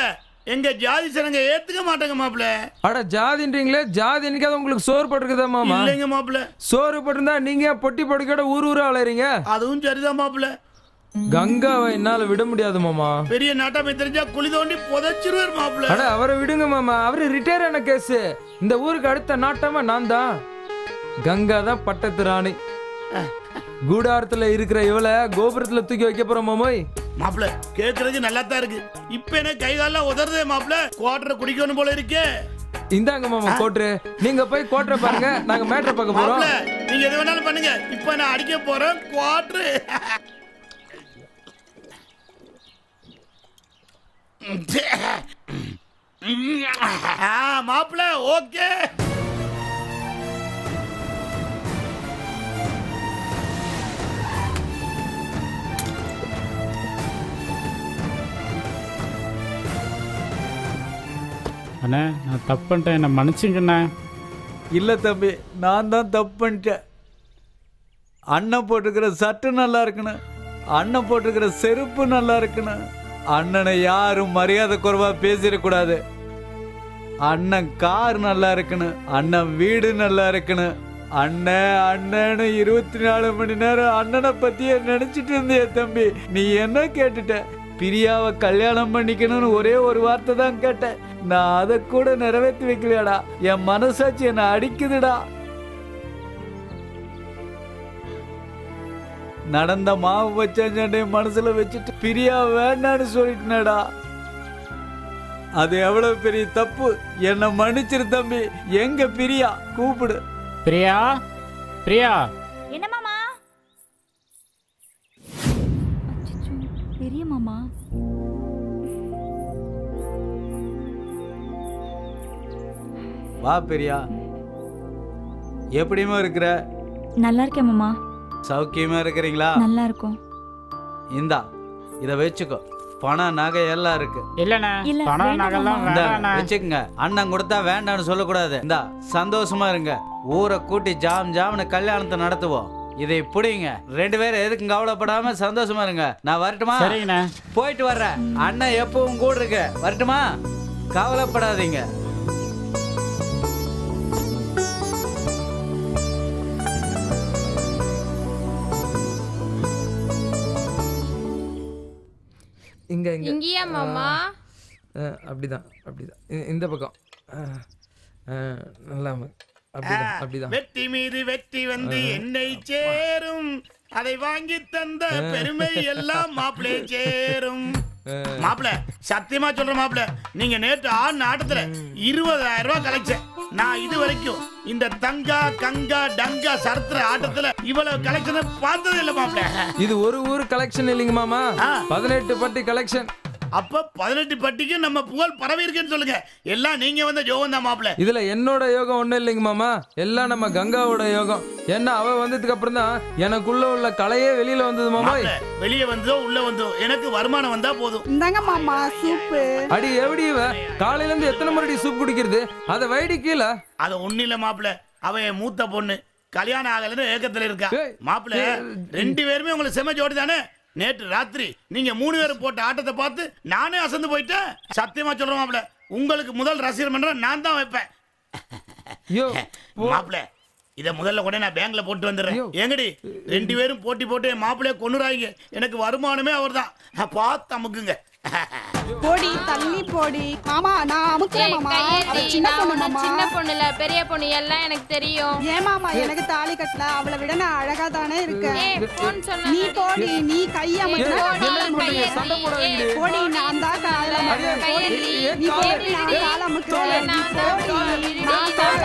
எங்க ஜாதி சனங்க ஏத்துக்க மாட்டாங்க மாப்பிள்ள. அட ஜாதின்றீங்களே, ஜாதி என்னைக்காவது உங்களுக்கு சோறு போட்டுருக்குதா மாமா? இல்லைங்க மாப்பிள்ள. சோறு போட்டிருந்தா நீங்க பொட்டி பொடிக்கோட ஊர் ஊரா அலையறீங்க. அதுவும் சரிதான் மாப்பிள்ள. கங்காவை என்னால விட முடியாது மாமா. பெரிய நாட்டாமை தெரிஞ்சா குழி தோண்டி புதைச்சிருவார் மாப்பிள்ள. அட அவரை விடுங்க மாமா, அவரு ரிட்டையர் ஆன கேஸ். இந்த ஊருக்கு அடுத்த நாட்டாம நான் தான். கங்கா தான் பட்டத்து ராணி. கூடாரத்துல இருக்கிற இவளை கோபுரத்துல தூக்கி வைக்க போறோம் மாமோய். மாப்பிள்ள கேக்குறதுக்கு நல்லா தான் இருக்கு. இப்ப என்ன கை கால உதறதே மாப்பிள்ள. குவாட்டரை குடிக்கணும் போல இருக்கே. இந்தாங்க மாமா கோட்ரு. நீங்க போய் கோட்ரை பாருங்க, நாங்க மேட்ரை பார்க்க போறோம். நீங்க எது வேணாலும் பண்ணுங்க. இப்ப நான் அடிக்க போறேன் குவாட்ரு. மாப்பிள்ள ஓகே. அண்ணே நான் தப்பு பண்ணிட்டேன், என்ன மன்னிச்சுங்கண்ணே. இல்லை தம்பி, நான் தான் தப்பு பண்ணிட்டேன். அண்ணன் போட்டுக்கிற சட்டு நல்லா இருக்குன்னு, அண்ணன் போட்டுக்கிற செருப்பு நல்லா இருக்குன்னு, அண்ணனை யாரும் மரியாதை குறைவா பேசிடக்கூடாது. அண்ணன் கார் நல்லா இருக்குன்னு, அண்ணன் வீடு நல்லா இருக்குன்னு, அண்ணன் அண்ணன்னு 24 மணி நேரம் அண்ணனை பத்தியே நினைச்சிட்டு இருந்திய தம்பி. நீ என்ன கேட்டுட்ட? பிரியாவை கல்யாணம் பண்ணிக்கணும்னு ஒரே ஒரு வார்த்தை தான் கேட்டேன். நான் அதை கூட நிறைவேற்றி வைக்கலையாடா. என் மனசாட்சி என்ன அடிக்குதுடா. நடந்த மாவு வச்ச மனசுல வச்சுட்டு பிரியா வேண்டான்னு சொல்லிட்டேடா. அது எவ்வளவு பெரிய தப்பு. என்ன மன்னிச்சிரு தம்பி. எங்க பிரியா? கூப்பிடு. பிரியா, பிரியா. என்ன மாமா? பெரிய மாமா வா பெரியா. எப்படிமா இருக்கிற? நல்லா இருக்கேன் மாமா. சௌக்கியமா இருக்கிறீங்களா? நல்லா இருக்கும். இந்தா இத வச்சுக்கோ. பணம் நகை எல்லாம் இருக்கு. இல்லண்ணே, பணம் நகைலாம் வேண்டாண்ணே. வச்சுக்கங்க. அண்ணன் கொடுத்தா வேண்டாம்னு சொல்லக்கூடாது. இந்தா சந்தோஷமா இருங்க. ஊரை கூட்டி ஜாம் ஜாம்னு கல்யாணத்தை நடத்துவோம். இதை பிடிங்க. 2 பேரும் எதுக்கும் கவலைப்படாம சந்தோஷமா இருங்க. நான் வரட்டுமா? சரிங்கண்ணே. போயிட்டு வர்றேன். அண்ணன் எப்பவும் கூட இருக்கு. வரட்டுமா? கவலைப்படாதீங்க. இங்கேயா மாமா? அப்படிதான் இந்த பக்கம் நல்லா அப்படிதான். வெற்றி மீது வெற்றி வந்து என்னை சேரும், அதை வாங்கி தந்த பெருமை எல்லாம் மாப்பிள்ளை சேரும். மாப்பிள்ள சத்தியமா சொல்ற மாப்பிள்ள, நீங்க நேற்று ஆடின ஆட்டத்துல 20,000 ரூபாய் கலெக்ஷன். நான் இது வரைக்கும் இந்த தங்கா கங்கா டங்கா சரத்திர ஆட்டத்துல இவ்வளவு கலெக்ஷன் பார்த்தது இல்ல மாப்பிள்ள. இது ஒரு ஊர் கலெக்ஷன் இல்லைங்க மாமா, 18 பட்டி கலெக்ஷன். அப்ப 18 பட்டிக்கு நம்ம புகழ் பரவி இருக்குன்னு சொல்லுங்க. எல்லாம் நீங்க வந்த யோகம் தான் மாப்பிள்ள. இதுல என்னோட யோகம் ஒண்ணும் இல்லைங்க மாமா, எல்லாம் நம்ம கங்காவோட யோகம். என்ன அவ வந்ததுக்கு அப்புறம் தான் எனக்குள்ள உள்ள கலையே வெளியில வந்தது மாமா. வெளியே வந்தோ உள்ள வந்தோ எனக்கு வருமானம் வந்தா போதும். இந்தாங்க மாமா சூப்பு. அடி எப்படி இவ காலையில இருந்து எத்தனை முறை சூப் குடிக்கிறது? அத வைடி கீழே. அத ஒண்ணு இல்ல மாப்பிள்ள, அவ மூத்த பொண்ணு கல்யாணம் ஆகலன்னு ஏக்கத்துல இருக்கா. மாப்பிள்ள 2 பேருமே உங்களுக்கு செம ஜோடி தானே. நேற்று ராத்திரி நீங்க 3 பேரும் போட்ட ஆட்டத்தை பார்த்து நானே அசந்து போயிட்டேன். சத்தியமா சொல்றேன் மாப்பிள்ள, உங்களுக்கு முதல் ரசிகர் மன்றம் நான் தான் வைப்பேன். மாப்பிள்ள இத முதல்ல கூட நான் பேங்க்ல போட்டு வந்துடுறேன். எங்கடி 2 பேரும் போட்டி போட்டு மாப்பிள்ளைய கொண்டுறாங்க. எனக்கு வருமானமே அவர் தான். பார்த்து அமுக்குங்க. போடி தள்ளி போடி. மாமா நான் அமுக்குறேன் மாமா. அவ சின்ன பொண்ணு மாமா. சின்ன பொண்ணுல பெரிய பொண்ணு எல்லாம் எனக்கு தெரியும். ஏன் மாமா எனக்கு தாலி கட்டல? அவளை விட நான் அழகா தானே இருக்கேன். நீ போடி, நீ கைய போடி. நான் தான் கால நீ போடி. நான் கால அமுக்குறேன். நான் கால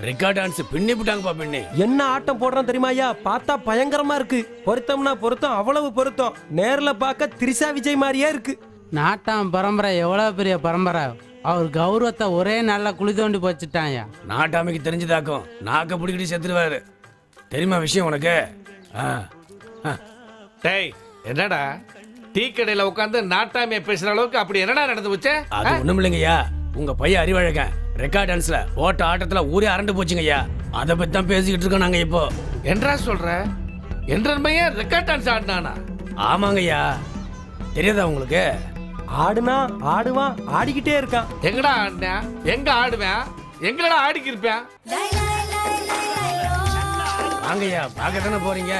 ரெக்கார்ட் டான்ஸ் பின்னி விட்டாங்கப்பா. பின்னி என்ன ஆட்டம் போடுறான் தெரியுமா ஐயா? பார்த்தா பயங்கரமா இருக்கு. பொருத்தம்னா பொருத்தம், அவ்வளவு பொருத்தம். நேர்ல பார்க்க திரிசா விஜய் மாதிரியே இருக்கு. நாட்டாம் பரம்பரை எவ்வளவு பெரிய பரம்பரை. அவர் கௌரவத்தை ஒரே நாள்ல குழி தோண்டி போச்சுட்டாங்க. நாட்டாமைக்கு தெரிஞ்சதாக்கும் நாக்க பிடிக்கிட்டு செத்துருவாரு. தெரியுமா விஷயம் உனக்கு? டேய் என்னடா டீ கடையில உட்காந்து நாட்டாமைய பேசுற அளவுக்கு அப்படி என்னடா நடந்து போச்சு? அது ஒண்ணும் இல்லைங்கய்யா, உங்க பையன் அறிவழகன் ரெக்கார்ட் டான்ஸ்ல ஓட்ட ஆட்டத்துல ஊரே அரண்டு போச்சுங்க ஐயா. அதை பத்தி தான் பேசிக்கிட்டு இருக்கோம் நாங்க இப்போ. என்றா சொல்ற? என்ற பையன் ரெக்கார்ட் டான்ஸ் ஆடினானா? ஆமாங்க ஐயா. தெரியாதா உங்களுக்கு? ஆடுனா ஆடுவான், ஆடிக்கிட்டே இருக்கான். எங்கடா ஆடினா? எங்க ஆடுவேன்? எங்கடா ஆடிக்கி இருப்பேன்? வாங்கய்யா, பார்க்க தானே போறீங்க.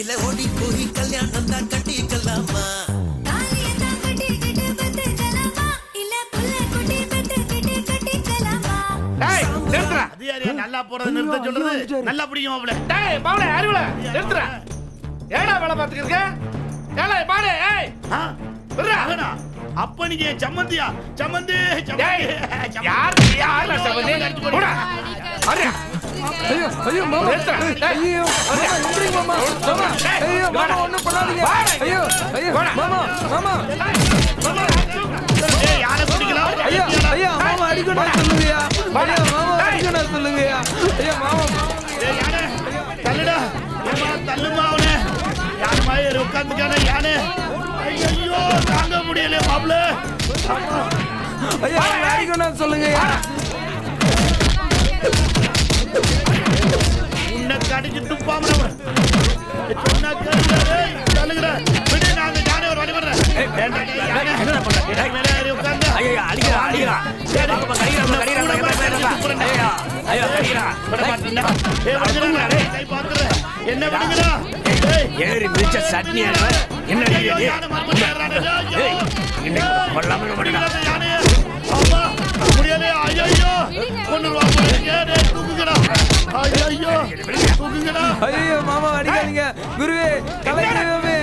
இல்ல ஓடி போய் கல்யாணம் தான் கட்டிக்கலாமா? நல்லா போறது நிறுத்த சொல்றது நல்லா பிடிக்கும் மாப்பிள்ள. டேய் பாவல அறிவுல நிறுத்துற. ஏடா வேலை பாத்துக்கிற இருக்க? ஏலே பாடே ஏய். விடுறா. அப்ப நீங்க சம்மந்தியா? சம்மந்தி டேய் யார் யாரா சம்மந்தி? போடா. அரியா. ஐயோ ஐயோ மாமா. ஐயோ எந்திரிங்க மாமா. மாமா ஐயோ மாமா ஒண்ணும் பண்ணாதீங்க. ஐயோ ஐயோ மாமா மாமா. ஏய் யாரை பிடிக்கலாம்? ஐயா ஐயா மாமா அடிக்கணும் சொல்லுங்கயா. ஐயா மாமா அடிக்கணும் சொல்லுங்கயா. ஐயா மாமா. ஏய் யானே தள்ளுடா. ஏமா தள்ளுமா அவனே. யார் மாதிரி உட்கார்ந்துக்கானே யானே. ஐயோ தாங்க முடியல மாப்ள. ஐயா அடிக்கணும் சொல்லுங்கயா. உன்னை கடிச்சு துப்பாம சொன்னா கேளுடா. தள்ளுங்கடா. விடு நான் யானே ஒரு வழி பண்றேன். என்னடா பண்ற? டேய் மேல ஏறி உட்கார்ந்து. ஐயா அடிக்கடா அடிக்கடா. சரி பாப்பா கடிக்கடா. ஐயா கடிக்கடா. விட மாட்டீங்க. ஏய் விடுங்கடா. கை பாத்துற. என்ன விடுங்கடா. ஏய் ஏறி மிச்ச சட்னி அட. என்ன அடிக்கடி? ஏய் இன்னைக்கு கொல்லாம விடுடா. யானே. அப்பா ஐயோ கொன்னுருவா போறீங்க. டேய் தூக்குங்கடா. ஐயோ தூக்குங்கடா. ஐயோ மாமா அடிக்காதீங்க. குருவே கலைஞரே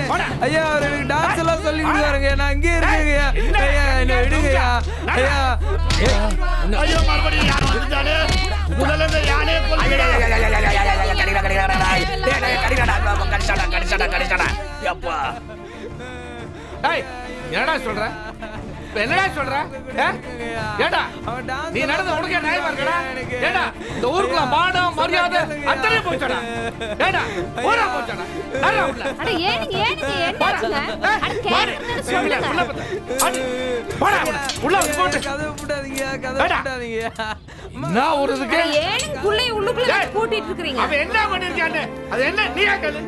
ஐயா அவருக்கு டான்ஸ் எல்லாம் சொல்லி கொடுத்தாருங்க. நான் இங்கே இருக்கேங்க. ஐயா என்ன விடுங்கய்யா. ஐயா ஐயோ மறுபடியும் யாரும் வந்துட்டானே. முதல்ல இந்த யானே கொல்லுங்கடா. என்னடா சொல்ற? என்னடா சொல்ற? ஏடா நீ நடந்த உனக்கே நியாயமா இருக்கடா? ஏடா இந்த ஊருக்குள்ள மானம் மரியாதை அத்தனை போச்சடா. ஏடா போடா போச்சடா. நல்லா உள்ள. அட ஏனுங்க என்னாச்சுங்க? அட கேக்குறேன்னு சொல்லுங்க. போடா உள்ள போடு. கதவு போடாதீங்க. கதவு போடாதீங்க. நான் ஒரு இதுக்கு ஏனுங்க புள்ளைய உள்ளுக்குள்ள கூட்டிட்டு இருக்கீங்க? அவன் என்ன பண்ணிருக்கானே? அது என்ன நீயா கேளு.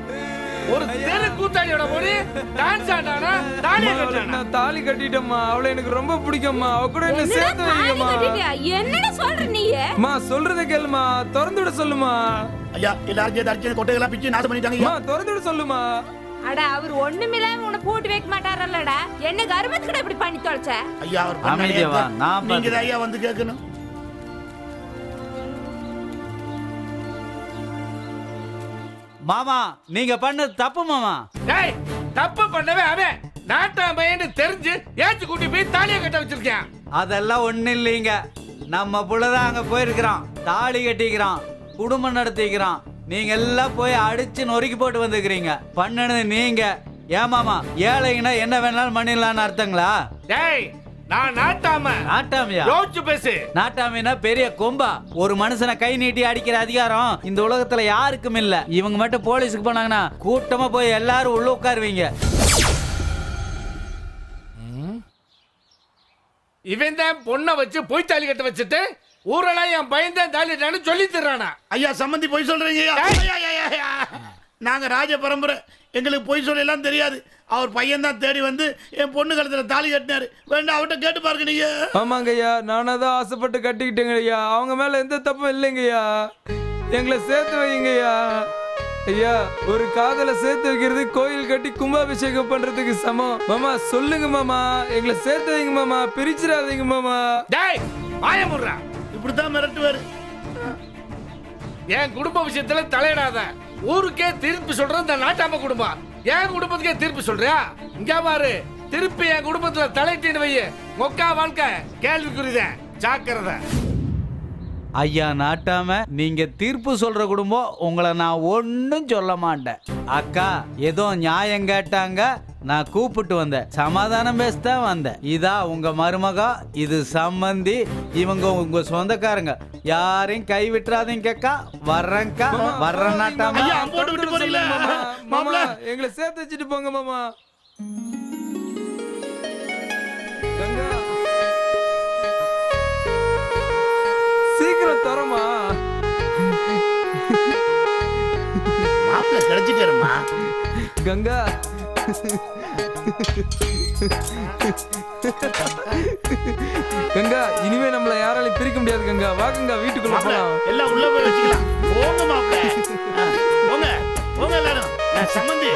ஒரு தெரு கூத்தாடியோட போடி டான்ஸ் ஆடானா தாலி கட்டறானா? நான் தாலி கட்டிட்டேம்மா. அவளை எனக்கு ரொம்ப பிடிக்கும்மா. அவ கூட என்ன சேர்த்து வைங்கம்மா. என்னடா சொல்ற நீ? அம்மா சொல்றத கேளுமா. திறந்து விட சொல்லுமா. ஐயா எல்லாரும் சேர்ந்து அடிச்சு கொட்டைகளா பிச்சு நாசம் பண்ணிட்டாங்க. அம்மா திறந்து விட சொல்லுமா. அட அவர் ஒண்ணுமில்லாம உன்னை பூட்டி வைக்க மாட்டாரல்லடா. என்ன கர்மத்துக்கு இப்படி பண்ணி தொலைச்ச? ஐயா அவர் அமைதியாவா நான் நீங்க தான் ஐயா வந்து கேட்கணும். மாமா நீங்க பண்ணது தப்பு மாமா. டேய் தப்பு பண்ணவே அவன் நாட்டாமைன்னு தெரிஞ்சு ஏச்சு கூட்டி போய் தாலியை கட்ட வச்சிருக்கேன். அதெல்லாம் ஒண்ணு இல்லைங்க. நம்ம புள்ளதான் அங்க போயிருக்கிறான். தாலி கட்டிக்கிறான். குடும்பம் நடத்திக்கிறான். நீங்க எல்லாம் போய் அடிச்சு நொறுக்கி போட்டு வந்துக்கிறீங்க. பண்ணனது நீங்க. ஏமாமா ஏழைங்கன்னா என்ன வேணாலும் பண்ணிடலான்னு அர்த்தங்களா? டேய் நான் நாட்டாம. நாட்டாமையா? யோசிச்சு பேசு. நாட்டாமைனா பெரிய கொம்பா. ஒரு மனுஷனை கை நீட்டி அடிக்கிற அதிகாரம் இந்த உலகத்துல யாருக்கும் இல்ல. இவங்க மட்டும் போலீஸுக்கு போனாங்கன்னா கூட்டமா போய் எல்லாரும் உள்ள உட்காருவீங்க. இவன் தான் பொண்ணை வச்சு பொய் தாலி கட்ட வச்சுட்டு ஊரெல்லாம் என் பையன் தான் தாலி கட்டான்னு சொல்லி தர்றானா? ஐயா சம்பந்தி பொய் சொல்றீங்க. நாங்க ராஜ பரம்பரை. எங்களுக்கு பொய் சொல்லலாம் தெரியாது. அவர் பையன் தான் தேடி வந்து என் பொண்ணு கழுத்துல தாலி கட்டினாரு. வேண்டாம் அவட்ட கேட்டு பாருங்க நீங்க. ஆமாங்க ஐயா நானதான் ஆசைப்பட்டு கட்டிக்கிட்டேங்க ஐயா. அவங்க மேல எந்த தப்பும் இல்லைங்க ஐயா. எங்களை சேர்த்து வைங்க ஐயா. ஐயா ஒரு காதலை சேர்த்து வைக்கிறது கோயில் கட்டி கும்பாபிஷேகம் பண்றதுக்கு சமம். மாமா சொல்லுங்க மாமா. எங்களை சேர்த்து வைங்க மாமா. பிரிச்சிடாதீங்க மாமா. டேய் ஆயமுறா. இப்படித்தான் மிரட்டுவாரு. என் குடும்ப விஷயத்துல தலையிடாத. ஊருக்கே தீர்ப்பு சொல்றது இந்த நாட்டாம குடும்பம். என் குடும்பத்துக்கே தீர்ப்பு சொல்றியா? இங்க பாரு திருப்பி என் குடும்பத்துல தலையிட்டு வை. மொக்கா வாழ்க்கை கேள்விக்குறிதான். ஜாக்கிரதை. ஐயா நாட்டாம நீங்க தீர்ப்பு சொல்ற குடும்பம். உங்களை நான் ஒன்னும் சொல்ல மாட்டேன். அக்கா ஏதோ நியாயம் கேட்டாங்க. நான் கூப்பிட்டு வந்தேன். சமாதானம் பேசத்தான் வந்தேன். இதா உங்க மருமகா. இது சம்பந்தி. இவங்க உங்க சொந்தக்காரங்க. யாரையும் கை விட்டுறாதீங்க அக்கா. வர்றேன்க்கா. வர்றேன் நாட்டாம. மாமா எங்களை சேர்த்து வச்சுட்டு போங்க மாமா. சீக்கிரம் தரமா. மாப்பிள்ள கிடைச்சிட்டாருமா. கங்கா கங்கா இனிமே நம்மள யாராலையும் பிரிக்க முடியாது கங்கா. வா கங்கா வீட்டுக்குள்ள போலாம். எல்லாம் உள்ள போய் வச்சுக்கலாம். போங்க மாப்பிள்ள. போங்க போங்க எல்லாரும். சம்பந்தி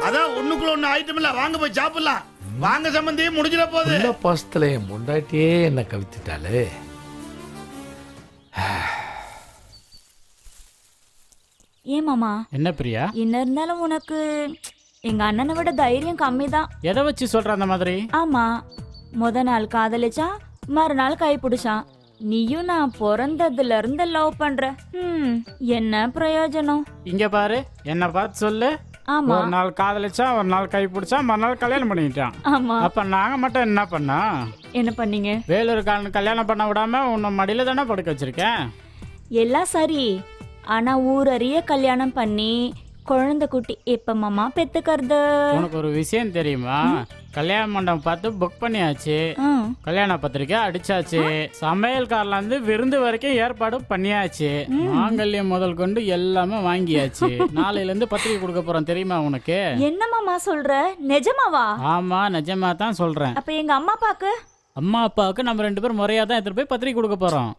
அதான் ஒண்ணுக்குள்ள ஒண்ணு ஐட்டம் இல்ல. வாங்க போய் சாப்பிடலாம். வாங்க சம்பந்தி முடிஞ்சிட போகுது. இந்த பாசத்துல என் முண்டாட்டியே என்ன கவித்துட்டாலே. ஏன் மாமா? என்ன பிரியா? என்ன இருந்தாலும் உனக்கு எங்க அண்ணனை விட தைரியம் கம்மி தான். எதை வச்சு சொல்ற அந்த மாதிரி? ஆமா முத நாள் காதலிச்சா மறுநாள் கை பிடிச்சான். நீயும் நான் பிறந்ததுல இருந்து லவ் பண்ற. என்ன பிரயோஜனம்? இங்க பாரு என்ன பார்த்து சொல்லு. ஆமா. ஒரு நாள் காதலிச்சா ஒரு நாள் கை பிடிச்சா மறுநாள் கல்யாணம் பண்ணிட்டான். ஆமா. அப்ப நாங்க மட்டும் என்ன பண்ணோம்? என்ன பண்ணீங்க? வேலூர்காரன் கல்யாணம் பண்ண விடாம உன்னை மடியில தானே படுக்க வச்சிருக்கேன். எல்லாம் சரி. ஆனா ஊரறிய கல்யாணம் பண்ணி குழந்தை குட்டி எப்ப மாமா பெத்துக்கிறது? உனக்கு ஒரு விஷயம் தெரியுமா? கல்யாண மண்டபம் பார்த்து புக் பண்ணியாச்சு. கல்யாண பத்திரிக்கை அடிச்சாச்சு. சமையல்காரில இருந்து விருந்து வரைக்கும் ஏற்பாடு பண்ணியாச்சு. மாங்கல்யம் முதல் கொண்டு எல்லாமே வாங்கியாச்சு. நாளையில இருந்து பத்திரிக்கை கொடுக்க போறோம் தெரியுமா உனக்கு? என்ன மாமா சொல்ற? நிஜமாவா? ஆமா நிஜமா தான் சொல்றேன். அப்ப எங்க அம்மா அப்பாக்கு? அம்மா அப்பாவுக்கு நம்ம 2 பேரும் முறையா தான் எடுத்துட்டு போய் பத்திரிக்கை கொடுக்க போறோம்.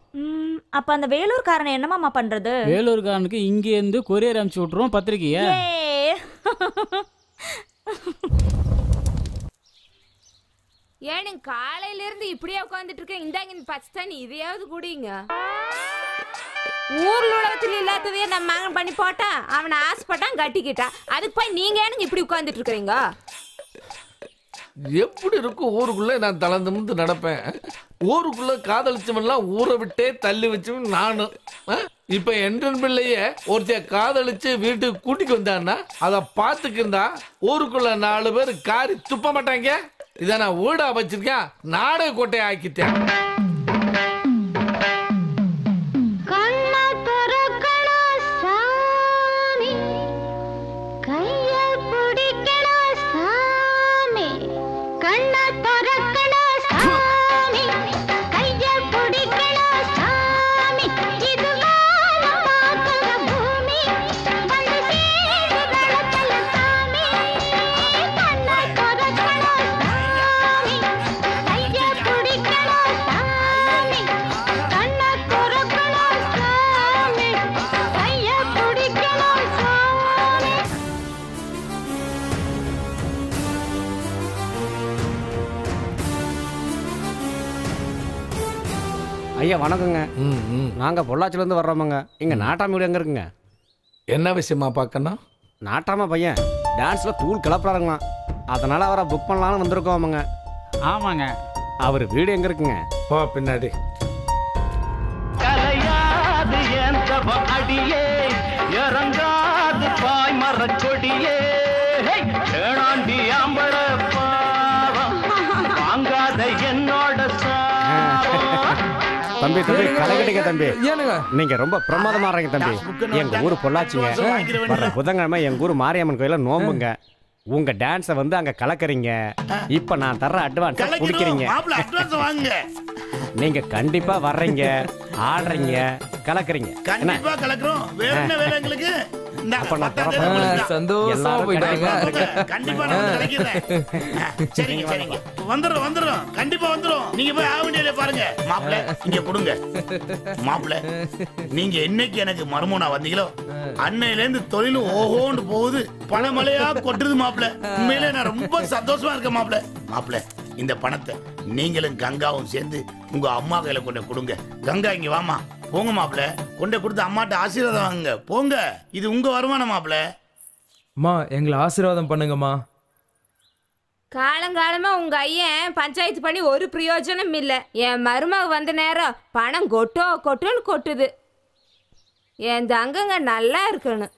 அப்ப அந்த வேலூர்காரனை என்ன மாமா பண்றது? வேலூர்காரனுக்கு இங்க இருந்து கொரியர் அனுப்பிச்சு விட்டுருவோம் பத்திரிக்கைய. ஏனுங்க காலையில இருந்து இப்படியே உட்காந்துட்டு இருக்கேன். இந்தாங்க இந்த பச்சை தண்ணி இதையாவது குடிங்க. ஊர்ல உலகத்துல இல்லாததையே நம்ம மகன் பண்ணி போட்டான். அவனை ஆசைப்பட்டான் கட்டிக்கிட்டான். அதுக்கு போய் நீங்க ஏனுங்க இப்படி உட்காந்துட்டு இருக்கிறீங்க? எப்படி இருக்கும் ஊருக்குள்ள நான் தளர்ந்து நடப்பேன். ஊருக்குள்ள காதலிச்சவன்லாம் ஊரை விட்டே தள்ளி வச்சவன் நானும். இப்ப என் பிள்ளைய ஒருத்தைய காதலிச்சு வீட்டுக்கு கூட்டிட்டு வந்தான்னா அதை பார்த்துக்கிருந்தா ஊருக்குள்ள 4 பேர் காரி துப்ப மாட்டாங்க. இதை நான் வீடா வச்சிருக்கேன், நாடக கோட்டையை ஆக்கிட்டேன். ஐயா வணக்கங்க. நாங்கள் பொள்ளாச்சிலேருந்து வர்றோமுங்க. இங்கே நாட்டாம வீடு எங்கே இருக்குங்க? என்ன விஷயமா பார்க்கணும்? நாட்டாம பையன் டான்ஸில் தூள் கிளப்புறாருங்களாம். அதனால் அவரை புக் பண்ணலான்னு வந்திருக்கோமுங்க. ஆமாங்க. அவர் வீடு எங்கே இருக்குங்க? போ பின்னாடி. கலையாது என் தவம் அடியே, இறங்காது பாய் மரக்கொடியே, ஏழாண்டி ஆம்பள பாவம் வாங்காத என்னோட தம்பி கலை கட்டிங்க தம்பி. நீங்க ரொம்ப பிரமாதமா இருக்கீங்க தம்பி. எங்க ஊரு பொள்ளாச்சிங்க. வர புதன்கிழமை எங்க ஊர் மாரியம்மன் கோயில நோம்புங்க. உங்க டான்ஸை வந்து அங்க கலக்குறீங்க. இப்ப நான் தர்ற அட்வான்ஸ் குடிக்கிறீங்க. நீங்க கண்டிப்பா வர்றீங்க, ஆடுறீங்க, கலக்குறீங்க. கண்டிப்பா கலக்குறோம். வேற என்ன வேலை எங்களுக்கு? சந்தோஷமா போயிட்டாங்க. கண்டிப்பா நான் கலக்கிறேன். சரிங்க சரிங்க, வந்துரும் கண்டிப்பா வந்துரும். நீங்க போய் ஆவண்டியில பாருங்க. மாப்பிள்ளை இங்க கொடுங்க. மாப்பிள்ளை நீங்க என்னைக்கு எனக்கு மருமகனா வந்தீங்களோ அன்னையில இருந்து தொழிலும் ஓஹோன்னு போகுது, பணமழையா கொட்டுது. மாப்பிள்ளை உண்மையிலே நான் ரொம்ப சந்தோஷமா இருக்கேன். மாப்பிள்ளை இந்த பணத்தை நீங்களும் கங்காவும் சேர்ந்து உங்க அம்மா கையில கொண்டு கொடுங்க. கங்கா இங்க வாமா. போங்க மாப்பிள்ள, கொண்டு கொடுத்து அம்மாட்ட ஆசீர்வாதம் வாங்க. போங்க, இது உங்க வருமானம் மாப்பிள்ள. அம்மா எங்களை ஆசீர்வாதம் பண்ணுங்கம்மா. காலங்காலமா உங்க ஐயன் பஞ்சாயத்து பண்ணி ஒரு பிரயோஜனம் இல்ல. என் மருமக வந்த நேரம் பணம் கொட்டோன்னு கொட்டுது. என் தங்கங்க நல்லா இருக்கணும்.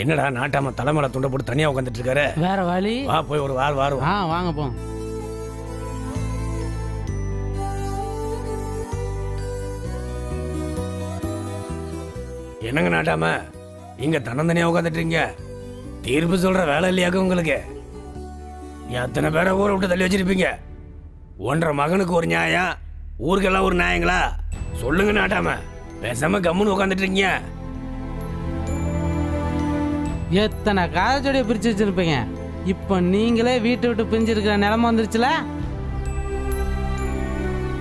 என்னடா நாட்டாம தலைமலை துண்டை போட்டு தனியா உட்காந்துட்டு இருக்காரு? வேற வழி. வா போய் ஒரு வாரம் வாரம். வாங்க போ. என்னங்க நாட்டாம இங்க தன்னந்தனியா உட்காந்துட்டீங்க? தீர்ப்பு சொல்ற வேலை இல்லையாக்க உங்களுக்கு? எத்தனை பேரை ஊரை விட்டு தள்ளி வச்சிருப்பீங்க? 1.5 மகனுக்கு ஒரு நியாயம், ஊருக்கெல்லாம் ஒரு நியாயங்களா? சொல்லுங்க நாட்டாம. பேசாம கம்முன்னு உட்காந்துட்டு இருக்கீங்க. எத்தனை காதச்சோடியை பிரிச்சு வச்சிருப்பீங்க. இப்ப நீங்களே வீட்டை விட்டு பிரிஞ்சிருக்கிற நிலைமை வந்துருச்சுல.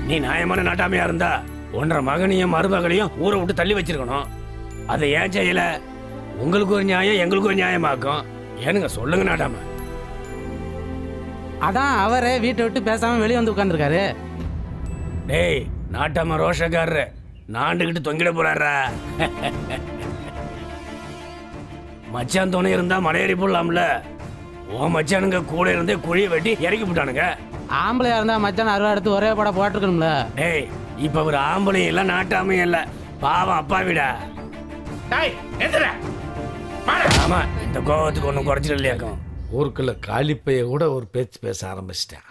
நீ நியாயமான நாட்டாமையா இருந்தா 1.5 மகனையும் மருமகளையும் ஊரை விட்டு தள்ளி வச்சிருக்கணும். அதை ஏன் செய்யல? உங்களுக்கு ஒரு நியாயம், எங்களுக்கு ஒரு நியாயமாக்கும். ஏனுங்க சொல்லுங்க நாட்டாம. அதான் அவரே வீட்டை விட்டு பேசாம வெளியே வந்து உட்காந்துருக்காரு. டேய் நாட்டாம ரோஷக்காரரு நாண்டுகிட்டு தொங்கிட போறாரா? மச்சான் துணை இருந்தா மலையேறி போடலாம்ல. ஓ மச்சானுங்க கூட இருந்தே குழியை வெட்டி இறக்கி போட்டானுங்க. ஆம்பளையா இருந்தா மச்சான் அருவா எடுத்து ஒரே படம் போட்டுருக்கணும்ல. டேய் இப்ப ஒரு ஆம்பளையும் இல்ல நாட்டாமையும் இல்ல, பாவம் அப்பா விடா. ஆமா இந்த கோவத்துக்கு ஒன்றும் குறைச்சிட இல்லையாக்கும். ஊருக்குள்ள காலிப்பைய கூட ஒரு பேச்சு பேச ஆரம்பிச்சிட்டேன்.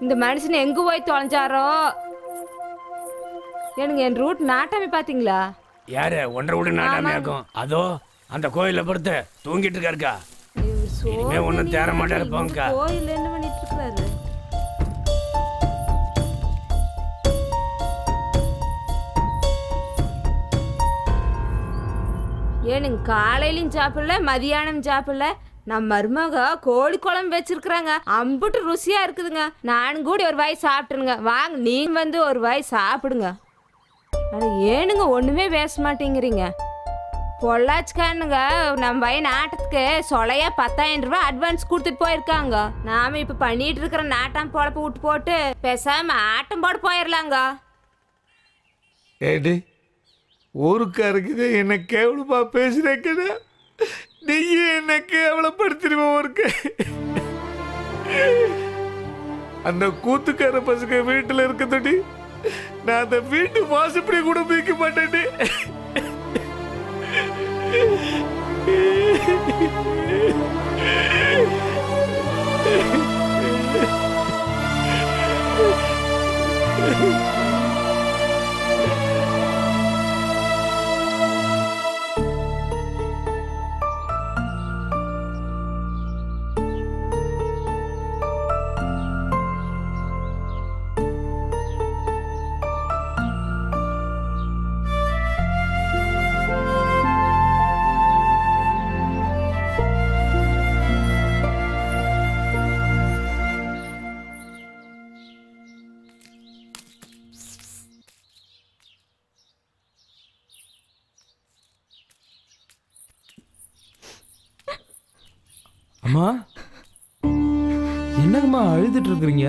இந்த மனுஷன் எங்க போய் தொலைஞ்சாரோ? எனக்கு என் ரூட் நாட்டாமே பாத்தீங்களா? யாரு ஒன்றரை வீடு நாட்டாமையாக்கும்? அதோ அந்த கோயில படுத்து தூங்கிட்டு இருக்காருக்கா. இனிமே ஒன்னும் தேர மாட்டா இருப்பாங்கக்கா. கோயில்ல என்ன பண்ணிட்டு இருக்காரு? ஏனுங்க காலையிலும் சாப்பிடல, மதியானம் சாப்பிடல. நம்ம மருமக கோழி குழம்பு வச்சிருக்கிறாங்க, அம்புட்டு ருசியா இருக்குதுங்க. நானும் கூட ஒரு வாய் சாப்பிட்டுருங்க. வாங்க நீங்க வந்து ஒரு வாய் சாப்பிடுங்க. ஏனுங்க ஒண்ணுமே பேச மாட்டேங்கிறீங்க? பொள்ளாச்சிக்கானுங்க நம்ம பையன் ஆட்டத்துக்கு சொலையா 10,000 ரூபாய் அட்வான்ஸ் கொடுத்துட்டு போயிருக்காங்க. நாம இப்ப பண்ணிட்டு இருக்கிற நாட்டாம் பொழப்பு விட்டு போட்டு பேசாம ஆட்டம் போட போயிடலாங்க. ஏடி ஊருக்காருக்கு என்ன கேவலமா பேசுறேக்கடா. நீங்க என்ன கேவலப்படுத்திடுவோம் ஊருக்கு. அந்த கூத்துக்கார பசங்க வீட்டுல இருக்கதடி நான் அந்த வீட்டு வாசப்படி கூட மீக்க மாட்டேன். அம்மா என்னங்கம்மா அழுதுட்டு இருக்கிறீங்க?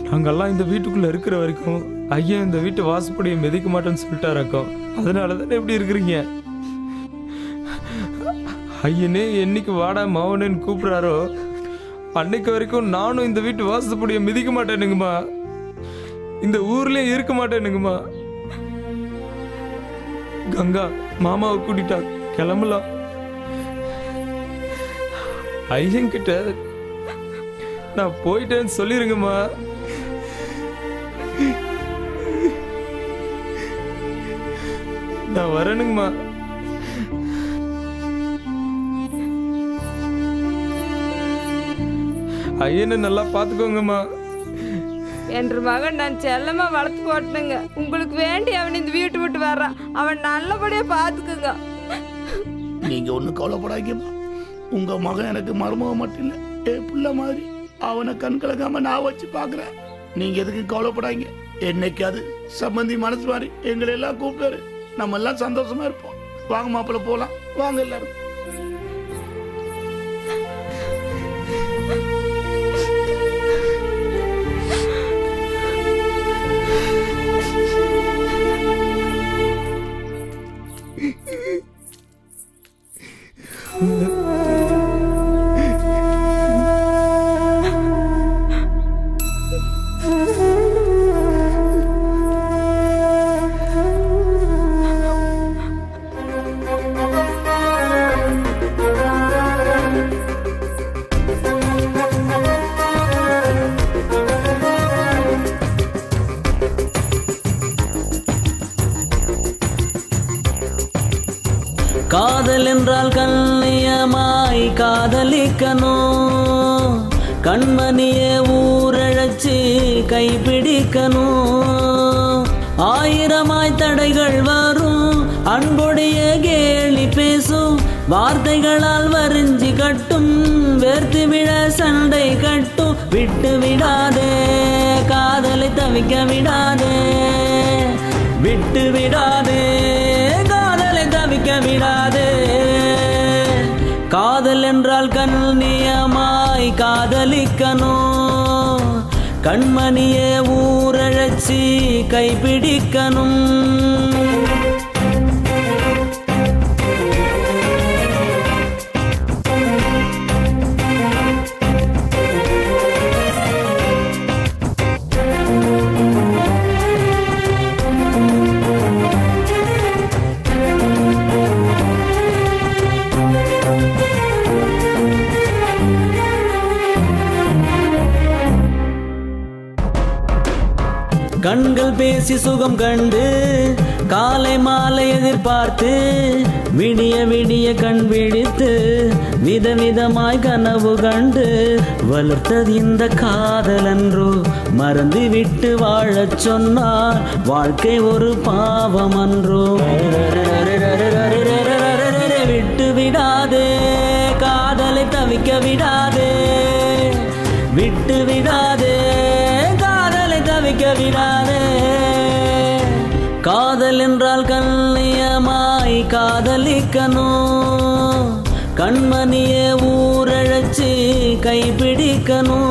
நாங்கெல்லாம் இந்த வீட்டுக்குள்ள இருக்கிற வரைக்கும் ஐயா இந்த வீட்டு வாசப்படியை மிதிக்க மாட்டேன்னு சொல்லிட்டாராக்கும். அதனால தானே எப்படி இருக்கிறீங்க? ஐயனே என்னைக்கு வாடா மாவனேன்னு கூப்பிடுறாரோ அன்னைக்கு வரைக்கும் நானும் இந்த வீட்டு வாசப்படியை மிதிக்க மாட்டேனுங்கம்மா. இந்த ஊர்லயே இருக்க மாட்டேனுங்கம்மா. கங்கா மாமாவை கூட்டிட்டா கிளம்பலாம். ஐயன்கிட்ட நான் போயிட்டேன்னு சொல்லிருங்கம்மா. நான் வரணுங்கம்மா. ஐயனை நல்லா பாத்துக்கோங்கம்மா. என்ற மகன் நான் செல்லமா வளர்த்து போட்டேங்க. உங்களுக்கு வேண்டி அவன் இந்த வீட்டு விட்டு வர்றான். அவன் நல்லபடியா பாத்துக்குங்க. நீங்க ஒன்றும் கவலைப்படாதீங்கம்மா. உங்க மகன் எனக்கு மருமகன் மட்டும் இல்லை, என் பிள்ளை மாதிரி. அவனை கண் கலக்காம நான் வச்சு பார்க்குறேன். நீங்க எதுக்கு கவலைப்படாதீங்க. என்னைக்காவது சம்பந்தி மனசு மாதிரி எங்களை எல்லாம் கூப்பிட்டாரு, நம்ம எல்லாம் சந்தோஷமா இருப்போம். வாங்க மாப்பிள்ள போலாம், வாங்க எல்லாரும். காதல் என்றால் கண்ணியமாய் காதலிக்கணும், கண்மணியே ஊரழைச்சி கைப்பிடிக்கணும். ஆயிரமாய் தடைகள் வரும், அன்புடைய கேலி பேசும், வார்த்தைகளால் வரிஞ்சி கட்டும், வேர்த்து விட சண்டை கட்டும். விட்டு விடாதே காதலை தவிக்க விடாதே, விட்டு விடாதே காதலை தவிக்க விடாதே. காதல் என்றால் கண்ணியமாய் காதலிக்கணும், கண்மணியே ஊரழைச்சி கைப்பிடிக்கணும். கண்கள் பேசி சுகம் கண்டு காலை மாலை எதிர்பார்த்து விடிய விடிய கண் விழித்து விதவிதமாய் கனவு கண்டு வளர்த்தது இந்த காதலன்றோ மறந்து விட்டு வாழச் சொன்னார் வாழ்க்கை ஒரு பாவம் அன்றோ விட்டு விடாதே காதலை தவிக்க விடாதே விட்டு விடாதே காதலை தவிக்க விடாதே காதல் என்றால் கண்ணியமாய் காதலிக்கணும் கண்மணியே ஊரழைச்சி கைப்பிடிக்கணும்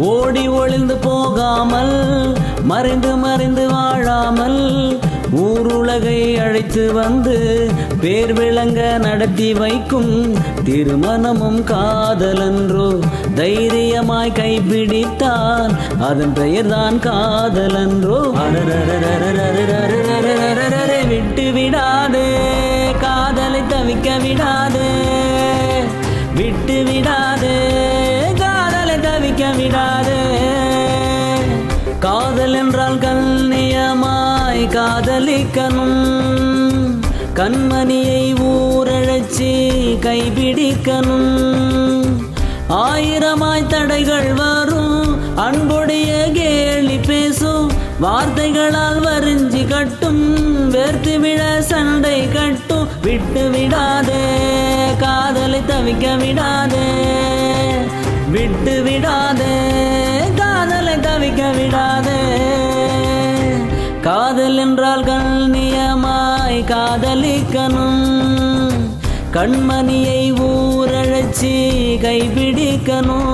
ஓடி ஒளிந்து போகாமல் மறைந்து மறைந்து வாழாமல் ஊருலகை அழைத்து வந்து பேர் விளங்க நடத்தி வைக்கும் திருமணமும் காதலன்றோ தைரியமாய் கைப்பிடித்தான் அதன் பெயர்தான் காதலன்றோ விட்டு விடாதே காதலை தவிக்க விடாதே விட்டு விடாதே தவிக்க விடாதே காதல் என்றால் கண்ணியமாய் காதலிக்கணும் கண்மணியை ஊரழைச்சி கைப்பிடிக்கணும் ஆயிரமாய் தடைகள் வரும் அன்புடைய கேலி பேசும் வார்த்தைகளால் வரிஞ்சி கட்டும் வேர்த்து விட சண்டை கட்டும் விட்டு விடாதே காதலை தவிக்க விடாதே விட்டு விடாதே காதலை தவிக்க விடாதே காதல் என்றால் கண்ணியமாய் காதலிக்கணும் கண்மணியை ஊரழைச்சி கைப்பிடிக்கணும்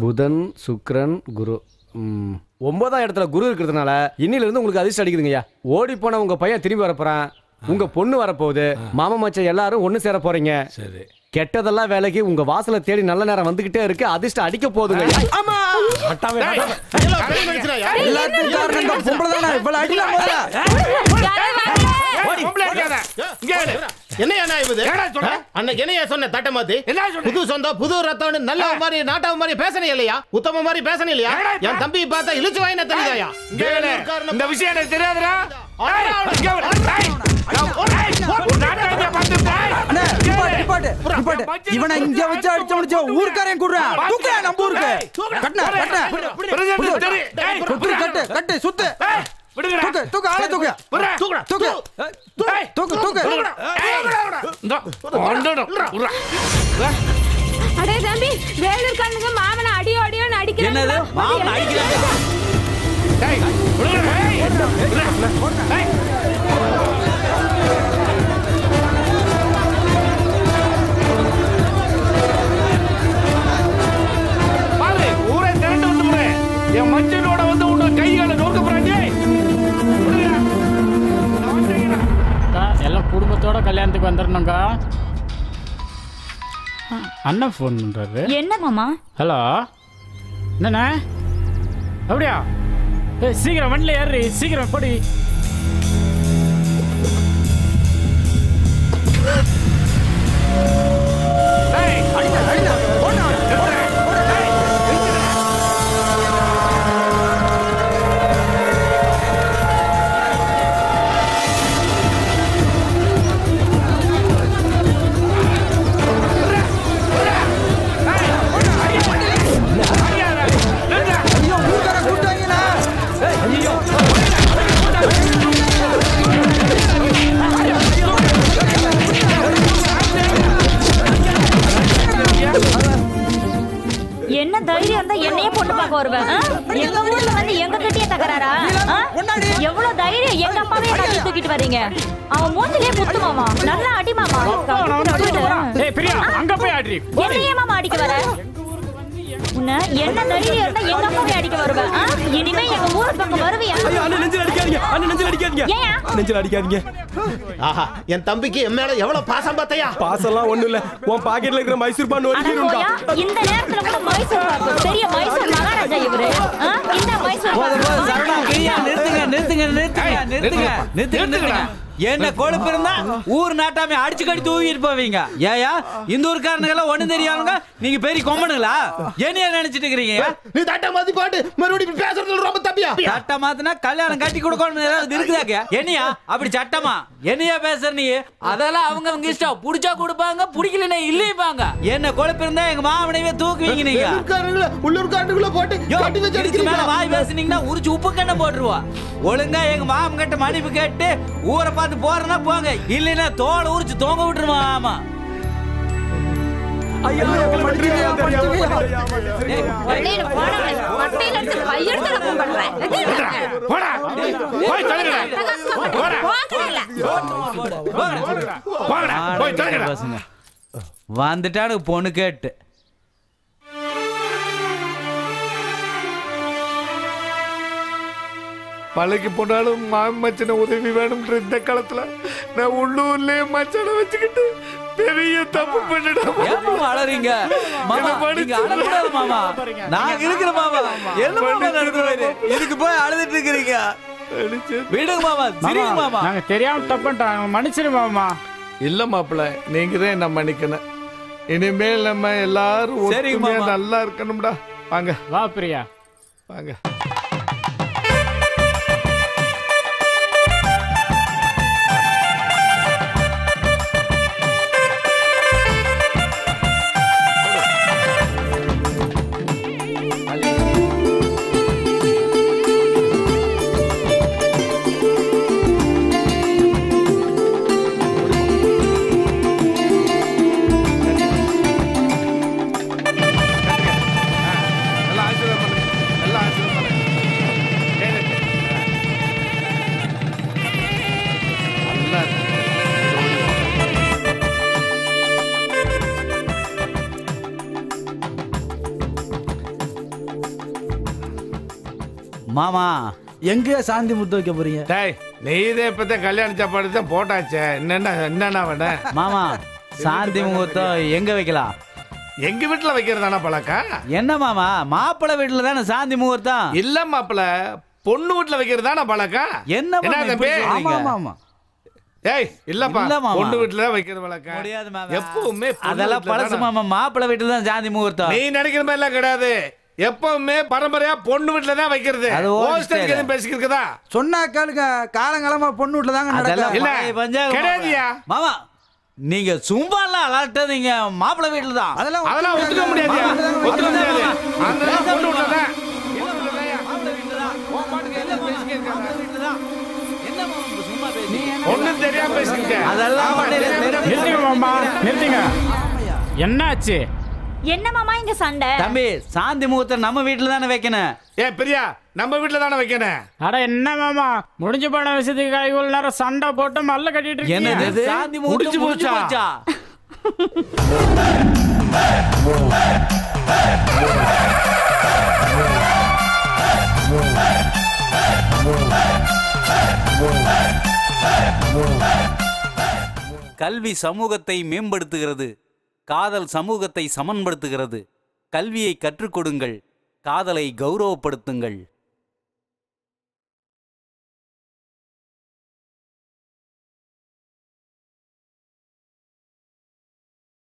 புதன் சுக்கிரன் குரு 9ஆம் இடத்துல குரு இருக்கிறதுனால இன்னில இருந்து உங்களுக்கு அதிர்ஷ்டம் அடிக்குதுங்கய்யா ஓடி போன உங்க பையன் திரும்பி வரப்போறான் உங்க பொண்ணு வரப்போகுது மாமா மச்சான் எல்லாரும் ஒண்ணு சேர போறீங்க சரி கெட்டதெல்லாம் வேலைக்கு உங்க வாசல தேடி நல்ல நேரம் வந்துகிட்டே இருக்கு அதிர்ஷ்டம் அடிக்க போகுதுங்க ஆமா எல்லாத்துக்கும் காரணம் பொம்பளை தானே இவ்வளவு அடிக்கலாம் அன்னைக்கு என்னையா சொன்ன தட்ட மாத்தி புது சொந்தம் புது ரத்தம் நல்ல மாதிரி நாட்டாவ மாதிரி பேசணும் இல்லையா உத்தம மாதிரி பேசணும் இல்லையா என் தம்பி பார்த்தா இழுச்சு வாயின தெரியுதாயா இந்த விஷயம் எனக்கு தெரியாதுடா இவனை இங்க வச்சு அடிச்ச முடிச்ச ஊர்க்காரன் கூடுறான் தூக்க நம்ம ஊருக்கு கட்டு கட்டு சுத்து தூக்கு தூக்கு ஆள தூக்கு தூக்கு தூக்கு தூக்கு தூக்கு அடே தம்பி வேலூர் கண்ணுங்க மாமனை அடியோ அடியோன்னு அடிக்கிறாங்க என்னது மாமன் அடிக்கிறாங்க டேய் பாரு ஊரே திரண்டு வந்து என் மஞ்சளோட வந்து உன்னை கைகளை நோக்க போறாங்க எல்லாம் குடும்பத்தோட கல்யாணத்துக்கு வந்துடணுங்க அண்ணா ஃபோன் பண்றாரு என்ன மாமா ஹலோ என்னண்ணா அப்படியா சீக்கிரம் வண்டில ஏறி சீக்கிரம் போடி என்ன தைரியம் இருந்தா என்னையே பொண்ணு பார்க்க வருவேன் எங்க ஊர்ல வந்து எங்க கிட்டயே தகராறா எவ்வளவு தைரியம் எங்க அப்பாவே என்ன தூக்கிட்டு வரீங்க அவன் மூஞ்சிலே குத்து மாமா நல்லா அடி மாமா அங்க போய் ஆடி என்னையே மாமா அடிக்க வர உன்ன என்ன தைரியம் இருந்தா எங்க அப்பாவே அடிக்க வருவேன் இனிமே எங்க பக்கம் வருவியா? ஐயோ அண்ணன் நெஞ்சில அடிக்காதீங்க, அண்ணன் நெஞ்சில அடிக்காதீங்க, ஏன்? நெஞ்சில அடிக்காதீங்க. ஆஹா, என் தம்பிக்கு என் மேல எவ்வளவு பாசம் பார்த்தையா? பாசம்லாம் ஒண்ணும் இல்ல, உன் பாக்கெட்ல இருக்கிற மைசூர் பான் ஒரு ஹீரோடா. இந்த நேரத்துல கூட மைசூர் பாக்கு, பெரிய மைசூர் மகாராஜா இவரு. இந்த மைசூர் பாக்கு சரவணா, நிறுத்துங்க நிறுத்துங்க நிறுத்துங்க நிறுத்துங்க நிறுத்துங்க நிறுத்துங்க. என்ன கொழுப்பு இருந்தா ஊர் நாட்டாமே அடிச்சு கடி தூக்கிட்டு போவீங்க. ஏயா இந்த ஊர்க்காரனுங்கெல்லாம் ஒண்ணு தெரியாதுங்க, நீங்க பெரிய கொம்பனுங்களா? என்னைய நினைச்சிட்டு இருக்கீங்க? நீ தட்ட மாத்தி போட்டு மறுபடியும் பேசுறது ரொம்ப தப்பியா? சட்ட மாத்தினா கல்யாணம் கட்டி கொடுக்கணும் ஏதாவது இருக்குதாக்க? என்னையா அப்படி சட்டமா? என்னையா பேசுற நீ? அதெல்லாம் அவங்க அவங்க இஷ்டம், புடிச்சா கொடுப்பாங்க, பிடிக்கலன்னா இல்லைப்பாங்க. என்ன கொழுப்பு இருந்தா எங்க மாமனையே தூக்குவீங்க நீங்க. உள்ளூர்காரனுக்குள்ள போட்டு கட்டி வச்சு இதுக்கு மேல வாய் பேசுனீங்கன்னா உரிச்சு உப்பு கண்ணை போட்டுருவா. ஒழுங்கா எங்க மாமன் கிட்ட மன்னிப்பு கேட்டு ஊரை பார்த்து போறனா போங்க, இல்லைன்னா தோலை உரிச்சு தொங்க விட்டுருமா. ஆமா வந்துட்டானு பொண்ணு கேட்டு. மலைக்கு போனாலும் மச்சனை உதவி வேணும்ன்ற இந்த காலத்துல நான் உள்ளூர்லயே மச்சனை வச்சுக்கிட்டு பெரிய தப்பு பண்ணிடுறேன். அழறீங்க மாமா, நீங்க அழக்கூடாது மாமா, நாங்க இருக்கிற மாமா. என்ன மாமா நடக்குது? இதுக்கு போய் அழுதுட்டு இருக்கிறீங்க? விடுங்க மாமா, சரிங்க மாமா. நாங்க தெரியாம தப்புட்டோம், மன்னிச்சிரு மாமா. இல்ல மாப்பிள்ள, நீங்க தான் என்ன மன்னிக்கணும். இனிமேல் நம்ம எல்லாரும் ஒற்றுமையா நல்லா இருக்கணும்டா. வாங்க வா பிரியா, வாங்க. மாமா எங்க சாந்தி முத்து வைக்க போறீங்க? டேய், நீ இதே இப்பதான் கல்யாண சாப்பாடு தான் போட்டாச்சே, என்னன்னா வேணும்? மாமா சாந்தி முகூர்த்தம் எங்க வைக்கலாம்? எங்க வீட்டுல வைக்கிறதானா பழக்கம்? என்ன மாமா, மாப்பிள்ளை வீட்டுல தானே சாந்தி முகூர்த்தம்? இல்ல மாப்பிள்ள, பொண்ணு வீட்டுல வைக்கிறதானா பழக்கம்? என்ன தம்பி? ஆமா ஆமா. ஏய் இல்லப்பா, இல்ல மாமா, பொண்ணு வீட்டுல தான் வைக்கிற வழக்கம். முடியாது மாமா, எப்பவுமே அதெல்லாம் பழசு மாமா. மாப்பிள்ளை வீட்டுல தான் சாந்தி முகூர்த்தம். நீ நினைக்கிற மாதிரி எல்லாம் கிடையாது. எப்பவுமே பரம்பரையா பொண்ணு வீட்டுல தான் வைக்கிறது. ஹோஸ்டலுக்கு பேசிக்கிறதா சொன்னா கேளுங்க, காலங்காலமா பொண்ணு வீட்டுல தாங்க நடக்கும். இல்ல கிடையாதுயா மாமா. நீங்க சும்மா எல்லாம் அலட்டதீங்க, மாப்பிள்ளை வீட்டுல தான். அதெல்லாம் ஒத்துக்க முடியாது, ஒத்துக்க முடியாது. அதெல்லாம் பொண்ணு வீட்டுல தான். ஒண்ணும் தெரியாம பேசிக்க. அதெல்லாம் நிறுத்துங்க மாமா, நிறுத்துங்க. என்னாச்சு? என்ன மாமா இங்க சண்டை? தம்பி, சாந்தி முகூர்த்தம் நம்ம வீட்டுல தானே வைக்கணும். ஏ பிரியா, நம்ம வீட்டுல தானே வைக்கணும். அட என்ன மாமா, முடிஞ்சு போன விஷயத்துக்கு இவ்வளவு நேரம் சண்டை போட்டு மல்ல கட்டிட்டு இருக்கீங்க. என்னது சாந்தி முகூர்த்தம் முடிஞ்சு போச்சா? கல்வி சமூகத்தை மேம்படுத்துகிறது, காதல் சமூகத்தை சமன்படுத்துகிறது. கல்வியை கற்றுக் கொடுங்கள், காதலை கௌரவப்படுத்துங்கள்.